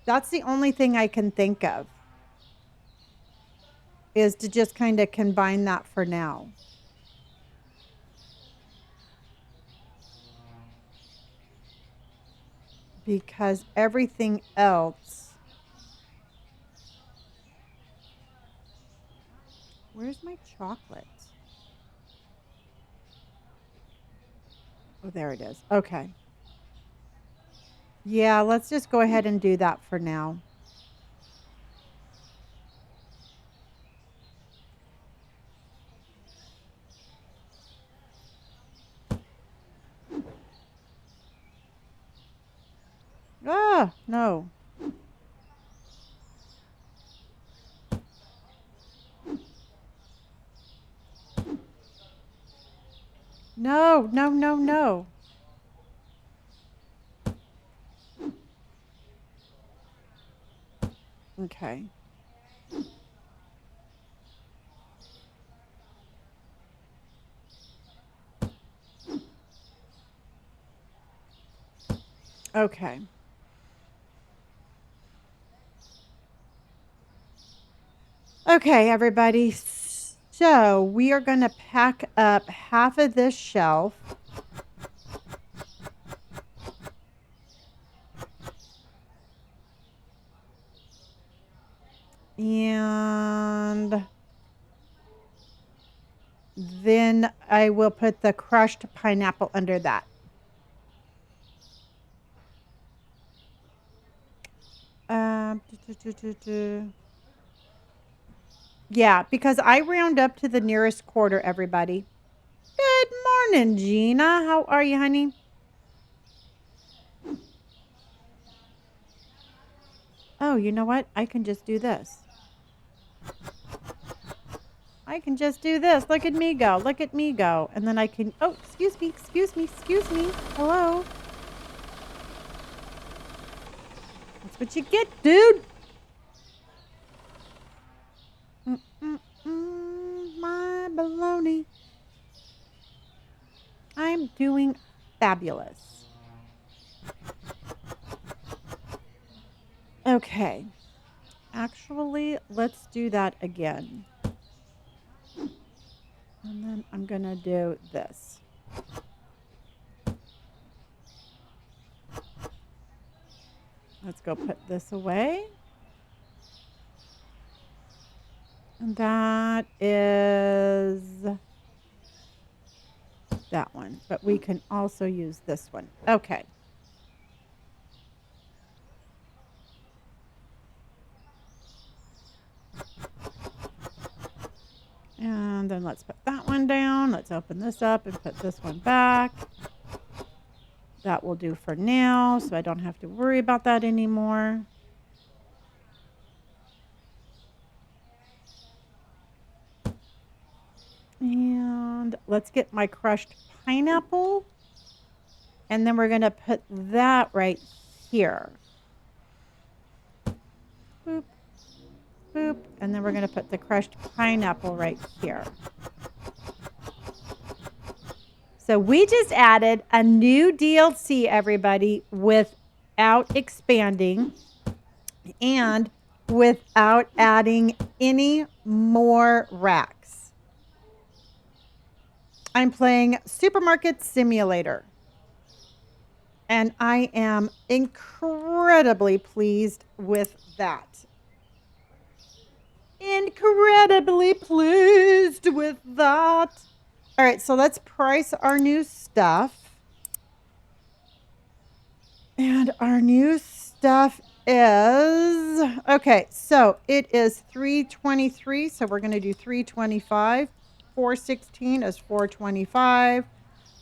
That's the only thing I can think of, is to just kind of combine that for now. because everything else. Where's my chocolate? Oh, there it is. Okay. Yeah, let's just go ahead and do that for now. Ah, no. No, no, no, no. Okay. Okay. Okay, everybody. So we are going to pack up half of this shelf. And then I will put the crushed pineapple under that. Um, Yeah, because I round up to the nearest quarter, everybody. Good morning, Gina. How are you, honey? Oh, you know what? I can just do this. I can just do this. Look at me go. Look at me go. And then I can, oh, excuse me, excuse me, excuse me. Hello. That's what you get, dude. My baloney. I'm doing fabulous. Okay. Actually, let's do that again. And then I'm going to do this. Let's go put this away. And that is that one. But we can also use this one. Okay. And then let's put that one down. Let's open this up and put this one back. That will do for now, so I don't have to worry about that anymore. And let's get my crushed pineapple. And then we're going to put that right here. Boop, boop. And then we're going to put the crushed pineapple right here. So we just added a new DLC, everybody, without expanding and without adding any more racks. I'm playing Supermarket Simulator. And I am incredibly pleased with that. Incredibly pleased with that. All right, so let's price our new stuff. And our new stuff is, okay, so it is $3.23, so we're going to do $3.25. $4.16 is $4.25.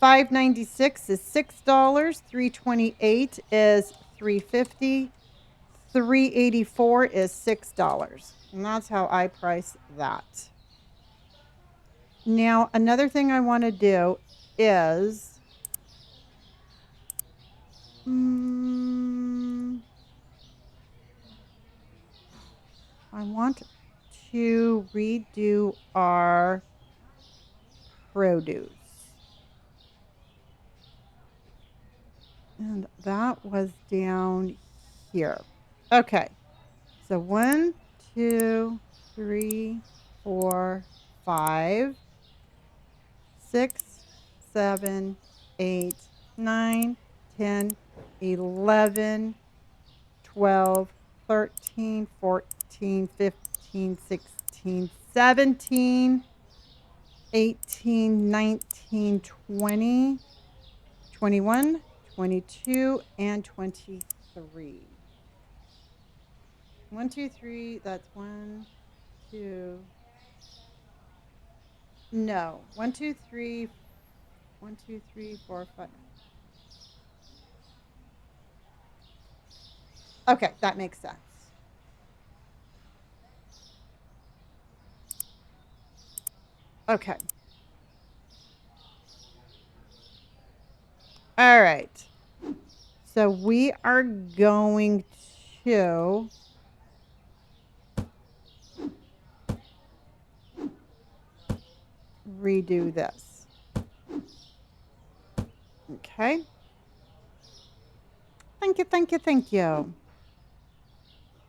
$5.96 is $6. $3.28 is $3.50. $3.84 is $6. And that's how I price that. Now, another thing I want to do is I want to redo our produce. And that was down here. Okay. So 1, 2, 3, 4, 5, 6, 7, 8, 9, 10, 11, 12, 13, 14, 15, 16, 17, 18, 19, 20, 21, 22, and 23. 1, 2, 3. That's 1, 2. No. 1, 2, 3. 1, 2, 3, 4, 5. Okay, that makes sense. Okay. All right. So we are going to redo this. Okay. Thank you, thank you, thank you.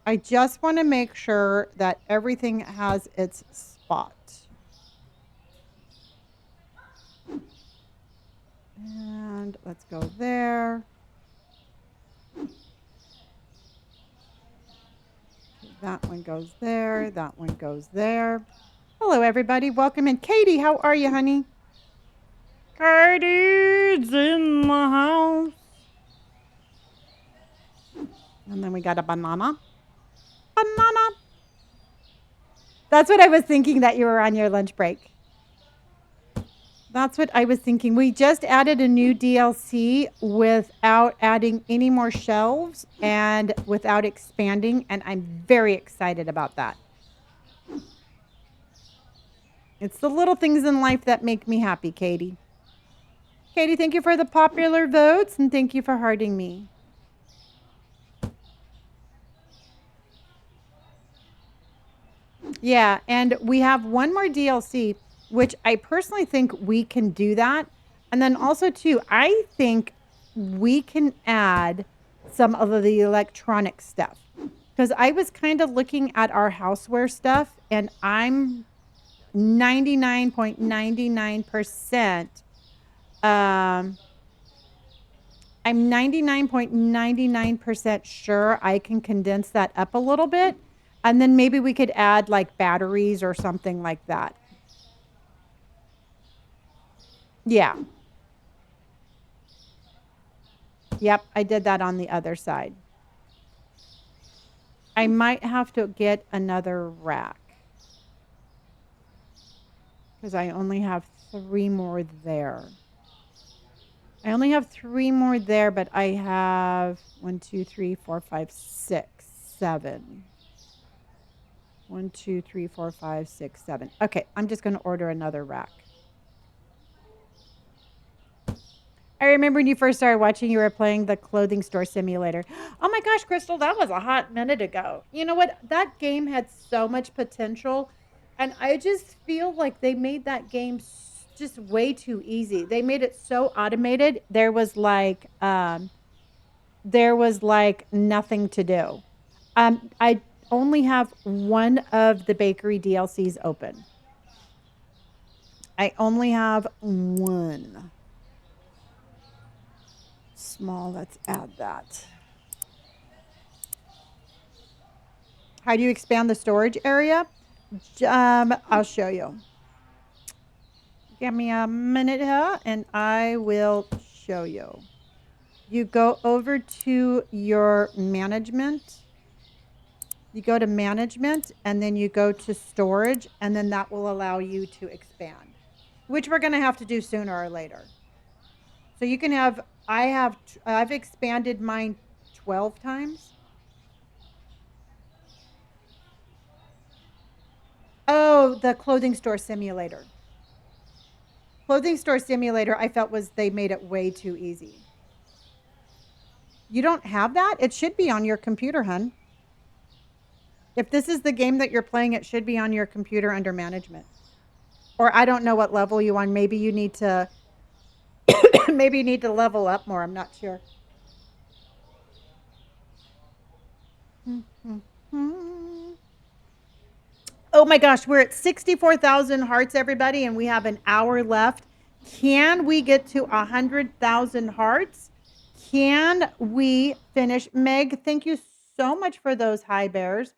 I just want to make sure that everything has its spot. And let's go there. That one goes there. That one goes there. Hello, everybody. Welcome in. Katie, how are you, honey? Katie's in the house. And then we got a banana. Banana. That's what I was thinking, that you were on your lunch break. That's what I was thinking. We just added a new DLC without adding any more shelves and without expanding, and I'm very excited about that. It's the little things in life that make me happy, Katie. Katie, thank you for the popular votes, and thank you for hearting me. Yeah, and we have one more DLC, which I personally think we can do that. And then also, too, I think we can add some of the electronic stuff. Because I was kind of looking at our houseware stuff, and I'm 99.99%. I'm 99.99% sure I can condense that up a little bit. And then maybe we could add like batteries or something like that. Yeah. Yep, I did that on the other side. I might have to get another rack. Because I only have 3 more there. I only have 3 more there, but I have 1, 2, 3, 4, 5, 6, 7. 1, 2, 3, 4, 5, 6, 7. Okay, I'm just going to order another rack. I remember when you first started watching, you were playing the clothing store simulator. Oh my gosh, Crystal, that was a hot minute ago. You know what? That game had so much potential. And I just feel like they made that game just way too easy. They made it so automated. There was like nothing to do. I only have one of the bakery DLCs open. I only have one. Small, let's add that. How do you expand the storage area? I'll show you. Give me a minute here and I will show you. You go over to your management. You go to management and then you go to storage, and then that will allow you to expand, which we're going to have to do sooner or later. So you can have, I've expanded mine 12 times. Oh, the clothing store simulator. Clothing store simulator, I felt they made it way too easy. You don't have that? It should be on your computer, hun. If this is the game that you're playing, it should be on your computer under management. Or I don't know what level you're on. Maybe you need to maybe you need to level up more. I'm not sure. Oh my gosh, we're at 64,000 hearts, everybody, and we have an hour left. Can we get to 100,000 hearts? Can we finish? Meg, thank you so much for those high bears.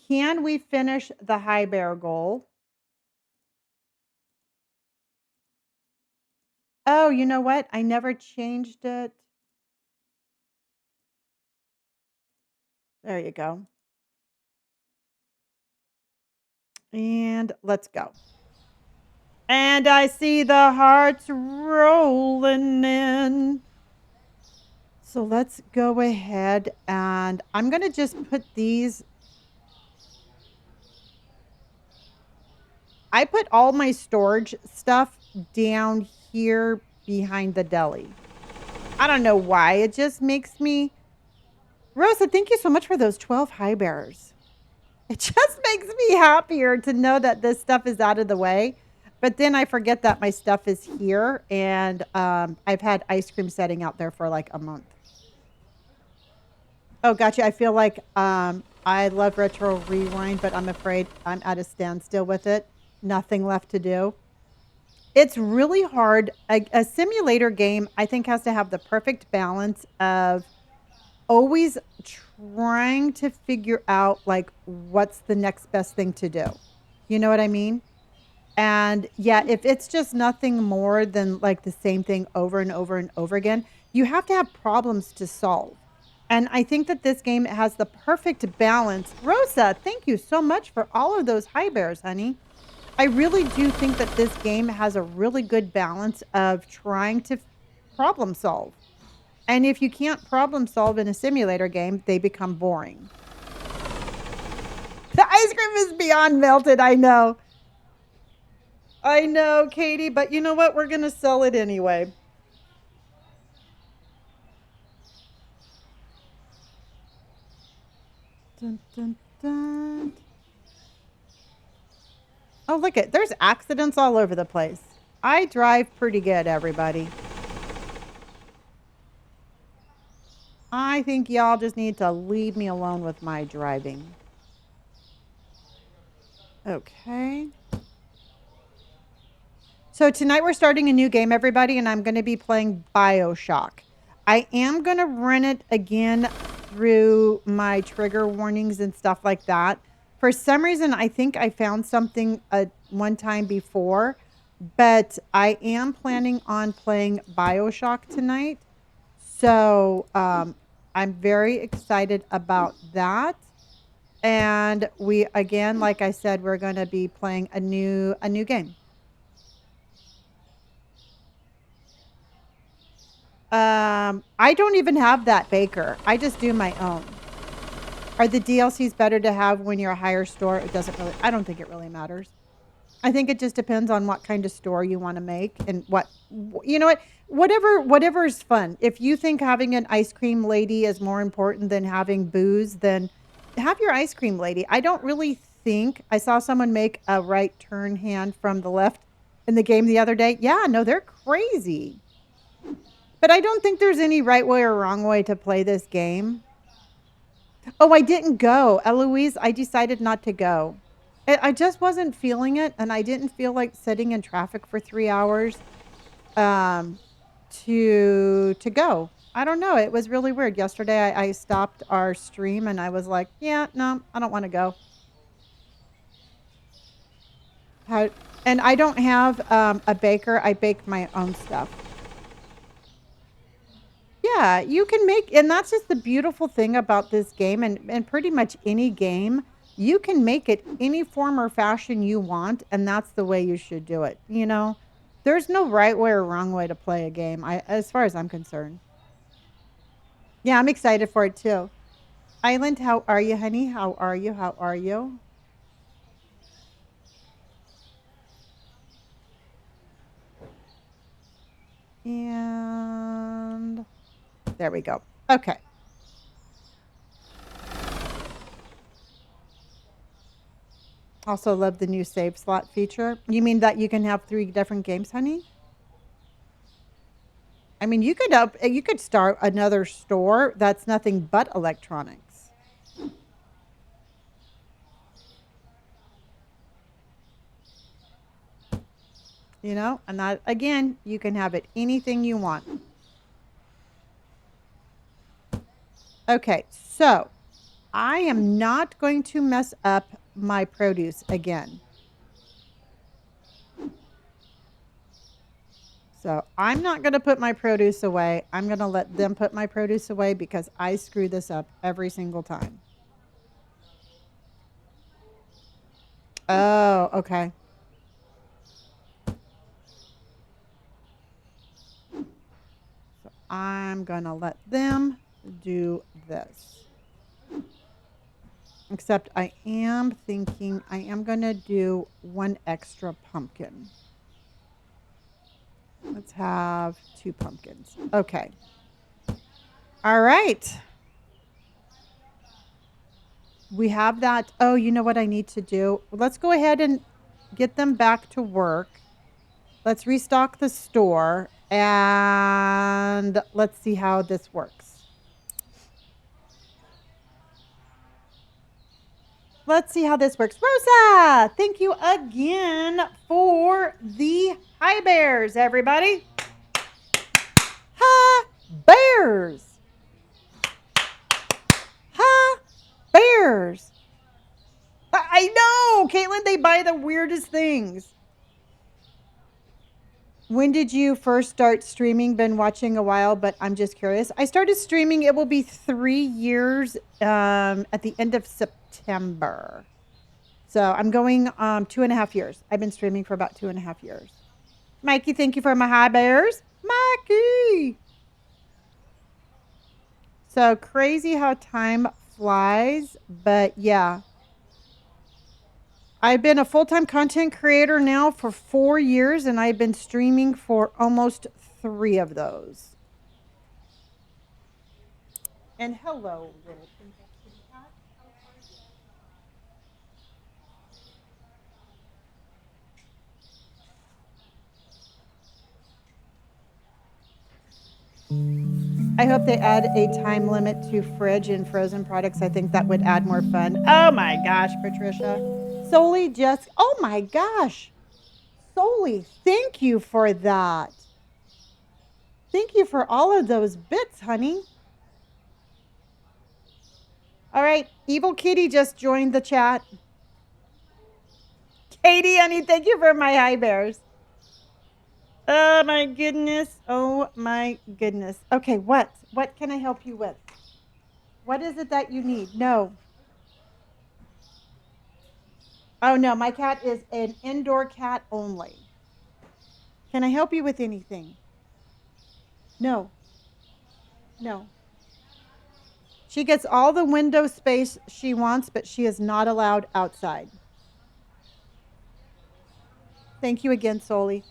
Can we finish the high bear goal? Oh, you know what? I never changed it. There you go. And let's go. And I see the hearts rolling in. So let's go ahead and I'm going to just put these. I put all my storage stuff down here behind the deli. I don't know why. It just makes me. Rosa, thank you so much for those 12 high bears. It just makes me happier to know that this stuff is out of the way. But then I forget that my stuff is here, and I've had ice cream setting out there for like a month. Oh, gotcha. I feel like I love Retro Rewind, but I'm afraid I'm at a standstill with it. Nothing left to do. It's really hard. A simulator game, I think, has to have the perfect balance of always trying to figure out like what's the next best thing to do. You know what I mean? And yeah, if it's just nothing more than like the same thing over and over and over again, you have to have problems to solve. And I think that this game has the perfect balance. Rosa, thank you so much for all of those high bears, honey. I really do think that this game has a really good balance of trying to problem solve. And if you can't problem solve in a simulator game, they become boring. The ice cream is beyond melted, I know. I know, Katie, but you know what? We're going to sell it anyway. Dun, dun, dun. Oh, look it. There's accidents all over the place. I drive pretty good, everybody. I think y'all just need to leave me alone with my driving. Okay. So tonight we're starting a new game, everybody, and I'm going to be playing BioShock. I am going to run it again through my trigger warnings and stuff like that. For some reason, I think I found something one time before, but I am planning on playing BioShock tonight. So I'm very excited about that. And we, again, like I said, we're going to be playing a new game. I don't even have that baker. I just do my own. Are the DLCs better to have when you're a higher store? It doesn't really, I don't think it really matters. I think it just depends on what kind of store you want to make and what, you know what, whatever is fun. If you think having an ice cream lady is more important than having booze, then have your ice cream lady. I don't really think, I saw someone make a right turn hand from the left in the game the other day. Yeah, no, they're crazy. But I don't think there's any right way or wrong way to play this game. Oh, I didn't go. Eloise, I decided not to go. I just wasn't feeling it, and I didn't feel like sitting in traffic for 3 hours um, to go. I don't know. It was really weird. Yesterday, I stopped our stream, and I was like, yeah, no, I don't want to go. How, and I don't have a baker. I bake my own stuff. Yeah, you can make, and that's just the beautiful thing about this game and pretty much any game. You can make it any form or fashion you want, and that's the way you should do it. You know, there's no right way or wrong way to play a game, as far as I'm concerned. Yeah, I'm excited for it too. Island, how are you, honey? How are you? How are you? And there we go. Okay. Also love the new save slot feature. You mean that you can have 3 different games, honey? I mean, you could start another store that's nothing but electronics. You know, and that again, you can have it anything you want. Okay, so I am not going to mess up my produce again. So I'm not going to put my produce away. I'm going to let them put my produce away because I screw this up every single time. Oh, okay. So I'm going to let them do this. Except I am thinking I am going to do one extra pumpkin. Let's have 2 pumpkins. Okay. All right. We have that. Oh, you know what I need to do? Let's go ahead and get them back to work. Let's restock the store and let's see how this works. Let's see how this works. Rosa, thank you again for the hi bears, everybody. Hi bears. Hi bears. I know, Caitlin, they buy the weirdest things. When did you first start streaming? Been watching a while, but I'm just curious. I started streaming, it will be 3 years at the end of September. So I'm going 2.5 years. I've been streaming for about 2.5 years. Mikey, thank you for my hi bears. Mikey! So crazy how time flies, but yeah. I've been a full-time content creator now for 4 years, and I've been streaming for almost 3 of those. And hello, little princess kitty cat. How are you? I hope they add a time limit to fridge and frozen products. I think that would add more fun. Oh my gosh, Patricia. Solely just, oh my gosh. Solely, thank you for that. Thank you for all of those bits, honey. All right, Evil Kitty just joined the chat. Katie, honey, thank you for my hi bears. Oh my goodness. Oh my goodness. Okay, what? What can I help you with? What is it that you need? No. Oh no, my cat is an indoor cat only. Can I help you with anything? No. No. She gets all the window space she wants, but she is not allowed outside. Thank you again, Soli.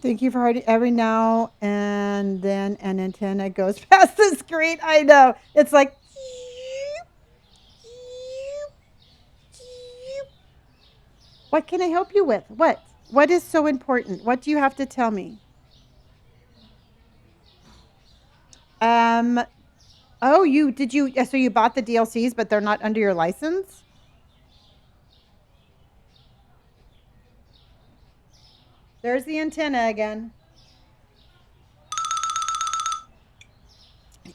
Thank you for every now and then an antenna goes past the screen. I know. It's like. What can I help you with? What? What is so important? What do you have to tell me? Oh, so you bought the DLCs, but they're not under your license? There's the antenna again.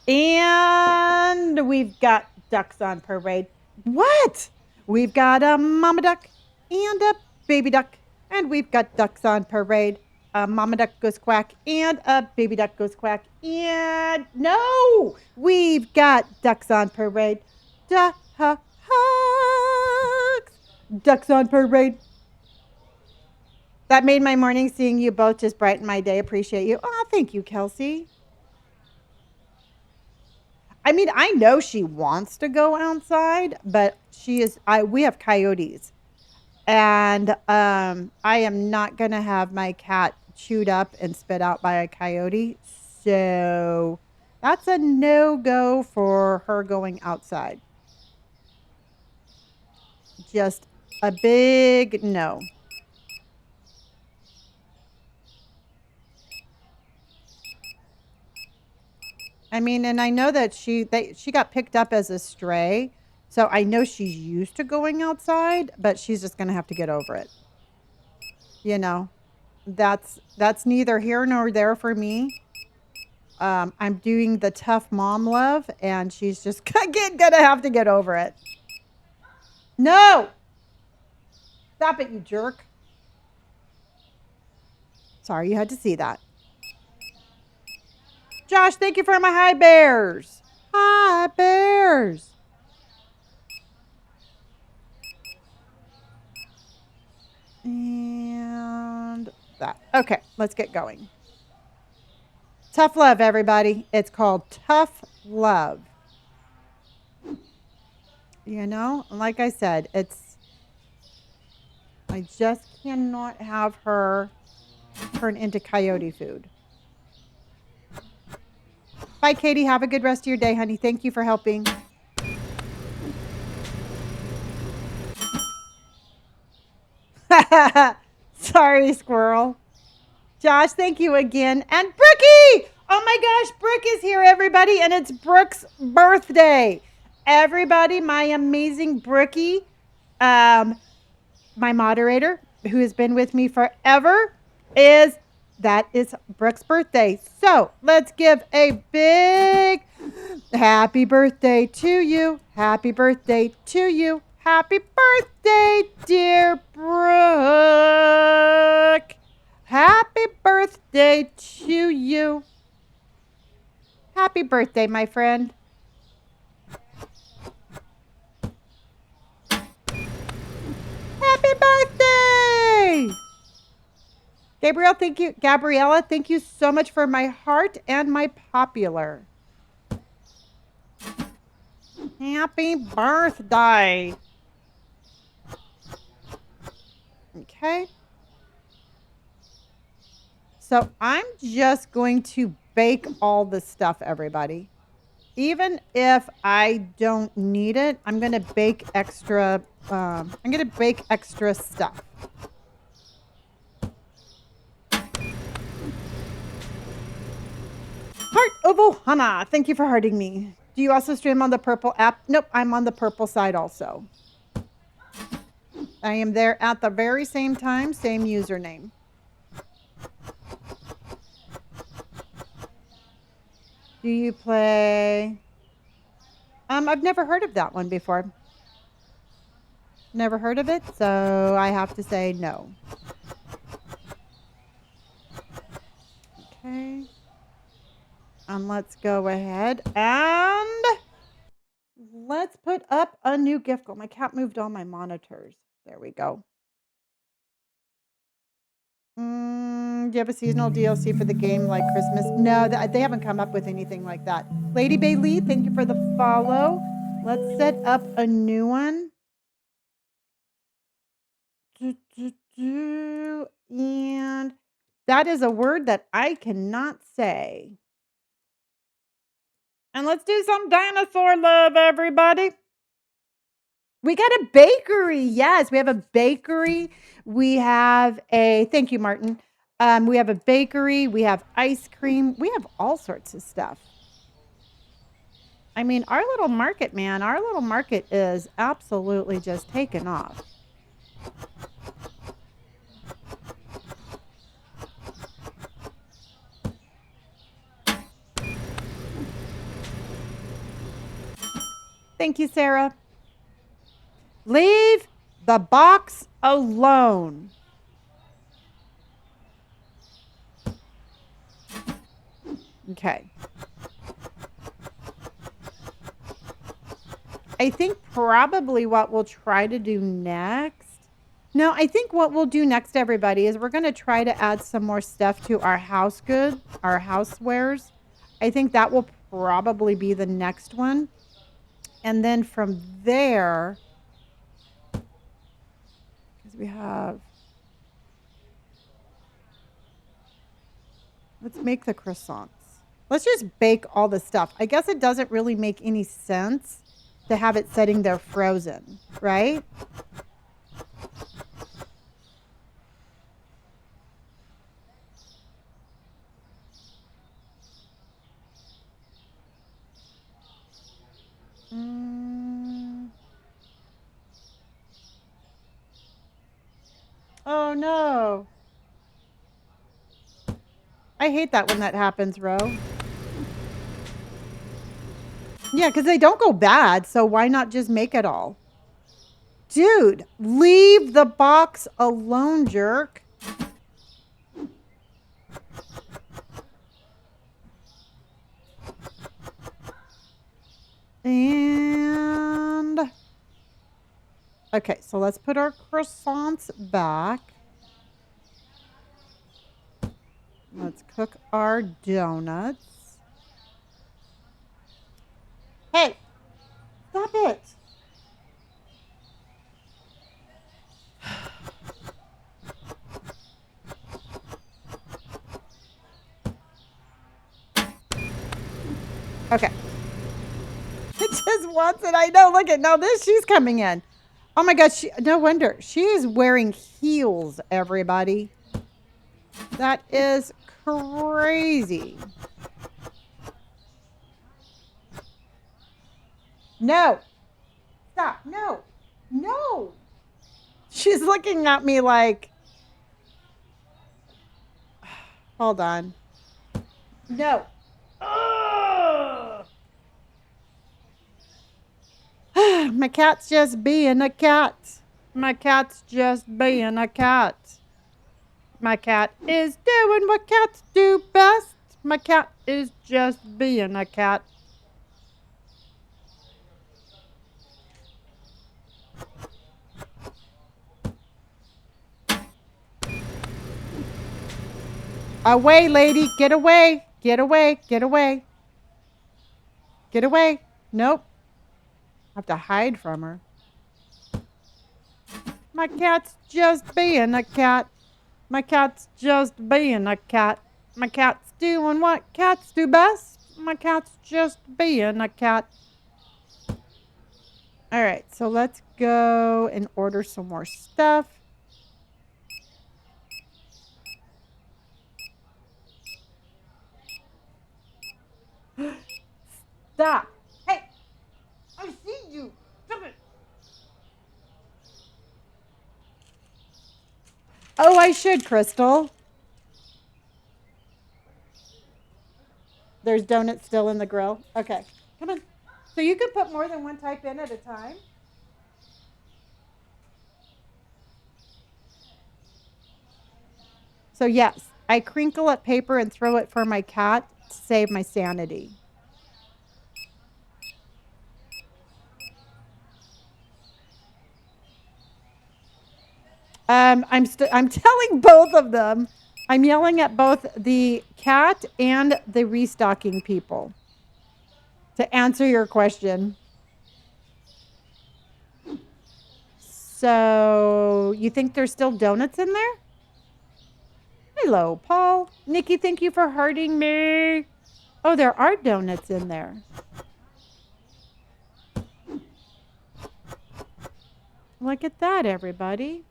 And we've got ducks on parade. What? We've got a mama duck and a baby duck. And we've got ducks on parade. A mama duck goes quack and a baby duck goes quack. And no, we've got ducks on parade. Ducks on parade. That made my morning. Seeing you both just brighten my day. Appreciate you. Oh, thank you, Kelsey. I mean, I know she wants to go outside, but we have coyotes. And I am not going to have my cat chewed up and spit out by a coyote. So that's a no-go for her going outside. Just a big no. I mean, and I know that she got picked up as a stray. So I know she's used to going outside, but she's just going to have to get over it. You know, that's neither here nor there for me. I'm doing the tough mom love, and she's just gonna have to get over it. No! Stop it, you jerk. Sorry you had to see that. Josh, thank you for my high bears. Hi, bears. And that. Okay, let's get going. Tough love, everybody. It's called tough love. You know, like I said, I just cannot have her turn into coyote food. Bye, Katie. Have a good rest of your day, honey. Thank you for helping. Sorry, squirrel. Josh, thank you again. And Brookie! Oh my gosh, Brooke is here, everybody, and it's Brooke's birthday. Everybody, my amazing Brookie, my moderator, who has been with me forever, that is Brooke's birthday. So let's give a big happy birthday to you. Happy birthday to you. Happy birthday, dear Brooke. Happy birthday to you. Happy birthday, my friend. Happy birthday! Gabriella, thank you so much for my heart and my popular. Happy birthday. Okay. So I'm just going to bake all the stuff, everybody. Even if I don't need it, I'm going to bake extra. I'm going to bake extra stuff. Heart of Ohana, thank you for hearting me. Do you also stream on the purple app? Nope, I'm on the purple side also. I am there at the very same time, same username. Do you play? I've never heard of that one before. Never heard of it, so I have to say no. Okay. And let's go ahead and let's put up a new gift goal. My cat moved all my monitors. There we go. Do you have a seasonal DLC for the game like Christmas? No, they haven't come up with anything like that. Lady Bailey, thank you for the follow. Let's set up a new one. And that is a word that I cannot say. And let's do some dinosaur love, everybody. We got a bakery. Yes, we have a bakery. We have thank you, Martin. We have a bakery. We have ice cream. We have all sorts of stuff. I mean, our little market, man, our little market is absolutely just taken off. Thank you, Sarah. Leave the box alone. Okay. I think probably what we'll try to do next. No, I think what we'll do next, everybody, is we're going to try to add some more stuff to our house goods, our housewares. I think that will probably be the next one. And then from there, because we have, let's make the croissants. Let's just bake all the stuff. I guess it doesn't really make any sense to have it sitting there frozen, right? Oh no. I hate that when that happens, Ro. Yeah, because they don't go bad. So why not just make it all? Dude, leave the box alone, jerk. And okay, so let's put our croissants back. Let's cook our donuts. Hey, stop it. Okay. It just wants it. I know. Look at now this. She's coming in. Oh my gosh. No wonder. She is wearing heels, everybody. That is crazy. No. Stop. No. No. She's looking at me like, hold on. No. Ugh. My cat's just being a cat. My cat's just being a cat. My cat is doing what cats do best. My cat is just being a cat. Away, lady. Get away. Get away. Get away. Get away. Nope. I have to hide from her. My cat's just being a cat. My cat's just being a cat. My cat's doing what cats do best. My cat's just being a cat. All right, so let's go and order some more stuff. Stop. Hey, I see you. Stop it. Oh, I should, Crystal. There's donuts still in the grill. Okay, come on. So you can put more than one type in at a time. So yes, I crinkle up paper and throw it for my cat to save my sanity. I'm telling both of them. I'm yelling at both the cat and the restocking people to answer your question. So you think there's still donuts in there? Hello, Paul. Nikki, thank you for hearting me. Oh, there are donuts in there. Look at that, everybody.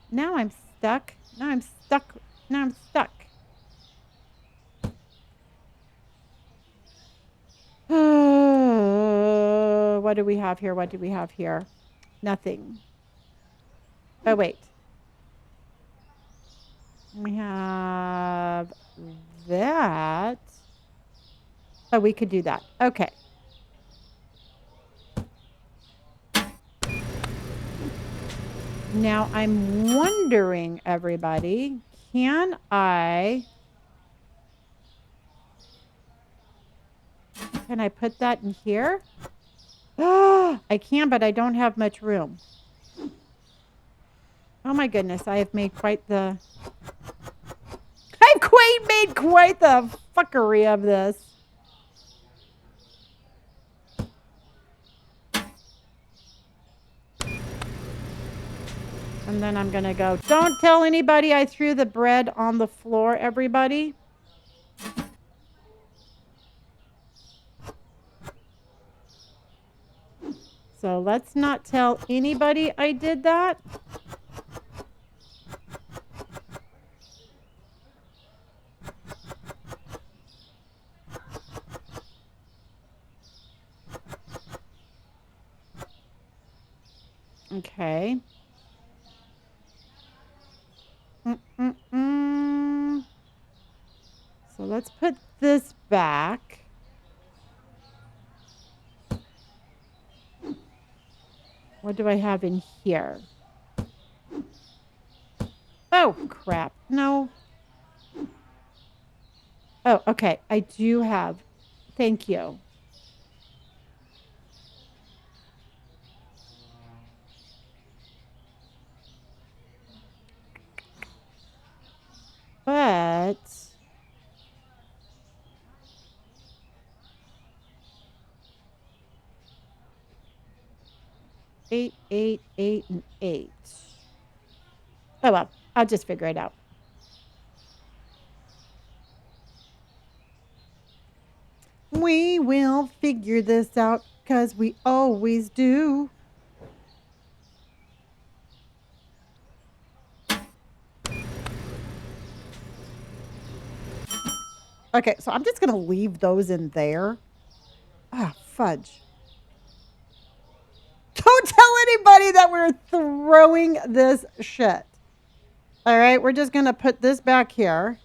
Now I'm stuck. Now I'm stuck. Now I'm stuck. What do we have here? What do we have here? Nothing. Oh, wait. We have that. Oh, we could do that. Okay. Now I'm wondering, everybody, can I put that in here? I can, but I don't have much room. Oh my goodness, I have made quite the made quite the fuckery of this. And then I'm gonna go, don't tell anybody I threw the bread on the floor, everybody. So let's not tell anybody I did that. Okay. So let's put this back. What do I have in here? Oh, crap. No. Oh, okay. I do have. Thank you. But 8, 8, 8, and 8. Oh, well. I'll just figure it out. We will figure this out because we always do. Okay, so I'm just going to leave those in there. Ah, fudge. Don't tell anybody that we're throwing this shit. All right, we're just going to put this back here.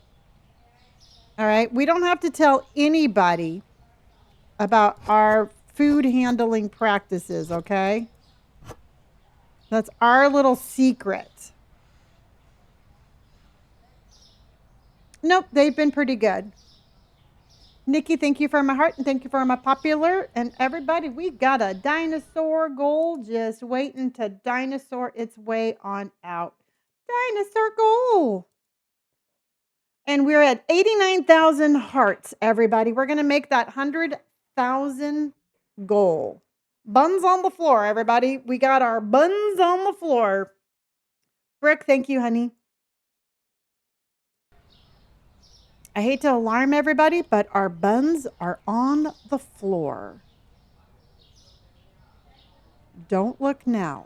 All right, we don't have to tell anybody about our food handling practices, okay? That's our little secret. Nope, they've been pretty good. Nikki, thank you for my heart and thank you for my popular. And everybody, we got a dinosaur goal just waiting to dinosaur its way on out. Dinosaur goal. And we're at 89,000 hearts, everybody. We're going to make that 100,000 goal. Buns on the floor, everybody. We got our buns on the floor. Brooke, thank you, honey. I hate to alarm everybody, but our buns are on the floor. Don't look now.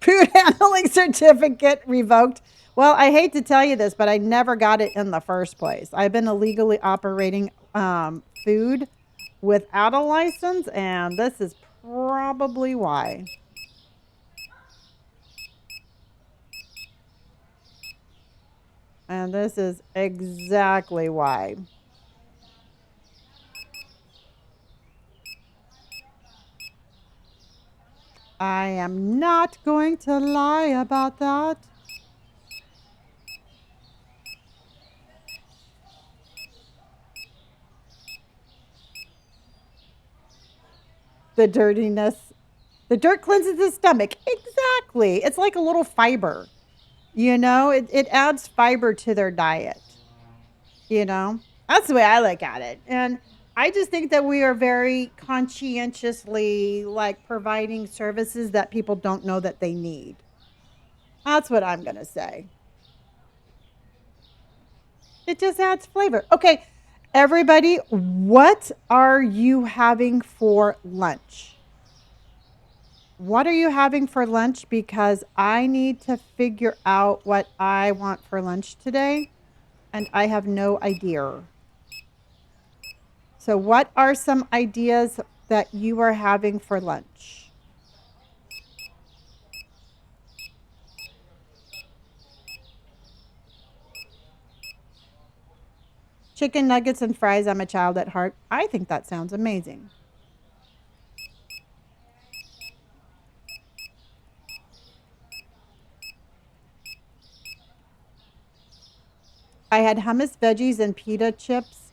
Food handling certificate revoked. Well, I hate to tell you this, but I never got it in the first place. I've been illegally operating food without a license, and this is probably why. And this is exactly why. I am not going to lie about that. The dirtiness. The dirt cleanses the stomach. Exactly. It's like a little fiber. You know, it adds fiber to their diet. You know, that's the way I look at it. And I just think that we are very conscientiously like providing services that people don't know that they need. That's what I'm going to say. It just adds flavor. Okay, everybody, what are you having for lunch? What are you having for lunch? Because I need to figure out what I want for lunch today, and I have no idea. So, what are some ideas that you are having for lunch? Chicken nuggets and fries. I'm a child at heart. I think that sounds amazing. I had hummus, veggies, and pita chips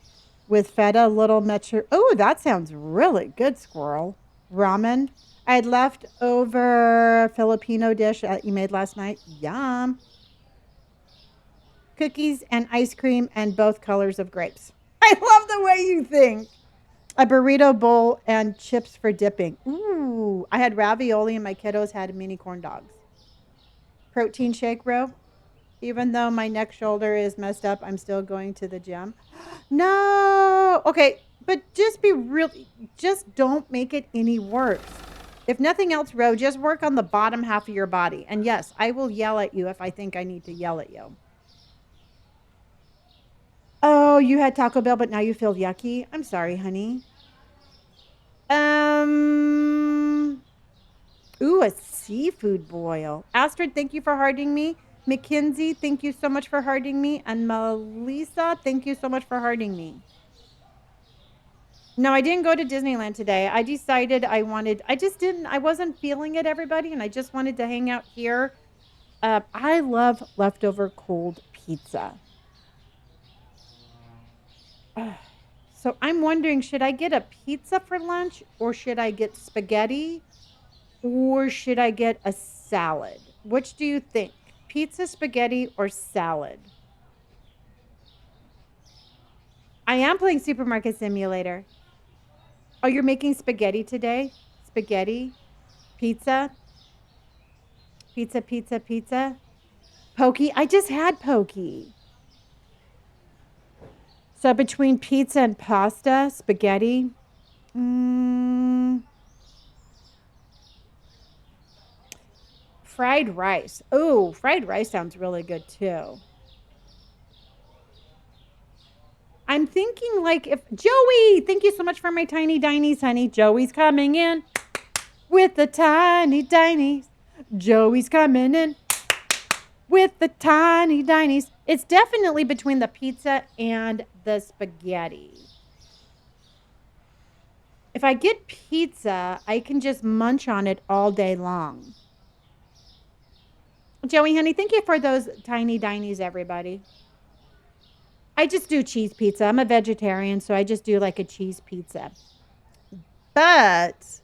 with feta, little metro. Oh, that sounds really good, squirrel. Ramen. I had leftover Filipino dish that you made last night. Yum. Cookies and ice cream and both colors of grapes. I love the way you think. A burrito bowl and chips for dipping. Ooh, I had ravioli and my kiddos had mini corn dogs. Protein shake, bro. Even though my neck shoulder is messed up, I'm still going to the gym. No. Okay, but just be real. Just don't make it any worse. If nothing else, Ro, just work on the bottom half of your body. And yes, I will yell at you if I think I need to yell at you. Oh, you had Taco Bell, but now you feel yucky. I'm sorry, honey. Um. Ooh, a seafood boil. Astrid, thank you for hearting me. Mackenzie, thank you so much for hearting me. And Melissa, thank you so much for hearting me. No, I didn't go to Disneyland today. I decided I wasn't feeling it, everybody, and I just wanted to hang out here. I love leftover cold pizza. Ugh. So I'm wondering, should I get a pizza for lunch or should I get spaghetti or should I get a salad? Which do you think? Pizza, spaghetti, or salad? I am playing Supermarket Simulator. Oh, you're making spaghetti today? Spaghetti? Pizza? Pizza, pizza, pizza? Pokey? I just had pokey. So between pizza and pasta, spaghetti? Mm, fried rice. Oh, fried rice sounds really good too. I'm thinking like if Joey, thank you so much for my tiny dinies, honey. Joey's coming in with the tiny dinies. Joey's coming in with the tiny dinies. It's definitely between the pizza and the spaghetti. If I get pizza, I can just munch on it all day long. Joey, honey, thank you for those tiny dinies, everybody. I just do cheese pizza. I'm a vegetarian, so I just do like a cheese pizza. But,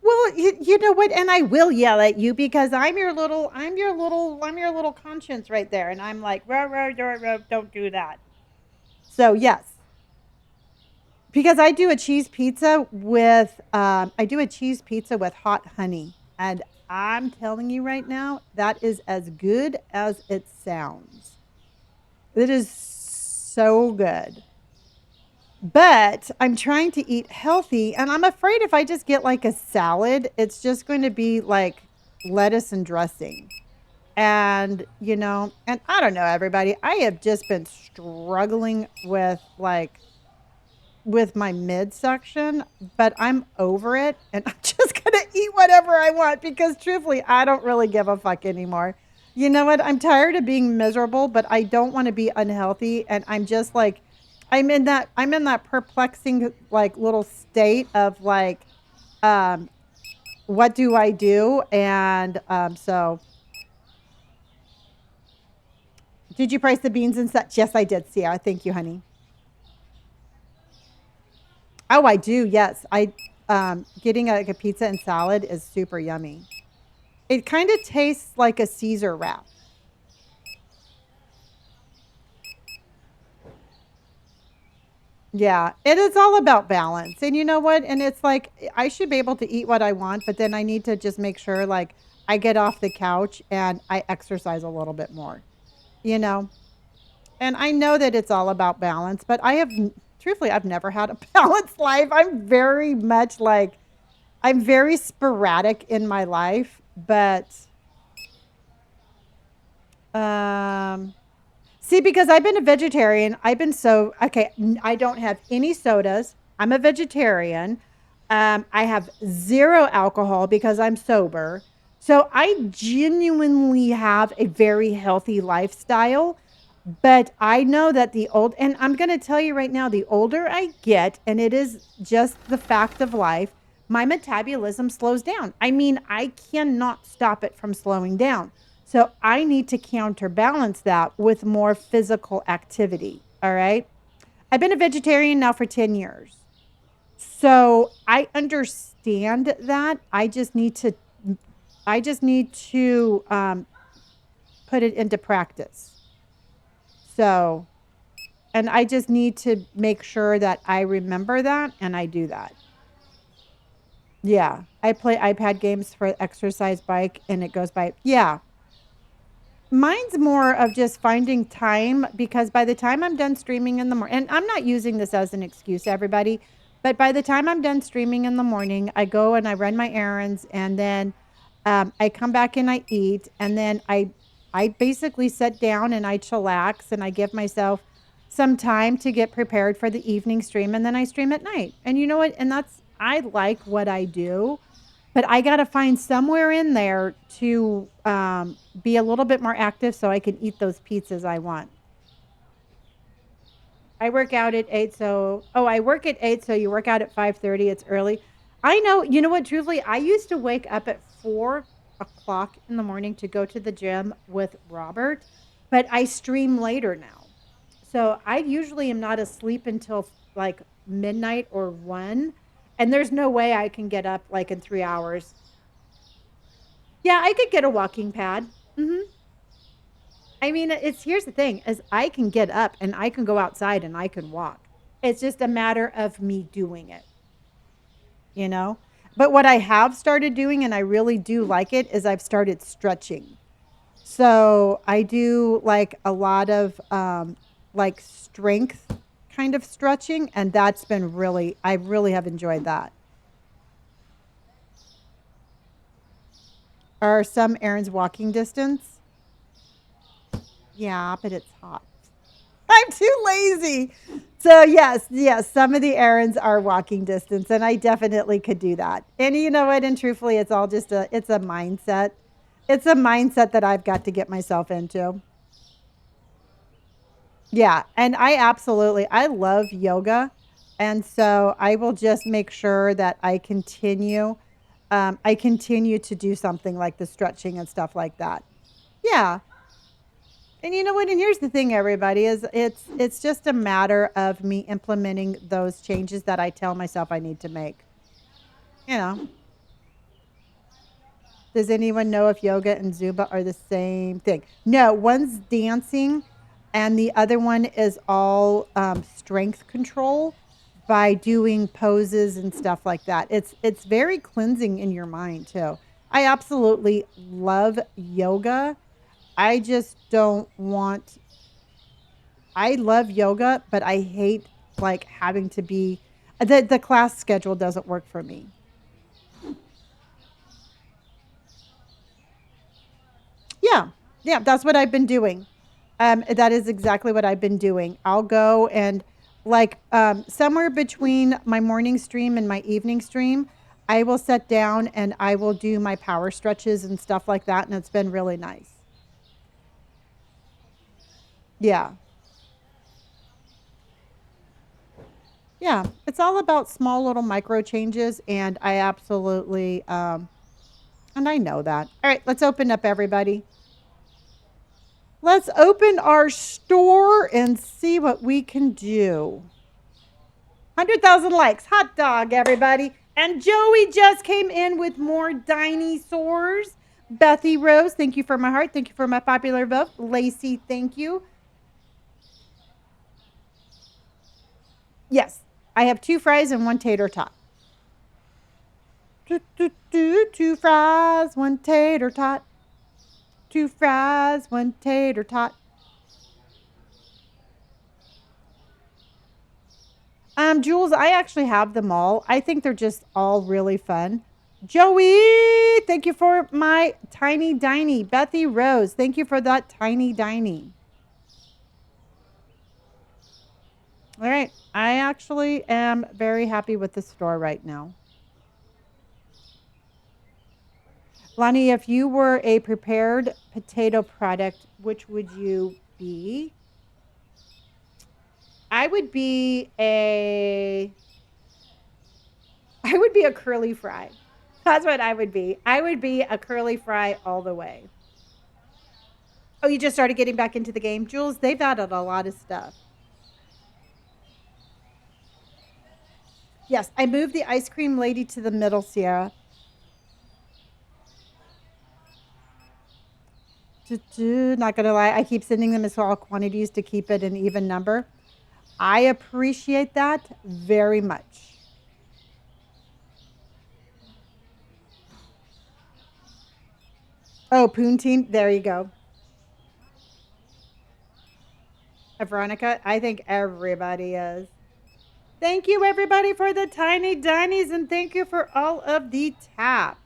well, you know what? And I will yell at you because I'm your little conscience right there. And I'm like, rah, rah, rah, rah, don't do that. So, yes. Because I do a cheese pizza with hot honey. And I'm telling you right now, that is as good as it sounds. It is so good. But I'm trying to eat healthy, and I'm afraid if I just get like a salad, it's just going to be like lettuce and dressing. And I don't know, everybody. I have just been struggling with my midsection, but I'm over it and I'm just going to eat whatever I want because truthfully, I don't really give a fuck anymore. You know what? I'm tired of being miserable, but I don't want to be unhealthy and I'm just like I'm in that perplexing like little state of like um what do I do? And so did you price the beans and such? Yes, I did, Sierra. Thank you, honey. Oh, I do. Yes. I getting like a pizza and salad is super yummy. It kind of tastes like a Caesar wrap. Yeah, it is all about balance. And you know what? And it's like I should be able to eat what I want, but then I need to just make sure like I get off the couch and I exercise a little bit more, you know? And I know that it's all about balance, but truthfully, I've never had a balanced life. I'm very sporadic in my life, but um see, because I've been a vegetarian, I've been so okay. I don't have any sodas. I'm a vegetarian. I have zero alcohol because I'm sober. So I genuinely have a very healthy lifestyle. But I know that and I'm going to tell you right now, the older I get, and it is just the fact of life, my metabolism slows down. I mean, I cannot stop it from slowing down. So I need to counterbalance that with more physical activity. All right. I've been a vegetarian now for 10 years. So I understand that. I just need to put it into practice. So, and I just need to make sure that I remember that and I do that. Yeah. I play iPad games for exercise bike and it goes by. Yeah. Mine's more of just finding time because by the time I'm done streaming in the morning, and I'm not using this as an excuse, everybody, but by the time I'm done streaming in the morning, I go and I run my errands, and then I come back and I eat, and then I basically sit down and I chillax and I give myself some time to get prepared for the evening stream, and then I stream at night. And you know what? And I like what I do, but I got to find somewhere in there to be a little bit more active so I can eat those pizzas I want. I work out at 8, so I work at 8, so you work out at 5:30. It's early. I know. You know what? Truthfully, I used to wake up at 4 o'clock in the morning to go to the gym with Robert, but I stream later now. So I usually am not asleep until like midnight or 1, and there's no way I can get up like in 3 hours. Yeah, I could get a walking pad. Hmm. I mean, it's here's the thing: is I can get up and I can go outside and I can walk. It's just a matter of me doing it, you know. But what I have started doing, and I really do like it, is I've started stretching. So I do like a lot of like strength kind of stretching, and that's been really, I really have enjoyed that. Are some errands walking distance? Yeah, but it's hot. I'm too lazy. So yes, some of the errands are walking distance, and I definitely could do that. And you know what? And truthfully, it's all just it's a mindset. It's a mindset that I've got to get myself into. Yeah, and I love yoga, and so I will just make sure that I continue to do something like the stretching and stuff like that. Yeah. And you know what? And here's the thing, everybody, is it's just a matter of me implementing those changes that I tell myself I need to make. You know, does anyone know if yoga and Zumba are the same thing? No, one's dancing, and the other one is all strength control by doing poses and stuff like that. It's very cleansing in your mind too. I absolutely love yoga. I just don't want I love yoga, but I hate like having to be the class schedule doesn't work for me. Yeah. Yeah, that's what I've been doing. That is exactly what I've been doing. I'll go and like somewhere between my morning stream and my evening stream, I will sit down and I will do my power stretches and stuff like that, and it's been really nice. Yeah. Yeah, it's all about small little micro changes, and I absolutely and I know that. All right, let's open up, everybody. Let's open our store and see what we can do. 100,000 likes. Hot dog, everybody. And Joey just came in with more dinosaurs. Bethy Rose, thank you for my heart. Thank you for my popular vote. Lacey, thank you. Yes, I have 2 fries and 1 tater tot. Two fries, 1 tater tot. 2 fries, 1 tater tot. Jules, I actually have them all. I think they're just all really fun. Joey, thank you for my tiny diny. Bethy Rose, thank you for that tiny diny. All right. I actually am very happy with the store right now. Lonnie, if you were a prepared potato product, which would you be? I would be a I would be a curly fry. That's what I would be. I would be a curly fry all the way. Oh, you just started getting back into the game, Jules? They've added a lot of stuff. Yes, I moved the ice cream lady to the middle, Sierra. Not gonna lie, I keep sending them in small quantities to keep it an even number. I appreciate that very much. Oh, Poontine, there you go. Veronica, I think everybody is. Thank you, everybody, for the tiny dinies, and thank you for all of the taps.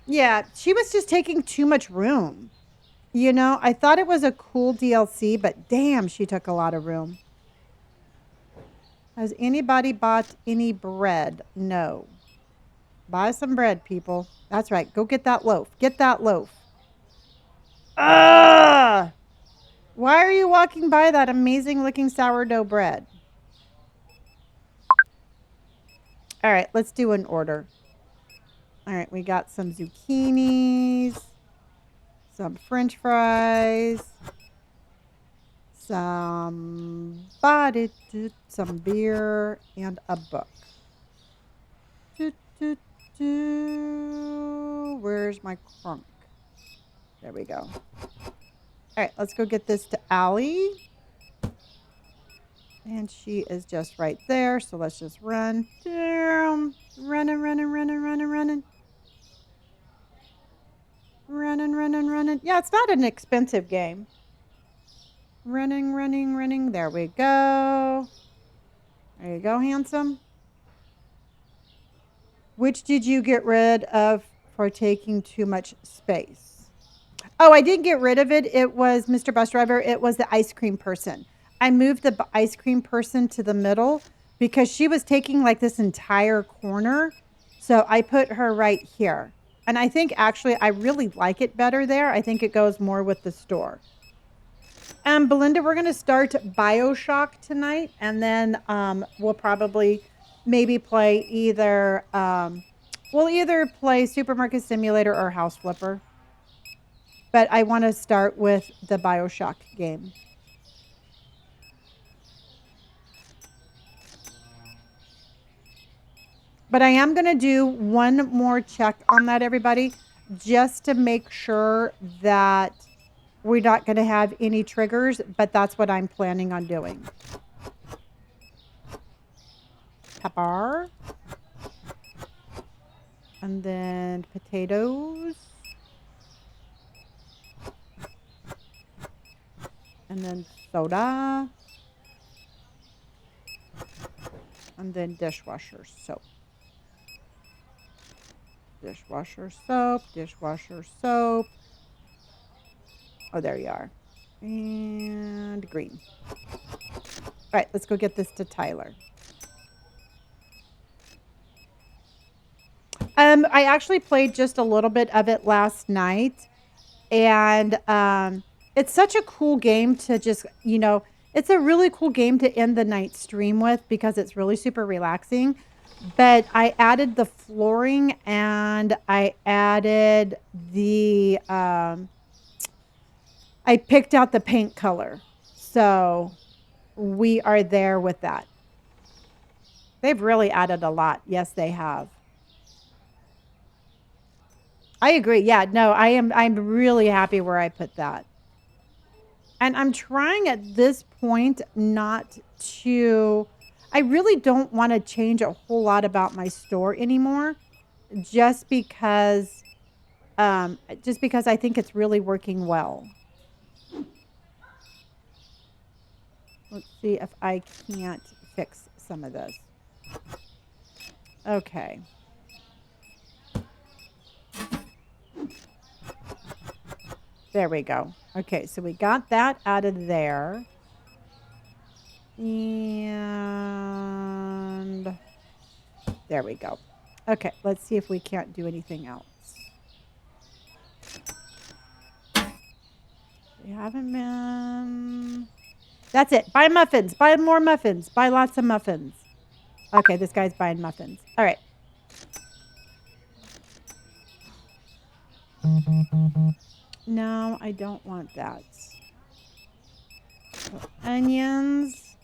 Yeah, she was just taking too much room. You know, I thought it was a cool DLC, but damn, she took a lot of room. Has anybody bought any bread? No. Buy some bread, people. That's right. Go get that loaf. Get that loaf. Ugh! Why are you walking by that amazing looking sourdough bread? All right, let's do an order. All right, we got some zucchinis, some French fries, some beer, and a book. Where's my crunk? There we go. All right, let's go get this to Allie. And she is just right there. So let's just run. Running. Yeah, it's not an expensive game. Running. There we go. There you go, handsome. Which did you get rid of for taking too much space? Oh, I didn't get rid of it. It was Mr. Bus Driver. It was the ice cream person. I moved the ice cream person to the middle because she was taking like this entire corner. So I put her right here. And I think actually I really like it better there. I think it goes more with the store. Belinda, we're going to start BioShock tonight. And then we'll probably maybe play either, we'll either play Supermarket Simulator or House Flipper. But I want to start with the BioShock game. But I am going to do one more check on that, everybody, just to make sure that we're not going to have any triggers, but that's what I'm planning on doing. Pepper. And then potatoes. And then soda. And then dishwasher soap. Dishwasher soap. Oh, there you are. And green. All right, let's go get this to Tyler. I actually played just a little bit of it last night. And it's such a cool game to just, it's a really cool game to end the night stream with because it's really super relaxing. But I added the flooring and I added the, I picked out the paint color. So we are there with that. They've really added a lot. Yes, they have. I agree. Yeah, no, I'm really happy where I put that. And I'm trying at this point not to, I really don't want to change a whole lot about my store anymore, just because I think it's really working well. Let's see if I can't fix some of this. Okay. There we go. Okay, so we got that out of there. And there we go. Okay, let's see if we can't do anything else. We haven't been... That's it. Buy muffins. Buy more muffins. Buy lots of muffins. Okay, this guy's buying muffins. All right. No, I don't want that. So, onions.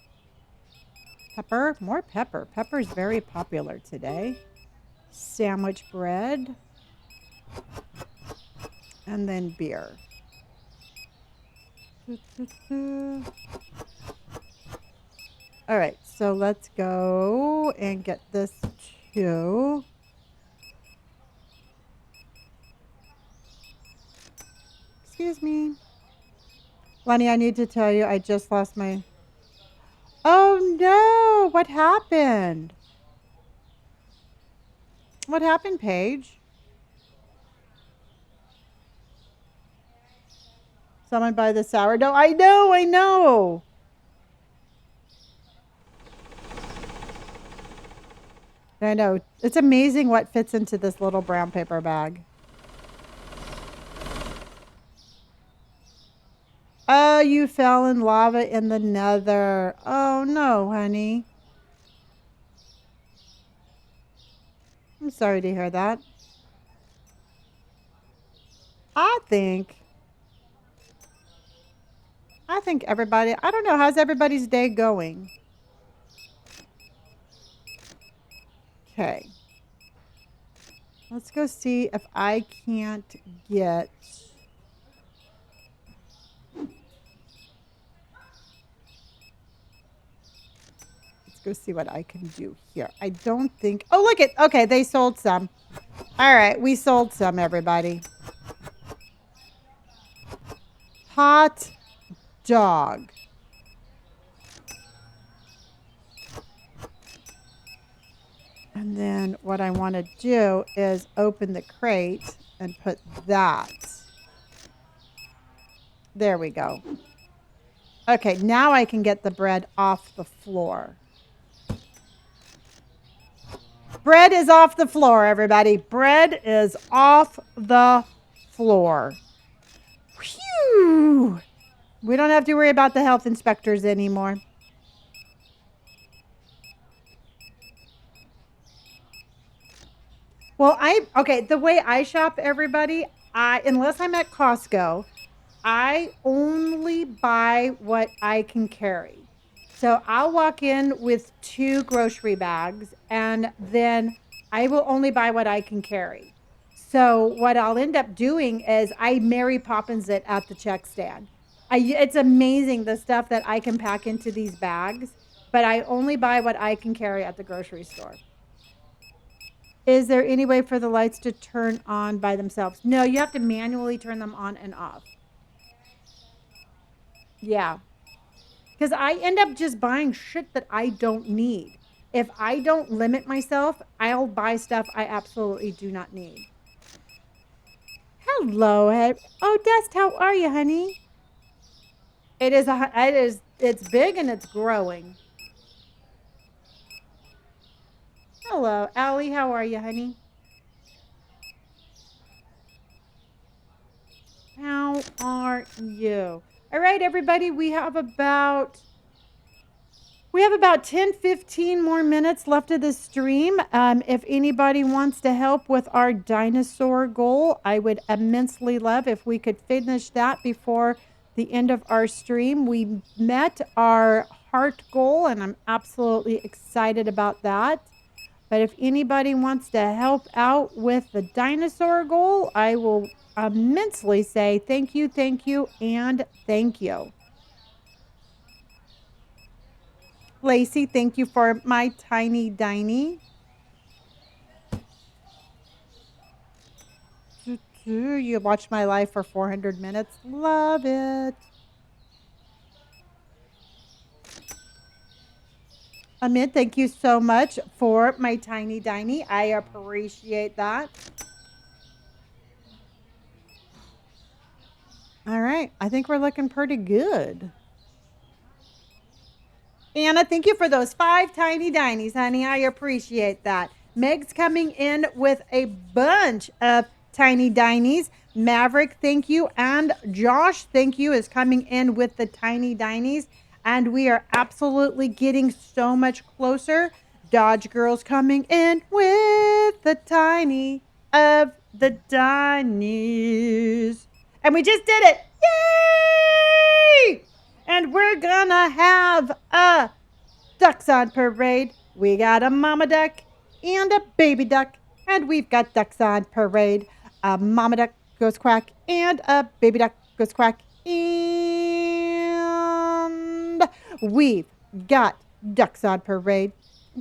Pepper. More pepper. Pepper is very popular today. Sandwich bread. And then beer. All right, so let's go and get this too. Excuse me. Lenny, I need to tell you, I just lost my... Oh no, what happened? What happened, Paige? Someone buy the sourdough? I know. I know. It's amazing what fits into this little brown paper bag. Oh, you fell in lava in the nether. Oh, no, honey. I'm sorry to hear that. I think everybody, I don't know, how's everybody's day going? Okay. Let's go see if I can't get... Let's go see what I can do here. I don't think... Oh, look at... Okay, they sold some. All right, we sold some, everybody. Hot dog. And then what I want to do is open the crate and put that. There we go. Okay, now I can get the bread off the floor. Bread is off the floor, everybody. Bread is off the floor. Whew. We don't have to worry about the health inspectors anymore. Well, okay, the way I shop, everybody, unless I'm at Costco, I only buy what I can carry. So I'll walk in with 2 grocery bags and then I will only buy what I can carry. So what I'll end up doing is I Mary Poppins it at the check stand. It's amazing the stuff that I can pack into these bags, but I only buy what I can carry at the grocery store. Is there any way for the lights to turn on by themselves? No, you have to manually turn them on and off. Yeah. Because I end up just buying shit that I don't need. If I don't limit myself, I'll buy stuff I absolutely do not need. Hello, Ed. Oh, Dust, how are you, honey? It's big and it's growing. Hello, Allie, how are you, honey? How are you? All right, everybody, we have about 10, 15 more minutes left of the stream. If anybody wants to help with our dinosaur goal, I would immensely love if we could finish that before the end of our stream. We met our heart goal, and I'm absolutely excited about that. But if anybody wants to help out with the dinosaur goal, I will immensely say thank you, and thank you. Lacey, thank you for my tiny diny. You watched my live for 400 minutes. Love it. Amit, thank you so much for my tiny diny. I appreciate that. All right. I think we're looking pretty good. Anna, thank you for those 5 tiny dinies, honey. I appreciate that. Meg's coming in with a bunch of tiny dinies. Maverick, thank you. And Josh, thank you, is coming in with the tiny dinies. And we are absolutely getting so much closer. Dodge Girl's coming in with the tiny of the dinies. And we just did it. Yay! And we're gonna have a ducks on parade. We got a mama duck and a baby duck, and we've got ducks on parade. A mama duck goes quack, and a baby duck goes quack, and we've got ducks on parade.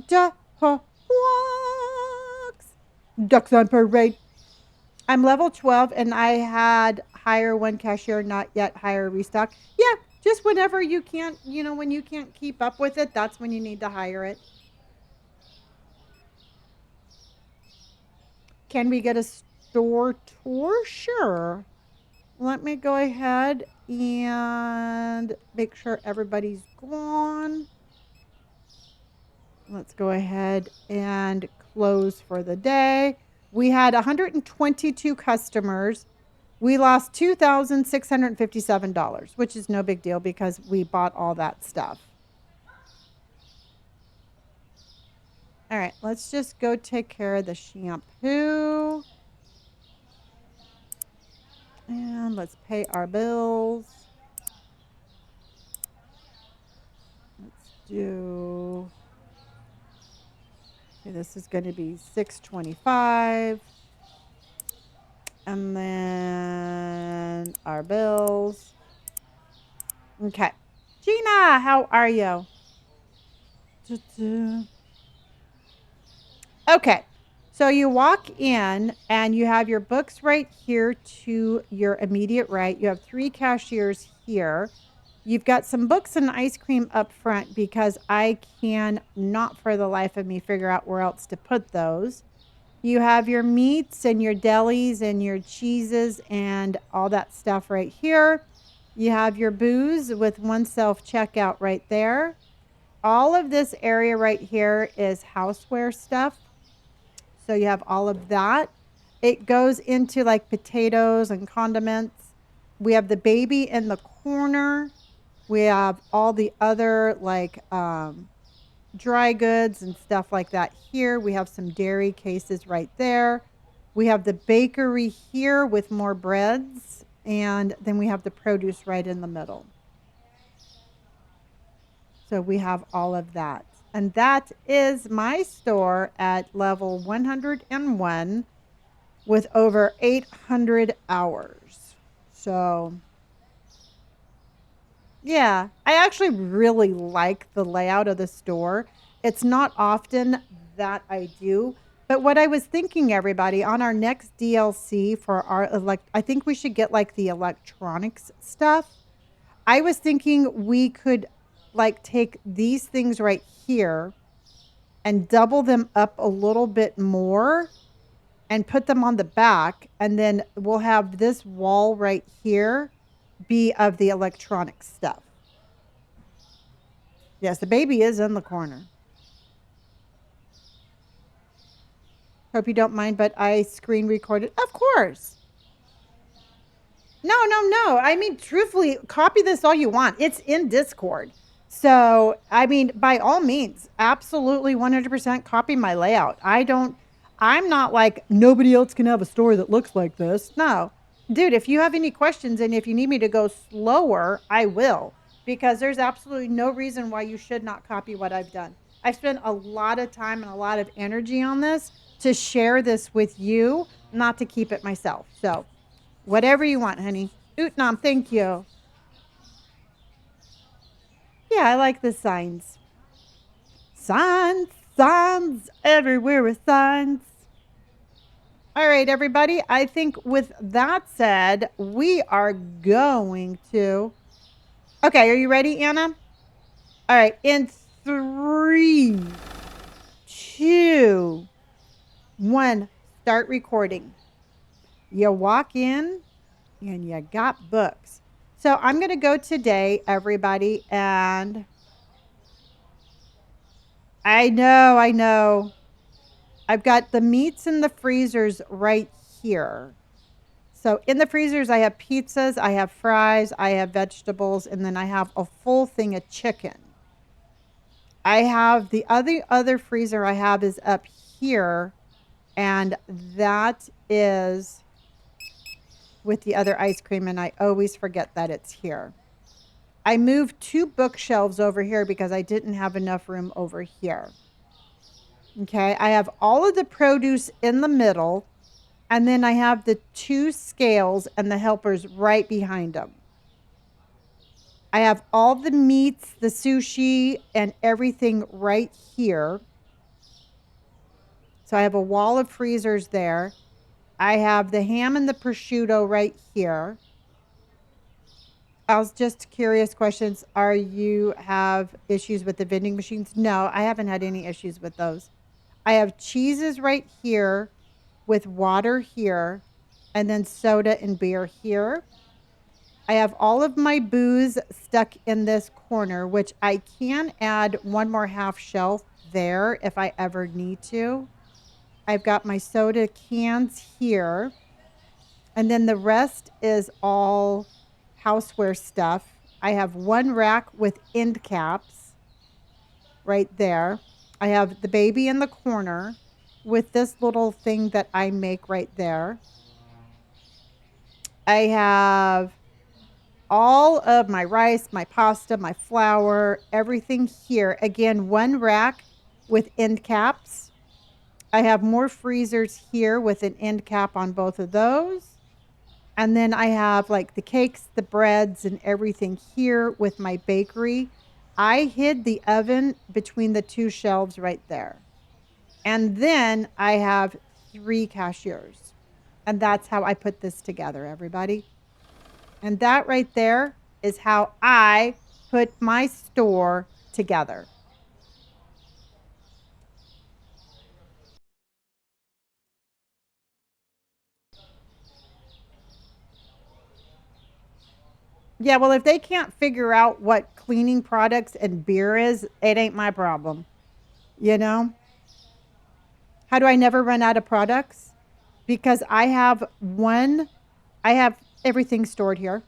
Ducks on parade. I'm level 12 and I had hire one cashier, not yet hire restock. Yeah, just whenever you can't, when you can't keep up with it, that's when you need to hire it. Can we get a store tour? Sure. Let me go ahead and make sure everybody's gone. Let's go ahead and close for the day. We had 122 customers. We lost $2,657, which is no big deal because we bought all that stuff. All right, let's just go take care of the shampoo. And let's pay our bills. Let's do, okay, this is going to be $625. And then our bills. Okay. Gina, how are you? Okay. So you walk in and you have your books right here to your immediate right. You have 3 cashiers here. You've got some books and ice cream up front because I can not for the life of me figure out where else to put those. You have your meats and your delis and your cheeses and all that stuff right here. You have your booze with one self-checkout right there. All of this area right here is houseware stuff. So you have all of that. It goes into like potatoes and condiments. We have the baby in the corner. We have all the other like dry goods and stuff like that here. We have some dairy cases right there. We have the bakery here with more breads. And then we have the produce right in the middle. So we have all of that. And that is my store at level 101 with over 800 hours. So yeah, I actually really like the layout of the store. It's not often that I do, but what I was thinking, everybody, on our next DLC for our I think we should get like the electronics stuff. I was thinking we could like take these things right here and double them up a little bit more and put them on the back, and then we'll have this wall right here be of the electronics stuff. Yes, the baby is in the corner. Hope you don't mind, but I screen recorded. Of course. No, no, no. I mean, truthfully, copy this all you want. It's in Discord. So, I mean, by all means, absolutely 100% copy my layout. I'm not like nobody else can have a store that looks like this. No. Dude, if you have any questions and if you need me to go slower, I will. Because there's absolutely no reason why you should not copy what I've done. I've spent a lot of time and a lot of energy on this to share this with you, not to keep it myself. So, whatever you want, honey. Utnam, thank you. Yeah, I like the signs. Signs, signs, everywhere with signs. All right, everybody. I think with that said, we are going to. Okay, are you ready, Anna? All right, in 3, 2, 1, start recording. You walk in and you got books. So I'm going to go today, everybody, and I know. I've got the meats in the freezers right here. So in the freezers, I have pizzas, I have fries, I have vegetables, and then I have a full thing of chicken. I have the other freezer I have is up here, and that is with the other ice cream, and I always forget that it's here. I moved 2 bookshelves over here because I didn't have enough room over here. Okay, I have all of the produce in the middle, and then I have the 2 scales and the helpers right behind them. I have all the meats, the sushi, and everything right here. So I have a wall of freezers there. I have the ham and the prosciutto right here. I was just curious questions. Are you have issues with the vending machines? No, I haven't had any issues with those. I have cheeses right here with water here and then soda and beer here. I have all of my booze stuck in this corner, which I can add one more half shelf there if I ever need to. I've got my soda cans here. And then the rest is all houseware stuff. I have one rack with end caps right there. I have the baby in the corner with this little thing that I make right there. I have all of my rice, my pasta, my flour, everything here. Again, one rack with end caps. I have more freezers here with an end cap on both of those. And then I have like the cakes, the breads, and everything here with my bakery. I hid the oven between the two shelves right there. And then I have 3 cashiers. And that's how I put this together, everybody. And that right there is how I put my store together. Yeah, well, if they can't figure out what cleaning products and beer is, it ain't my problem. You know? How do I never run out of products? Because I have everything stored here.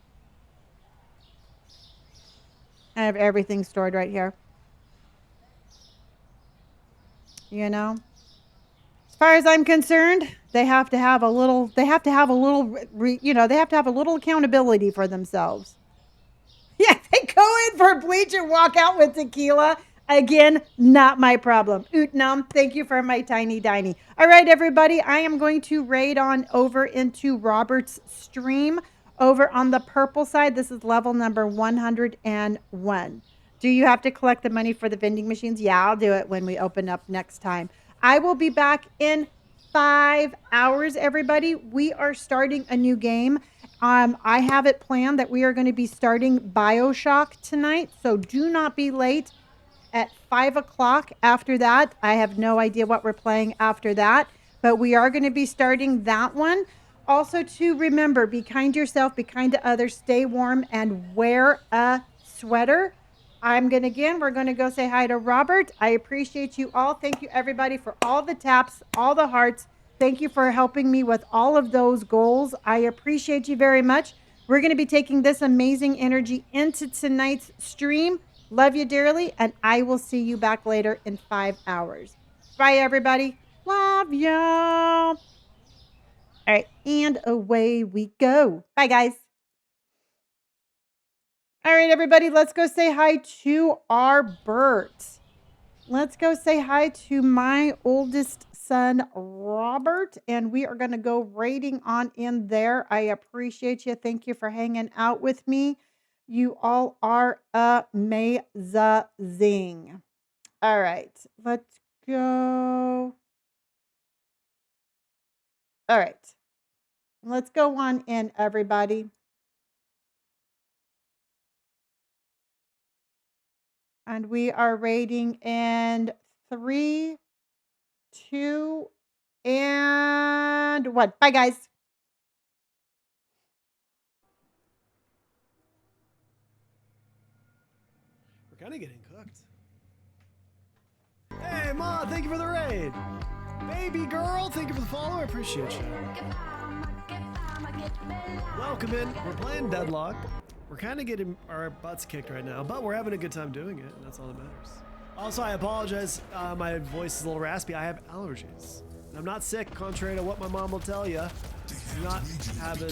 I have everything stored right here. You know? As far as I'm concerned, they have to have a little they have to have a little accountability for themselves. Yeah, they go in for bleach and walk out with tequila. Again, not my problem. Utnam, thank you for my tiny diny. All right, everybody, I am going to raid on over into Robert's stream over on the purple side. This is level number 101. Do you have to collect the money for the vending machines? Yeah, I'll do it when we open up next time. I will be back in 5 hours, everybody. We are starting a new game. I have it planned that we are going to be starting BioShock tonight, so do not be late. At 5 o'clock after that, I have no idea what we're playing after that, but we are going to be starting that one. Also, to remember, be kind to yourself, be kind to others, stay warm, and wear a sweater. We're going to go say hi to Robert. I appreciate you all. Thank you, everybody, for all the taps, all the hearts. Thank you for helping me with all of those goals. I appreciate you very much. We're going to be taking this amazing energy into tonight's stream. Love you dearly, and I will see you back later in 5 hours. Bye, everybody. Love y'all. All right, and away we go. Bye, guys. All right, everybody, let's go say hi to our Bert. Let's go say hi to my oldest son, Robert, and we are going to go raiding on in there. I appreciate you. Thank you for hanging out with me. You all are amazing. All right, let's go. All right, let's go on in, everybody. And we are raiding in 3, 2, and 1. Bye, guys. We're kind of getting cooked. Hey, Ma, thank you for the raid. Baby girl, thank you for the follow. I appreciate you. Welcome in. We're playing Deadlock. We're kind of getting our butts kicked right now, but we're having a good time doing it, and that's all that matters. Also, I apologize. My voice is a little raspy. I have allergies. I'm not sick, contrary to what my mom will tell you. Do not have a